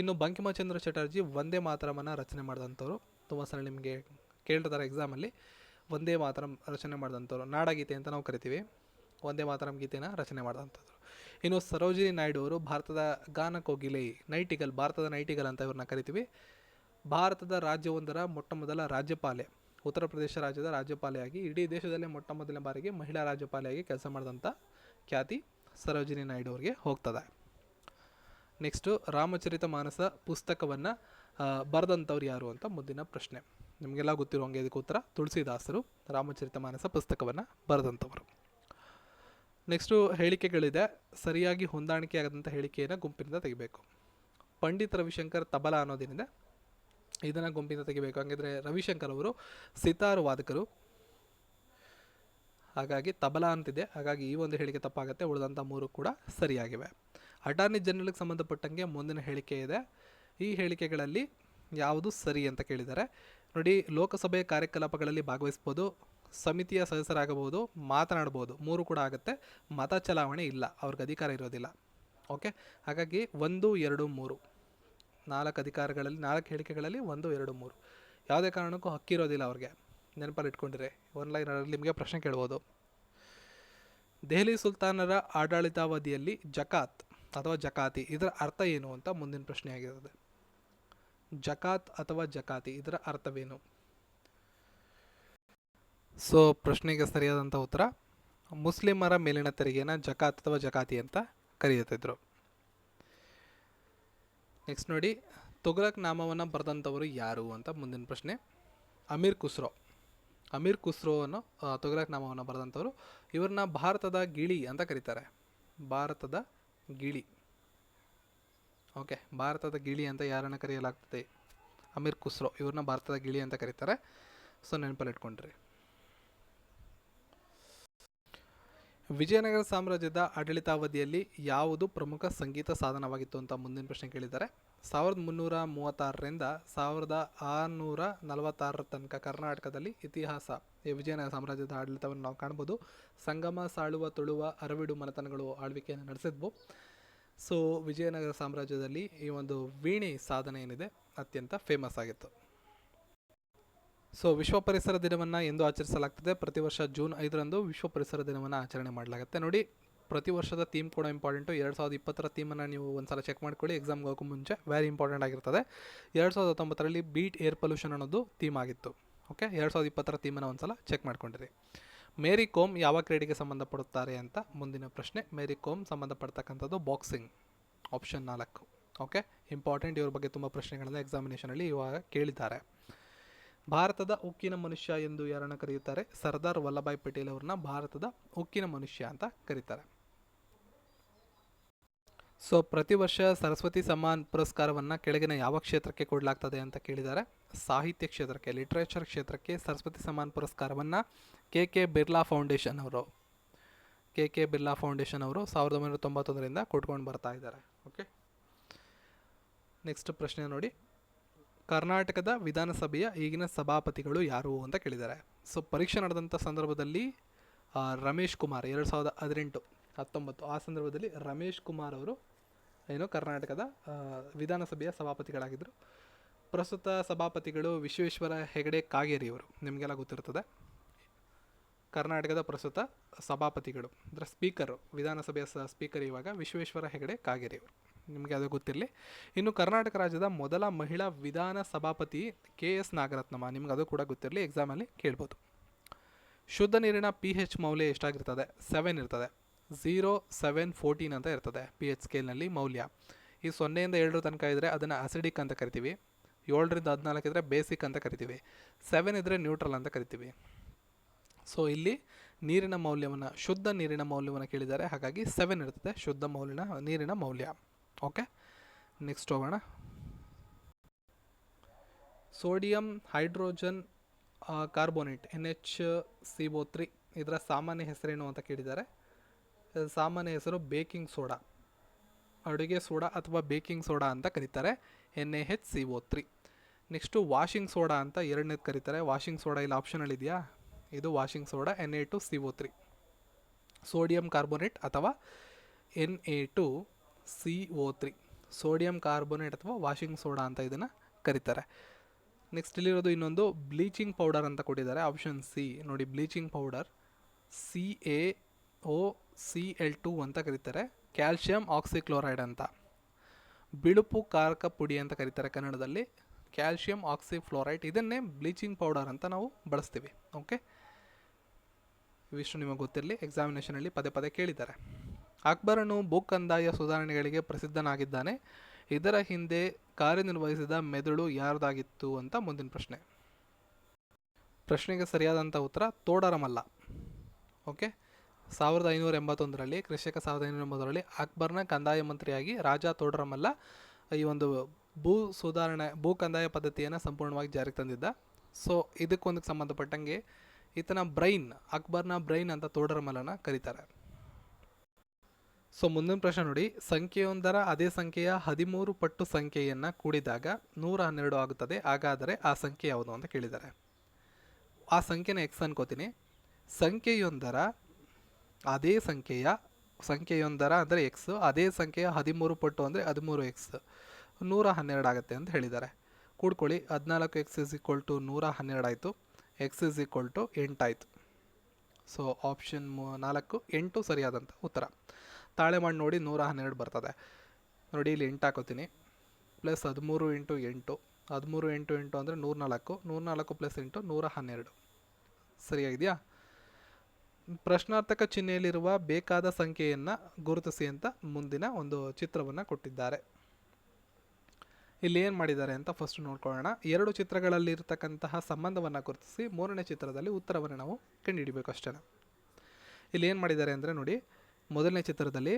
ಇನ್ನು ಬಂಕಿಮಚಂದ್ರ ಚಟರ್ಜಿ ವಂದೇ ಮಾತರಮನ್ನು ರಚನೆ ಮಾಡಿದಂಥವ್ರು, ತುಂಬ ಸಲ ನಿಮಗೆ ಕೇಳಿರ್ತಾರೆ ಎಕ್ಸಾಮಲ್ಲಿ. ವಂದೇ ಮಾತರಂ ರಚನೆ ಮಾಡಿದಂಥವ್ರು, ನಾಡಗೀತೆ ಅಂತ ನಾವು ಕರಿತೀವಿ, ವಂದೇ ಮಾತರಂ ಗೀತೆನ ರಚನೆ ಮಾಡಿದಂಥದ್ದು. ಇನ್ನು ಸರೋಜಿನಿ ನಾಯ್ಡು ಅವರು ಭಾರತದ ಗಾನ ಕೋಗಿಲೆ, ನೈಟಿಗಲ್, ಭಾರತದ ನೈಟಿಗಲ್ ಅಂತ ಇವ್ರನ್ನ ಕರಿತೀವಿ. ಭಾರತದ ರಾಜ್ಯವೊಂದರ ಮೊಟ್ಟ ಮೊದಲ ರಾಜ್ಯಪಾಲೆ, ಉತ್ತರ ಪ್ರದೇಶ ರಾಜ್ಯದ ರಾಜ್ಯಪಾಲೆಯಾಗಿ ಇಡೀ ದೇಶದಲ್ಲೇ ಮೊಟ್ಟ ಮೊದಲ ಬಾರಿಗೆ ಮಹಿಳಾ ರಾಜ್ಯಪಾಲೆಯಾಗಿ ಕೆಲಸ ಮಾಡಿದಂಥ ಖ್ಯಾತಿ ಸರೋಜಿನಿ ನಾಯ್ಡು ಅವರಿಗೆ ಹೋಗ್ತದೆ. ನೆಕ್ಸ್ಟು, ರಾಮಚರಿತ ಮಾನಸ ಪುಸ್ತಕವನ್ನು ಬರೆದಂಥವ್ರು ಯಾರು ಅಂತ ಮುಂದಿನ ಪ್ರಶ್ನೆ. ನಿಮಗೆಲ್ಲ ಗೊತ್ತಿರುವಂಗೆ ಇದಕ್ಕೆ ಉತ್ತರ ತುಳಸಿದಾಸರು ರಾಮಚರಿತ ಮಾನಸ ಪುಸ್ತಕವನ್ನು ಬರೆದಂಥವರು. ನೆಕ್ಸ್ಟು ಹೇಳಿಕೆಗಳಿದೆ, ಸರಿಯಾಗಿ ಹೊಂದಾಣಿಕೆ ಆದಂಥ ಹೇಳಿಕೆಯನ್ನು ಗುಂಪಿನಿಂದ ತೆಗಿಬೇಕು. ಪಂಡಿತ್ ರವಿಶಂಕರ್ ತಬಲಾ ಅನ್ನೋದೇನಿದೆ ಇದನ್ನು ಗುಂಪಿನಿಂದ ತೆಗಿಬೇಕು. ಹಾಗಿದ್ರೆ ರವಿಶಂಕರ್ ಅವರು ಸಿತಾರು ವಾದಕರು, ಹಾಗಾಗಿ ತಬಲಾ ಅಂತಿದೆ, ಹಾಗಾಗಿ ಈ ಒಂದು ಹೇಳಿಕೆ ತಪ್ಪಾಗುತ್ತೆ. ಉಳಿದಂಥ 3 ಕೂಡ ಸರಿಯಾಗಿವೆ. ಅಟಾರ್ನಿ ಜನರಲ್ಗೆ ಸಂಬಂಧಪಟ್ಟಂಗೆ ಮುಂದಿನ ಹೇಳಿಕೆ ಇದೆ. ಈ ಹೇಳಿಕೆಗಳಲ್ಲಿ ಯಾವುದು ಸರಿ ಅಂತ ಕೇಳಿದ್ದಾರೆ. ನೋಡಿ, ಲೋಕಸಭೆ ಕಾರ್ಯಕಲಾಪಗಳಲ್ಲಿ ಭಾಗವಹಿಸ್ಬೋದು, ಸಮಿತಿಯ ಸದಸ್ಯರಾಗಬಹುದು, ಮಾತನಾಡ್ಬೋದು, 3 ಕೂಡ ಆಗುತ್ತೆ. ಮತ ಚಲಾವಣೆ ಇಲ್ಲ, ಅವ್ರಿಗೆ ಅಧಿಕಾರ ಇರೋದಿಲ್ಲ. ಓಕೆ, ಹಾಗಾಗಿ 1, 2, 3 4 ಅಧಿಕಾರಗಳಲ್ಲಿ 4 ಹೇಳಿಕೆಗಳಲ್ಲಿ 1, 2, 3 ಯಾವುದೇ ಕಾರಣಕ್ಕೂ ಹಕ್ಕಿರೋದಿಲ್ಲ ಅವ್ರಿಗೆ. ನೆನಪಲ್ಲಿ ಇಟ್ಕೊಂಡಿರಿ, ಆನ್ಲೈನಲ್ಲಿ ನಿಮಗೆ ಪ್ರಶ್ನೆ ಕೇಳ್ಬೋದು. ದೆಹಲಿ ಸುಲ್ತಾನರ ಆಡಳಿತಾವಧಿಯಲ್ಲಿ ಜಕಾತ್ ಅಥವಾ ಜಕಾತಿ ಇದರ ಅರ್ಥ ಏನು ಅಂತ ಮುಂದಿನ ಪ್ರಶ್ನೆ ಆಗಿರುತ್ತೆ. ಜಕಾತ್ ಅಥವಾ ಜಕಾತಿ ಇದರ ಅರ್ಥವೇನು? ಸೊ ಪ್ರಶ್ನೆಗೆ ಸರಿಯಾದಂಥ ಉತ್ತರ, ಮುಸ್ಲಿಮರ ಮೇಲಿನ ತೆರಿಗೆನ ಜಕಾತ್ ಅಥವಾ ಜಕಾತಿ ಅಂತ ಕರೆಯುತ್ತಿದ್ರು. ನೆಕ್ಸ್ಟ್ ನೋಡಿ, ತುಘಲಕ್ ನಾಮವನ್ನು ಬರೆದಂಥವರು ಯಾರು ಅಂತ ಮುಂದಿನ ಪ್ರಶ್ನೆ. ಅಮೀರ್ ಖುಸ್ರೋ ಅನ್ನೋ ತುಘಲಕ್ ನಾಮವನ್ನು ಬರೆದಂಥವರು. ಇವ್ರನ್ನ ಭಾರತದ ಗಿಳಿ ಅಂತ ಕರೀತಾರೆ, ಭಾರತದ ಗಿಳಿ. ಓಕೆ, ಭಾರತದ ಗಿಳಿ ಅಂತ ಯಾರನ್ನು ಕರೆಯಲಾಗ್ತದೆ ಅಮೀರ್ ಖುಸ್ರೋ, ಇವ್ರನ್ನ ಭಾರತದ ಗಿಳಿ ಅಂತ ಕರೀತಾರೆ. ಸೊ ನೆನಪಲ್ಲಿ ಇಟ್ಕೊಂಡ್ರಿ. ವಿಜಯನಗರ ಸಾಮ್ರಾಜ್ಯದ ಆಡಳಿತಾವಧಿಯಲ್ಲಿ ಯಾವುದು ಪ್ರಮುಖ ಸಂಗೀತ ಸಾಧನವಾಗಿತ್ತು ಅಂತ ಮುಂದಿನ ಪ್ರಶ್ನೆ ಕೇಳಿದ್ದಾರೆ. 1336ರಿಂದ 1646 ತನಕ ಕರ್ನಾಟಕದಲ್ಲಿ ಇತಿಹಾಸ ವಿಜಯನಗರ ಸಾಮ್ರಾಜ್ಯದ ಆಡಳಿತವನ್ನು ನಾವು ಕಾಣ್ಬೋದು. ಸಂಗಮ, ಸಾಳುವ, ತುಳುವ, ಅರವಿಡು ಮನೆತನಗಳು ಆಳ್ವಿಕೆಯನ್ನು ನಡೆಸಿದ್ವು. ಸೊ ವಿಜಯನಗರ ಸಾಮ್ರಾಜ್ಯದಲ್ಲಿ ಈ ಒಂದು ವೀಣೆ ಸಾಧನೆ ಏನಿದೆ ಅತ್ಯಂತ ಫೇಮಸ್ ಆಗಿತ್ತು. ಸೊ ವಿಶ್ವ ಪರಿಸರ ದಿನವನ್ನು ಎಂದು ಆಚರಿಸಲಾಗ್ತದೆ? ಪ್ರತಿ ವರ್ಷ ಜೂನ್ 5ರಂದು ವಿಶ್ವ ಪರಿಸರ ದಿನವನ್ನು ಆಚರಣೆ ಮಾಡಲಾಗುತ್ತೆ. ನೋಡಿ, ಪ್ರತಿ ವರ್ಷದ ಥೀಮ್ ಕೂಡ ಇಂಪಾರ್ಟೆಂಟು. 2020ರ ಥೀಮನ್ನು ನೀವು ಒಂದ್ಸಲ ಚೆಕ್ ಮಾಡ್ಕೊಳ್ಳಿ, ಎಕ್ಸಾಮ್ಗೆ ಹೋಗೋ ಮುಂಚೆ ವೆರಿ ಇಂಪಾರ್ಟೆಂಟ್ ಆಗಿರ್ತದೆ. 2019ರಲ್ಲಿ ಬೀಟ್ ಏರ್ ಪೊಲ್ಯೂಷನ್ ಅನ್ನೋದು ಥೀಮ್ ಆಗಿತ್ತು. ಓಕೆ, 2020ರ ಥೀಮನ್ನು ಒಂದ್ಸಲ ಚೆಕ್ ಮಾಡ್ಕೊಂಡಿರಿ. ಮೇರಿ ಕೋಮ್ ಯಾವ ಕ್ರೀಡೆಗೆ ಸಂಬಂಧಪಡುತ್ತಾರೆ ಅಂತ ಮುಂದಿನ ಪ್ರಶ್ನೆ. ಮೇರಿ ಕೋಮ್ ಸಂಬಂಧಪಡ್ತಕ್ಕಂಥದ್ದು ಬಾಕ್ಸಿಂಗ್, ಆಪ್ಷನ್ 4. Okay, important. ಇವ್ರ ಬಗ್ಗೆ ತುಂಬ ಪ್ರಶ್ನೆಗಳನ್ನು ಎಕ್ಸಾಮಿನೇಷನಲ್ಲಿ ಇವಾಗ ಕೇಳಿದ್ದಾರೆ. ಭಾರತದ ಉಕ್ಕಿನ ಮನುಷ್ಯ ಎಂದು ಯಾರನ್ನು ಕರೆಯುತ್ತಾರೆ? ಸರ್ದಾರ್ ವಲ್ಲಭಾಯ್ ಪಟೇಲ್ ಅವ್ರನ್ನ ಭಾರತದ ಉಕ್ಕಿನ ಮನುಷ್ಯ ಅಂತ ಕರೀತಾರೆ. ಸೊ ಪ್ರತಿ ವರ್ಷ ಸರಸ್ವತಿ ಸಮ್ಮಾನ್ ಪುರಸ್ಕಾರವನ್ನು ಕೆಳಗಿನ ಯಾವ ಕ್ಷೇತ್ರಕ್ಕೆ ಕೊಡಲಾಗ್ತದೆ ಅಂತ ಕೇಳಿದ್ದಾರೆ? ಸಾಹಿತ್ಯ ಕ್ಷೇತ್ರಕ್ಕೆ, ಲಿಟ್ರೇಚರ್ ಕ್ಷೇತ್ರಕ್ಕೆ ಸರಸ್ವತಿ ಸಮ್ಮಾನ್ ಪುರಸ್ಕಾರವನ್ನು ಕೆ ಬಿರ್ಲಾ ಫೌಂಡೇಶನ್ ಅವರು 1991ರಿಂದ ಕೊಟ್ಕೊಂಡು ಬರ್ತಾ ಇದ್ದಾರೆ. ಓಕೆ, ನೆಕ್ಸ್ಟ್ ಪ್ರಶ್ನೆ ನೋಡಿ. ಕರ್ನಾಟಕದ ವಿಧಾನಸಭೆಯ ಈಗಿನ ಸಭಾಪತಿಗಳು ಯಾರು ಅಂತ ಕೇಳಿದ್ದಾರೆ. ಸೊ ಪರೀಕ್ಷೆ ನಡೆದಂಥ ಸಂದರ್ಭದಲ್ಲಿ ರಮೇಶ್ ಕುಮಾರ್ 2018-19 ಆ ಸಂದರ್ಭದಲ್ಲಿ ರಮೇಶ್ ಕುಮಾರ್ ಅವರು ಕರ್ನಾಟಕದ ವಿಧಾನಸಭೆಯ ಸಭಾಪತಿಗಳಾಗಿದ್ದರು. ಪ್ರಸ್ತುತ ಸಭಾಪತಿಗಳು ವಿಶ್ವೇಶ್ವರ ಹೆಗಡೆ ಕಾಗೇರಿ ಅವರು, ನಿಮಗೆಲ್ಲ ಗೊತ್ತಿರ್ತದೆ. ಕರ್ನಾಟಕದ ಪ್ರಸ್ತುತ ಸಭಾಪತಿಗಳು ಅಂದರೆ ಸ್ಪೀಕರು, ವಿಧಾನಸಭೆಯ ಸ್ಪೀಕರ್ ಇವಾಗ ವಿಶ್ವೇಶ್ವರ ಹೆಗಡೆ ಕಾಗೇರಿ ಅವರು, ನಿಮಗೆ ಅದು ಗೊತ್ತಿರಲಿ. ಇನ್ನು ಕರ್ನಾಟಕ ರಾಜ್ಯದ ಮೊದಲ ಮಹಿಳಾ ವಿಧಾನ ಸಭಾಪತಿ KS ನಾಗರತ್ನಮ್ಮ, ನಿಮ್ಗೆ ಅದು ಕೂಡ ಗೊತ್ತಿರಲಿ, ಎಕ್ಸಾಮಲ್ಲಿ ಕೇಳ್ಬೋದು. ಶುದ್ಧ ನೀರಿನ pH ಮೌಲ್ಯ ಎಷ್ಟಾಗಿರ್ತದೆ? 7 ಇರ್ತದೆ. 0.714 ಅಂತ ಇರ್ತದೆ pH ಸ್ಕೇಲ್ನಲ್ಲಿ ಮೌಲ್ಯ. ಈ 0ರಿಂದ 7 ತನಕ ಇದ್ದರೆ ಅದನ್ನು ಅಸಿಡಿಕ್ ಅಂತ ಕರಿತೀವಿ. 7ರಿಂದ 14 ಇದ್ದರೆ ಬೇಸಿಕ್ ಅಂತ ಕರಿತೀವಿ. 7 ಇದ್ದರೆ ನ್ಯೂಟ್ರಲ್ ಅಂತ ಕರಿತೀವಿ. ಸೊ ಇಲ್ಲಿ ನೀರಿನ ಮೌಲ್ಯವನ್ನು, ಶುದ್ಧ ನೀರಿನ ಮೌಲ್ಯವನ್ನು ಕೇಳಿದ್ದಾರೆ, ಹಾಗಾಗಿ 7 ಇರ್ತದೆ ಶುದ್ಧ ನೀರಿನ ಮೌಲ್ಯ. ಓಕೆ, ನೆಕ್ಸ್ಟ್ ಹೋಗೋಣ. ಸೋಡಿಯಂ ಹೈಡ್ರೋಜನ್ ಕಾರ್ಬೋನೇಟ್ NHCO3 ಇದರ ಸಾಮಾನ್ಯ ಹೆಸರೇನು ಅಂತ ಕೇಳಿದ್ದಾರೆ. ಸಾಮಾನ್ಯ ಹೆಸರು ಬೇಕಿಂಗ್ ಸೋಡಾ, ಅಡುಗೆ ಸೋಡಾ ಅಥವಾ ಬೇಕಿಂಗ್ ಸೋಡಾ ಅಂತ ಕರೀತಾರೆ, NaHCO3. ನೆಕ್ಸ್ಟು ವಾಷಿಂಗ್ ಸೋಡಾ ಅಂತ ಎರಡನೇದು ಕರೀತಾರೆ. ವಾಷಿಂಗ್ ಸೋಡಾ ಇಲ್ಲಿ ಆಪ್ಷನಲ್ಲಿ ಇದೆಯಾ? ಇದು washing soda Na2CO3. Sodium carbonate ಅಥವಾ Na2CO3, ಸೋಡಿಯಂ ಕಾರ್ಬೋನೇಟ್ ಅಥವಾ ವಾಷಿಂಗ್ ಸೋಡಾ ಅಂತ ಇದನ್ನು ಕರೀತಾರೆ. ನೆಕ್ಸ್ಟ್ ಇಲ್ಲಿರೋದು ಇನ್ನೊಂದು ಬ್ಲೀಚಿಂಗ್ ಪೌಡರ್ ಅಂತ ಕೊಟ್ಟಿದ್ದಾರೆ, ಆಪ್ಷನ್ ಸಿ. ನೋಡಿ, ಬ್ಲೀಚಿಂಗ್ ಪೌಡರ್ CaOCl2 ಅಂತ ಕರೀತಾರೆ. ಕ್ಯಾಲ್ಶಿಯಂ ಆಕ್ಸಿಕ್ಲೋರೈಡ್ ಅಂತ, ಬಿಳುಪು ಕಾರಕ ಪುಡಿ ಅಂತ ಕರೀತಾರೆ ಕನ್ನಡದಲ್ಲಿ, ಕ್ಯಾಲ್ಶಿಯಂ ಆಕ್ಸಿಫ್ಲೋರೈಡ್. ಇದನ್ನೇ ಬ್ಲೀಚಿಂಗ್ ಪೌಡರ್ ಅಂತ ನಾವು ಬಳಸ್ತೀವಿ. ಓಕೆ, ಇವಿಷ್ಟು ನಿಮಗೆ ಗೊತ್ತಿರಲಿ, ಎಕ್ಸಾಮಿನೇಷನಲ್ಲಿ ಪದೇ ಕೇಳಿದ್ದಾರೆ. ಅಕ್ಬರನು ಭೂಕಂದಾಯ ಸುಧಾರಣೆಗಳಿಗೆ ಪ್ರಸಿದ್ಧನಾಗಿದ್ದಾನೆ. ಇದರ ಹಿಂದೆ ಕಾರ್ಯನಿರ್ವಹಿಸಿದ ಮೆದುಳು ಯಾರ್ದಾಗಿತ್ತು ಅಂತ ಮುಂದಿನ ಪ್ರಶ್ನೆ. ಪ್ರಶ್ನೆಗೆ ಸರಿಯಾದಂಥ ಉತ್ತರ ತೋಡರಮಲ್ಲ. ಓಕೆ, 1581ರಲ್ಲಿ ಕ್ರಿಸ್ತಕ 1580ರಲ್ಲಿ ಅಕ್ಬರ್ನ ಕಂದಾಯ ಮಂತ್ರಿಯಾಗಿ ರಾಜ ತೋಡರಮಲ್ಲ ಈ ಒಂದು ಭೂ ಕಂದಾಯ ಪದ್ಧತಿಯನ್ನು ಸಂಪೂರ್ಣವಾಗಿ ಜಾರಿಗೆ ತಂದಿದ್ದ. ಸೊ ಇದಕ್ಕೊಂದಕ್ಕೆ ಸಂಬಂಧಪಟ್ಟಂಗೆ ಈತನ ಬ್ರೈನ್, ಅಕ್ಬರ್ನ ಬ್ರೈನ್ ಅಂತ ತೋಡರಮಲ್ಲನ ಕರೀತಾರೆ. ಸೊ ಮುಂದಿನ ಪ್ರಶ್ನೆ ನೋಡಿ. ಸಂಖ್ಯೆಯೊಂದರ ಅದೇ ಸಂಖ್ಯೆಯ 13 ಪಟ್ಟು ಸಂಖ್ಯೆಯನ್ನು ಕೂಡಿದಾಗ 112 ಆಗುತ್ತದೆ. ಹಾಗಾದರೆ ಆ ಸಂಖ್ಯೆ ಯಾವುದು ಅಂತ ಕೇಳಿದ್ದಾರೆ. ಆ ಸಂಖ್ಯೆನ X ಅನ್ಕೋತೀನಿ. ಸಂಖ್ಯೆಯೊಂದರ ಅಂದರೆ X, ಅದೇ ಸಂಖ್ಯೆಯ 13 ಪಟ್ಟು ಅಂದರೆ 13X, 112 ಆಗುತ್ತೆ ಅಂತ ಹೇಳಿದ್ದಾರೆ. ಕೂಡ್ಕೊಳ್ಳಿ. 14X = 112 ಆಯಿತು, X = 8 ಆಯಿತು. ಸೊ ಆಪ್ಷನ್ 4 8 ಸರಿಯಾದಂಥ ಉತ್ತರ. ತಾಳೆ ಮಾಡಿ ನೋಡಿ, 112 ಬರ್ತದೆ. ನೋಡಿ, ಇಲ್ಲಿ 8 ಹಾಕೋತೀನಿ, ಪ್ಲಸ್ 13 × 8, 13 × 8 ಅಂದರೆ 104, 104 + 8 112. ಸರಿಯಾಗಿದೆಯಾ? ಪ್ರಶ್ನಾರ್ಥಕ ಚಿಹ್ನೆಯಲ್ಲಿರುವ ಬೇಕಾದ ಸಂಖ್ಯೆಯನ್ನು ಗುರುತಿಸಿ ಅಂತ ಮುಂದಿನ ಒಂದು ಚಿತ್ರವನ್ನು ಕೊಟ್ಟಿದ್ದಾರೆ. ಇಲ್ಲಿ ಏನು ಮಾಡಿದ್ದಾರೆ ಅಂತ ಫಸ್ಟ್ ನೋಡ್ಕೊಳ್ಳೋಣ. 2 ಚಿತ್ರಗಳಲ್ಲಿ ಇರತಕ್ಕಂತಹ ಸಂಬಂಧವನ್ನು ಗುರುತಿಸಿ 3ನೇ ಚಿತ್ರದಲ್ಲಿ ಉತ್ತರವನ್ನು ನಾವು ಕಂಡುಹಿಡಿಬೇಕು ಅಷ್ಟೇ. ಇಲ್ಲಿ ಏನು ಮಾಡಿದ್ದಾರೆ ಅಂದರೆ ನೋಡಿ, ಮೊದಲನೇ ಚಿತ್ರದಲ್ಲಿ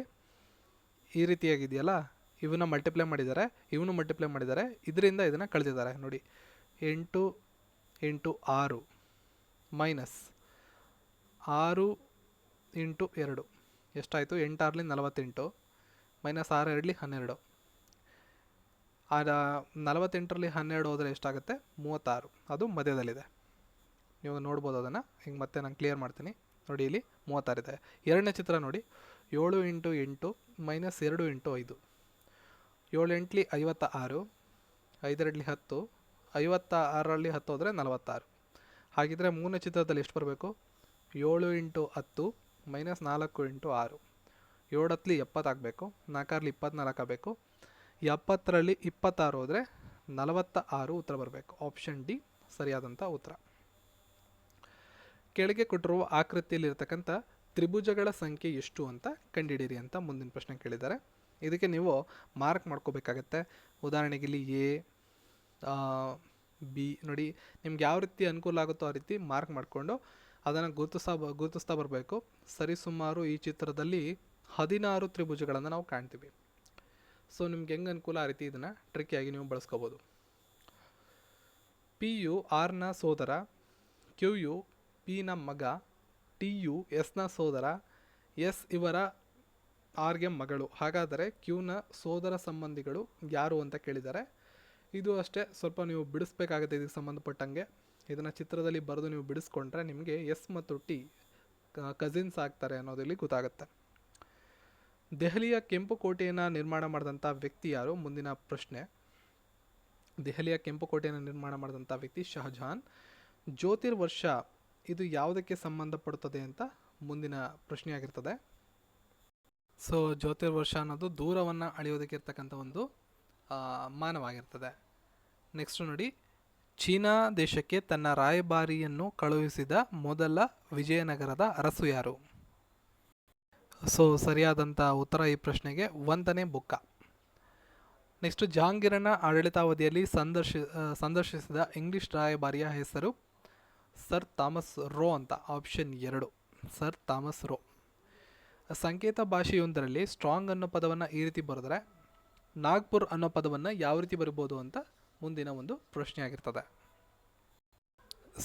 ಈ ರೀತಿಯಾಗಿದೆಯಲ್ಲ, ಇವನ್ನ ಮಲ್ಟಿಪ್ಲೈ ಮಾಡಿದ್ದಾರೆ, ಇವನು ಮಲ್ಟಿಪ್ಲೈ ಮಾಡಿದ್ದಾರೆ, ಇದರಿಂದ ಇದನ್ನು ಕಳೆದಿದ್ದಾರೆ ನೋಡಿ. 8 ಇಂಟು 6 ಮೈನಸ್ 6 ಇಂಟು 2 ಎಷ್ಟಾಯಿತು? 8 6 48 ಮೈನಸ್ 6 2 12. 48ರಲ್ಲಿ 12 ಹೋದರೆ ಎಷ್ಟಾಗುತ್ತೆ? 36. ಅದು ಮಧ್ಯದಲ್ಲಿದೆ, ನೀವು ನೋಡ್ಬೋದು ಅದನ್ನು. ಹಿಂಗೆ ಮತ್ತೆ ನಾನು ಕ್ಲಿಯರ್ ಮಾಡ್ತೀನಿ ನೋಡಿ, ಇಲ್ಲಿ 36 ಇದೆ. ಎರಡನೇ ಚಿತ್ರ ನೋಡಿ, 7 ಇಂಟು 8 ಮೈನಸ್ 2 ಇಂಟು 5. 7 8 56, 5 2 10, 56ರಲ್ಲಿ 10 ಹೋದರೆ 46. ಹಾಗಿದ್ರೆ ಮೂರನೇ ಚಿತ್ರದಲ್ಲಿ ಎಷ್ಟು ಬರಬೇಕು? 7 ಇಂಟು 10 ಮೈನಸ್ 4 ಇಂಟು 6. 7 10 70 ಆಗಬೇಕು, 4 24 ಆಗಬೇಕು. 70ರಲ್ಲಿ 26 ಹೋದರೆ 46 ಉತ್ತರ ಬರಬೇಕು. ಆಪ್ಷನ್ ಡಿ ಸರಿಯಾದಂಥ ಉತ್ತರ. ಕೆಳಗೆ ಕೊಟ್ಟಿರುವ ಆಕೃತಿಯಲ್ಲಿರ್ತಕ್ಕಂಥ ತ್ರಿಭುಜಗಳ ಸಂಖ್ಯೆ ಎಷ್ಟು ಅಂತ ಕಂಡುಹಿಡಿಯಿರಿ ಅಂತ ಮುಂದಿನ ಪ್ರಶ್ನೆ ಕೇಳಿದ್ದಾರೆ. ಇದಕ್ಕೆ ನೀವು ಮಾರ್ಕ್ ಮಾಡ್ಕೋಬೇಕಾಗತ್ತೆ. ಉದಾಹರಣೆಗೆ ಇಲ್ಲಿ ಎ ಬಿ ನೋಡಿ, ನಿಮ್ಗೆ ಯಾವ ರೀತಿ ಅನುಕೂಲ ಆಗುತ್ತೋ ಆ ರೀತಿ ಮಾರ್ಕ್ ಮಾಡಿಕೊಂಡು ಅದನ್ನು ಗುರುತಿಸ್ತಾ ಬರಬೇಕು. ಸರಿಸುಮಾರು ಈ ಚಿತ್ರದಲ್ಲಿ 16 ತ್ರಿಭುಜಗಳನ್ನು ನಾವು ಕಾಣ್ತೀವಿ. ಸೊ ನಿಮ್ಗೆ ಹೆಂಗೆ ಅನುಕೂಲ ಆ ರೀತಿ ಇದನ್ನು ಟ್ರಿಕ್ಕಿಯಾಗಿ ನೀವು ಬಳಸ್ಕೋಬೋದು. ಪಿ ಯು ಆರ್ನ ಸೋದರ, ಕ್ಯೂ ಯು ಪಿನ ಮಗ, ಟಿ ಯು ಎಸ್ನ ಸೋದರ, ಎಸ್ ಇವರ ಆರ್ಗೆ ಮಗಳು. ಹಾಗಾದರೆ ಕ್ಯೂನ ಸೋದರ ಸಂಬಂಧಿಗಳು ಯಾರು ಅಂತ ಕೇಳಿದ್ದಾರೆ. ಇದು ಅಷ್ಟೇ, ಸ್ವಲ್ಪ ನೀವು ಬಿಡಿಸ್ಬೇಕಾಗುತ್ತೆ ಇದಕ್ಕೆ ಸಂಬಂಧಪಟ್ಟಂಗೆ. ಇದನ್ನು ಚಿತ್ರದಲ್ಲಿ ಬರೆದು ನೀವು ಬಿಡಿಸ್ಕೊಂಡ್ರೆ ನಿಮಗೆ ಎಸ್ ಮತ್ತು ಟಿ ಕಸಿನ್ಸ್ ಆಗ್ತಾರೆ ಅನ್ನೋದಿಲ್ಲಿ ಗೊತ್ತಾಗುತ್ತೆ. ದೆಹಲಿಯ ಕೆಂಪು ಕೋಟೆಯನ್ನು ನಿರ್ಮಾಣ ಮಾಡಿದಂಥ ವ್ಯಕ್ತಿ ಯಾರು? ಮುಂದಿನ ಪ್ರಶ್ನೆ. ದೆಹಲಿಯ ಕೆಂಪು ಕೋಟೆಯನ್ನು ನಿರ್ಮಾಣ ಮಾಡಿದಂಥ ವ್ಯಕ್ತಿ ಶಹಜಹಾನ್. ಜ್ಯೋತಿರ್ವರ್ಷ ಇದು ಯಾವುದಕ್ಕೆ ಸಂಬಂಧಪಡುತ್ತದೆ ಅಂತ ಮುಂದಿನ ಪ್ರಶ್ನೆಯಾಗಿರ್ತದೆ. ಸೊ ಜ್ಯೋತಿರ್ವರ್ಷ ಅನ್ನೋದು ದೂರವನ್ನು ಅಳೆಯೋದಕ್ಕೆ ಇರ್ತಕ್ಕಂಥ ಒಂದು ಮಾನವಾಗಿರ್ತದೆ. ನೆಕ್ಸ್ಟ್ ನೋಡಿ, ಚೀನಾ ದೇಶಕ್ಕೆ ತನ್ನ ರಾಯಭಾರಿಯನ್ನು ಕಳುಹಿಸಿದ ಮೊದಲ ವಿಜಯನಗರದ ಅರಸು ಯಾರು? ಸೊ ಸರಿಯಾದಂಥ ಉತ್ತರ ಈ ಪ್ರಶ್ನೆಗೆ 1ನೇ ಬುಕ್ಕ. ನೆಕ್ಸ್ಟ್, ಜಹಾಂಗೀರನ ಆಡಳಿತಾವಧಿಯಲ್ಲಿ ಸಂದರ್ಶಿಸಿದ ಇಂಗ್ಲಿಷ್ ರಾಯಭಾರಿಯ ಹೆಸರು ಸರ್ ಥಾಮಸ್ ರೋ ಅಂತ. Option 2 sir Thomas rho. ಸಂಕೇತ ಭಾಷೆಯೊಂದರಲ್ಲಿ ಸ್ಟ್ರಾಂಗ್ ಅನ್ನೋ ಪದವನ್ನು ಈ ರೀತಿ ಬರೆದ್ರೆ ನಾಗ್ಪುರ್ ಅನ್ನೋ ಪದವನ್ನು ಯಾವ ರೀತಿ ಬರಿಬೋದು ಅಂತ ಮುಂದಿನ ಒಂದು ಪ್ರಶ್ನೆ ಆಗಿರ್ತದೆ.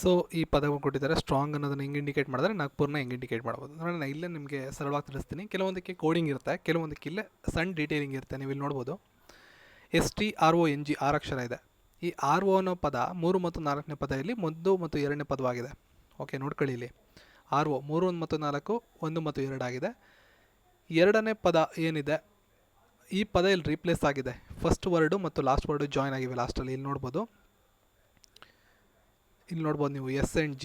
ಸೊ ಈ ಪದವನ್ನು ಕೊಟ್ಟಿದ್ದಾರೆ, ಸ್ಟ್ರಾಂಗ್ ಅನ್ನೋದನ್ನು ಹೆಂಗೆ ಇಂಡಿಕೇಟ್ ಮಾಡಿದ್ರೆ ನಾಗ್ಪುರ್ನ ಹೆಂಗೆ ಇಂಡಿಕೇಟ್ ಮಾಡ್ಬೋದು. ನಾನು ಇಲ್ಲೇ ನಿಮಗೆ ಸರಳವಾಗಿ ತಿಳಿಸ್ತೀನಿ. ಕೆಲವೊಂದಕ್ಕೆ ಕೋಡಿಂಗ್ ಇರುತ್ತೆ, ಕೆಲವೊಂದಕ್ಕೆ ಇಲ್ಲೇ ಸಣ್ಣ ಡೀಟೇಲಿಂಗ್ ಇರುತ್ತೆ. ನೀವು ಇಲ್ಲಿ ನೋಡ್ಬೋದು STRONG 6 ಅಕ್ಷರ ಇದೆ. ಈ RO ಅನ್ನೋ ಪದ 3 ಮತ್ತು 4ನೇ ಪದ ಇಲ್ಲಿ 1 ಮತ್ತು 2ನೇ ಪದವಾಗಿದೆ. ಓಕೆ, ನೋಡ್ಕೊಳ್ಳಿ ಇಲ್ಲಿ RO 3 ಮತ್ತು 4 1 ಮತ್ತು 2 ಆಗಿದೆ. 2ನೇ ಪದ ಏನಿದೆ ಈ ಪದ ಇಲ್ಲಿ ರೀಪ್ಲೇಸ್ ಆಗಿದೆ. ಫಸ್ಟ್ ವರ್ಡು ಮತ್ತು ಲಾಸ್ಟ್ ವರ್ಡು ಜಾಯ್ನ್ ಆಗಿವೆ ಲಾಸ್ಟಲ್ಲಿ. ಇಲ್ಲಿ ನೋಡ್ಬೋದು ನೀವು S and G.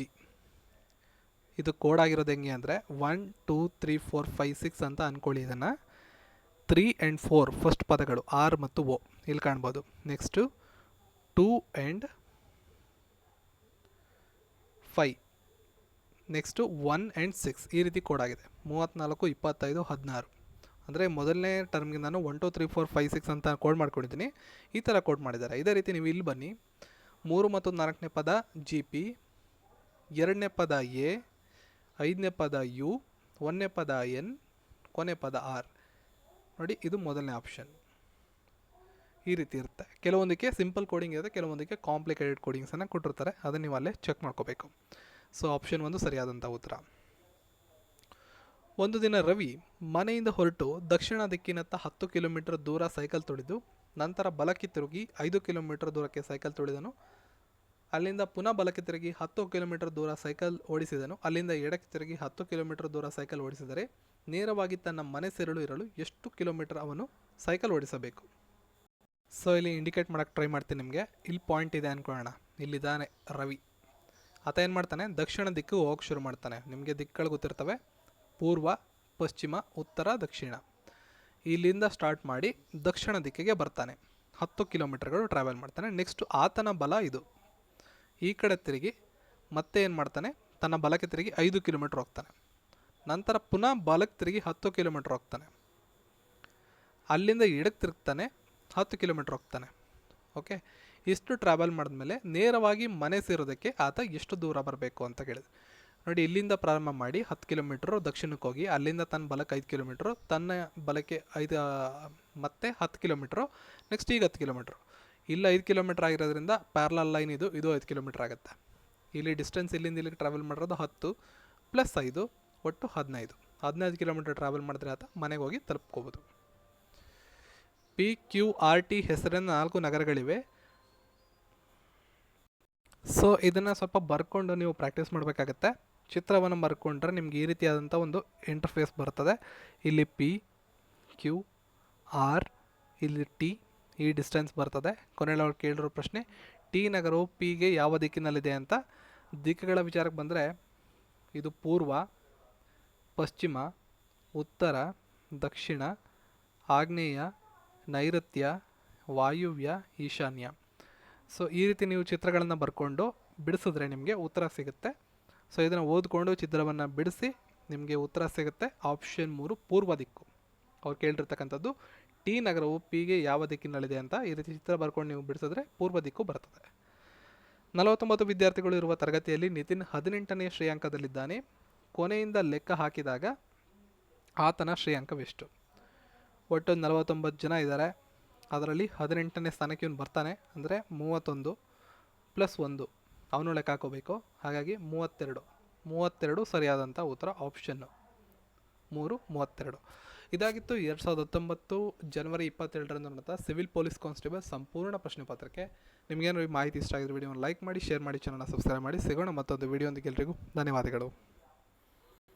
ಇದು ಕೋಡ್ ಆಗಿರೋದು ಹೆಂಗೆ ಅಂದರೆ 1 2 3 4 5 6 ಅಂತ ಅಂದ್ಕೊಳ್ಳಿ. ಇದನ್ನು 3 and 4 ಫಸ್ಟ್ ಪದಗಳು R ಮತ್ತು O ಇಲ್ಲಿ ಕಾಣ್ಬೋದು. ನೆಕ್ಸ್ಟು 2 and 5, ನೆಕ್ಸ್ಟು 1 and 6 ಈ ರೀತಿ ಕೋಡ್ ಆಗಿದೆ. 34 25 16 ಅಂದರೆ ಮೊದಲನೇ ಟರ್ಮ್ಗಿಂತ 1 2 3 4 5 6 ಅಂತ ಕೋಡ್ ಮಾಡ್ಕೊಂಡಿದ್ದೀನಿ. ಈ ಥರ ಕೋಡ್ ಮಾಡಿದ್ದಾರೆ. ಇದೇ ರೀತಿ ನೀವು ಇಲ್ಲಿ ಬನ್ನಿ, 3 ಮತ್ತು 4ನೇ ಪದ GP, 2ನೇ ಪದ A, 5ನೇ ಪದ U, 1ನೇ ಪದ N, ಕೊನೆ ಪದ R. ನೋಡಿ, ಇದು ಮೊದಲನೇ ಆಪ್ಷನ್. ಈ ರೀತಿ ಇರುತ್ತೆ. ಕೆಲವೊಂದಕ್ಕೆ ಸಿಂಪಲ್ ಕೋಡಿಂಗ್ ಇರುತ್ತೆ, ಕೆಲವೊಂದಕ್ಕೆ ಕಾಂಪ್ಲಿಕೇಟೆಡ್ ಕೋಡಿಂಗ್ಸನ್ನು ಕೊಟ್ಟಿರ್ತಾರೆ. ಅದನ್ನು ನೀವು ಅಲ್ಲೇ ಚೆಕ್ ಮಾಡ್ಕೋಬೇಕು. ಸೊ ಆಪ್ಷನ್ 1 ಸರಿಯಾದಂಥ ಉತ್ತರ. ಒಂದು ದಿನ ರವಿ ಮನೆಯಿಂದ ಹೊರಟು ದಕ್ಷಿಣ ದಿಕ್ಕಿನತ್ತ 10 ಕಿಲೋಮೀಟರ್ ದೂರ ಸೈಕಲ್ ತುಳಿದು ನಂತರ ಬಲಕ್ಕೆ ತಿರುಗಿ 5 ಕಿಲೋಮೀಟರ್ ದೂರಕ್ಕೆ ಸೈಕಲ್ ತುಳಿದನು. ಅಲ್ಲಿಂದ ಪುನಃ ಬಲಕ್ಕೆ ತಿರುಗಿ 10 ಕಿಲೋಮೀಟರ್ ದೂರ ಸೈಕಲ್ ಓಡಿಸಿದನು. ಅಲ್ಲಿಂದ ಎಡಕ್ಕೆ ತಿರುಗಿ 10 ಕಿಲೋಮೀಟರ್ ದೂರ ಸೈಕಲ್ ಓಡಿಸಿದರೆ ನೇರವಾಗಿ ತನ್ನ ಮನೆ ಸೇರಲು ಇರಲು ಎಷ್ಟು ಕಿಲೋಮೀಟರ್ ಅವನು ಸೈಕಲ್ ಓಡಿಸಬೇಕು? ಸೊ ಇಲ್ಲಿ ಇಂಡಿಕೇಟ್ ಮಾಡೋಕ್ಕೆ ಟ್ರೈ ಮಾಡ್ತೀನಿ ನಿಮಗೆ. ಇಲ್ಲಿ ಪಾಯಿಂಟ್ ಇದೆ ಅಂದ್ಕೊಳ್ಳೋಣ. ಇಲ್ಲಿದ್ದಾನೆ ರವಿ. ಆತ ಏನು ಮಾಡ್ತಾನೆ, ದಕ್ಷಿಣ ದಿಕ್ಕು ಹೋಗಕ್ಕೆ ಶುರು ಮಾಡ್ತಾನೆ. ನಿಮಗೆ ದಿಕ್ಕುಗಳು ಗೊತ್ತಿರ್ತವೆ, ಪೂರ್ವ, ಪಶ್ಚಿಮ, ಉತ್ತರ, ದಕ್ಷಿಣ. ಇಲ್ಲಿಂದ ಸ್ಟಾರ್ಟ್ ಮಾಡಿ ದಕ್ಷಿಣ ದಿಕ್ಕಿಗೆ ಬರ್ತಾನೆ. 10 ಕಿಲೋಮೀಟರ್ಗಳು ಟ್ರಾವೆಲ್ ಮಾಡ್ತಾನೆ. ನೆಕ್ಸ್ಟು ಆತನ ಬಲ ಇದು. ಈ ಕಡೆ ತಿರುಗಿ ಮತ್ತೆ ಏನು ಮಾಡ್ತಾನೆ, ತನ್ನ ಬಲಕ್ಕೆ ತಿರುಗಿ 5 ಕಿಲೋಮೀಟರ್ ಹೋಗ್ತಾನೆ. ನಂತರ ಪುನಃ ಬಲಕ್ಕೆ ತಿರುಗಿ 10 ಕಿಲೋಮೀಟರ್ ಹೋಗ್ತಾನೆ. ಅಲ್ಲಿಂದ ಎಡಕ್ಕೆ ತಿರುಗ್ತಾನೆ, 10 ಕಿಲೋಮೀಟರ್ ಹೋಗ್ತಾನೆ. ಓಕೆ, ಇಷ್ಟು ಟ್ರಾವೆಲ್ ಮಾಡಿದ್ಮೇಲೆ ನೇರವಾಗಿ ಮನೆ ಸೇರೋದಕ್ಕೆ ಆತ ಎಷ್ಟು ದೂರ ಬರಬೇಕು ಅಂತ ಕೇಳಿದೆ. ನೋಡಿ, ಇಲ್ಲಿಂದ ಪ್ರಾರಂಭ ಮಾಡಿ 10 ಕಿಲೋಮೀಟ್ರು ದಕ್ಷಿಣಕ್ಕೆ ಹೋಗಿ ಅಲ್ಲಿಂದ ತನ್ನ ಬಲಕ್ಕೆ 5 ಕಿಲೋಮೀಟ್ರು, ತನ್ನ ಬಲಕ್ಕೆ ಮತ್ತೆ 10 ಕಿಲೋಮೀಟ್ರು, ನೆಕ್ಸ್ಟ್ ಈಗ 10 ಕಿಲೋಮೀಟ್ರು. ಇಲ್ಲ 5 ಕಿಲೋಮೀಟ್ರ್ ಆಗಿರೋದ್ರಿಂದ ಪ್ಯಾರಲಲ್ ಲೈನ್ ಇದು 5 ಕಿಲೋಮೀಟ್ರ್ ಆಗುತ್ತೆ. ಇಲ್ಲಿ ಡಿಸ್ಟೆನ್ಸ್ ಇಲ್ಲಿಂದ ಇಲ್ಲಿಗೆ ಟ್ರಾವೆಲ್ ಮಾಡಿರೋದು 10 + 5 ಒಟ್ಟು 15 ಕಿಲೋಮೀಟ್ರ್ ಟ್ರಾವೆಲ್ ಮಾಡಿದ್ರೆ ಆತ ಮನೆಗೆ ಹೋಗಿ ತಲುಪ್ಕೋಬೋದು. PQRT ಹೆಸರಿನ 4 ನಗರಗಳಿವೆ. ಸೊ ಇದನ್ನು ಸ್ವಲ್ಪ ಬರ್ಕೊಂಡು ನೀವು ಪ್ರಾಕ್ಟೀಸ್ ಮಾಡಬೇಕಾಗತ್ತೆ. ಚಿತ್ರವನ್ನು ಬರ್ಕೊಂಡ್ರೆ ನಿಮ್ಗೆ ಈ ರೀತಿಯಾದಂಥ ಒಂದು ಇಂಟರ್ಫೇಸ್ ಬರ್ತದೆ. ಇಲ್ಲಿ PQR, ಇಲ್ಲಿ T, ಈ ಡಿಸ್ಟೆನ್ಸ್ ಬರ್ತದೆ. ಕೊನೆಯಲ್ಲಿ ಅವ್ರು ಕೇಳಿರೋ ಪ್ರಶ್ನೆ, T ನಗರವು Pಗೆ ಯಾವ ದಿಕ್ಕಿನಲ್ಲಿದೆ ಅಂತ. ದಿಕ್ಕುಗಳ ವಿಚಾರಕ್ಕೆ ಬಂದರೆ ಇದು ಪೂರ್ವ, ಪಶ್ಚಿಮ, ಉತ್ತರ, ದಕ್ಷಿಣ, ಆಗ್ನೇಯ, ನೈಋತ್ಯ, ವಾಯುವ್ಯ, ಈಶಾನ್ಯ. ಸೊ ಈ ರೀತಿ ನೀವು ಚಿತ್ರಗಳನ್ನು ಬರ್ಕೊಂಡು ಬಿಡಿಸಿದ್ರೆ ನಿಮಗೆ ಉತ್ತರ ಸಿಗುತ್ತೆ. ಸೊ ಇದನ್ನು ಓದ್ಕೊಂಡು ಚಿತ್ರವನ್ನು ಬಿಡಿಸಿ ನಿಮಗೆ ಉತ್ತರ ಸಿಗುತ್ತೆ. ಆಪ್ಷನ್ 3 ಪೂರ್ವ ದಿಕ್ಕು. ಅವ್ರು ಕೇಳಿರ್ತಕ್ಕಂಥದ್ದು T ನಗರವು Pಗೆ ಯಾವ ದಿಕ್ಕಿನಲ್ಲಿದೆ ಅಂತ. ಈ ರೀತಿ ಚಿತ್ರ ಬರ್ಕೊಂಡು ನೀವು ಬಿಡಿಸಿದ್ರೆ ಪೂರ್ವ ದಿಕ್ಕು ಬರ್ತದೆ. 49 ವಿದ್ಯಾರ್ಥಿಗಳು ಇರುವ ತರಗತಿಯಲ್ಲಿ ನಿತಿನ್ 18ನೇ ಶ್ರೇಯಾಂಕದಲ್ಲಿದ್ದಾನೆ. ಕೊನೆಯಿಂದ ಲೆಕ್ಕ ಹಾಕಿದಾಗ ಆತನ ಶ್ರೇಯಾಂಕವೆಷ್ಟು? ಒಟ್ಟು 49 ಜನ ಇದ್ದಾರೆ. ಅದರಲ್ಲಿ 18ನೇ ಸ್ಥಾನಕ್ಕೆ ಇವನು ಬರ್ತಾನೆ, ಅಂದರೆ 31 + 1 ಅವನು ಲೆಕ್ಕ ಹಾಕೋಬೇಕು. ಹಾಗಾಗಿ 32 ಸರಿಯಾದಂಥ ಉತ್ತರ ಆಪ್ಷನ್ನು 3, 32. ಇದಾಗಿತ್ತು 2019 ಜನವರಿ 27ರಂದು ನಡೆದ ಸಿವಿಲ್ ಪೊಲೀಸ್ ಕಾನ್ಸ್ಟೇಬಲ್ ಸಂಪೂರ್ಣ ಪ್ರಶ್ನೆ ಪತ್ರಿಕೆ. ನಿಮಗೇನು ಈ ಮಾಹಿತಿ ಇಷ್ಟ ಆಗಿದ್ರೆ ವಿಡಿಯೋನ ಲೈಕ್ ಮಾಡಿ, ಶೇರ್ ಮಾಡಿ, ಚಾನಲ್ನ ಸಬ್ಸ್ಕ್ರೈಬ್ ಮಾಡಿ. ಸಿಗೋಣ ಮತ್ತೊಂದು ವಿಡಿಯೋ. ಎಲ್ರಿಗೂ ಧನ್ಯವಾದಗಳು.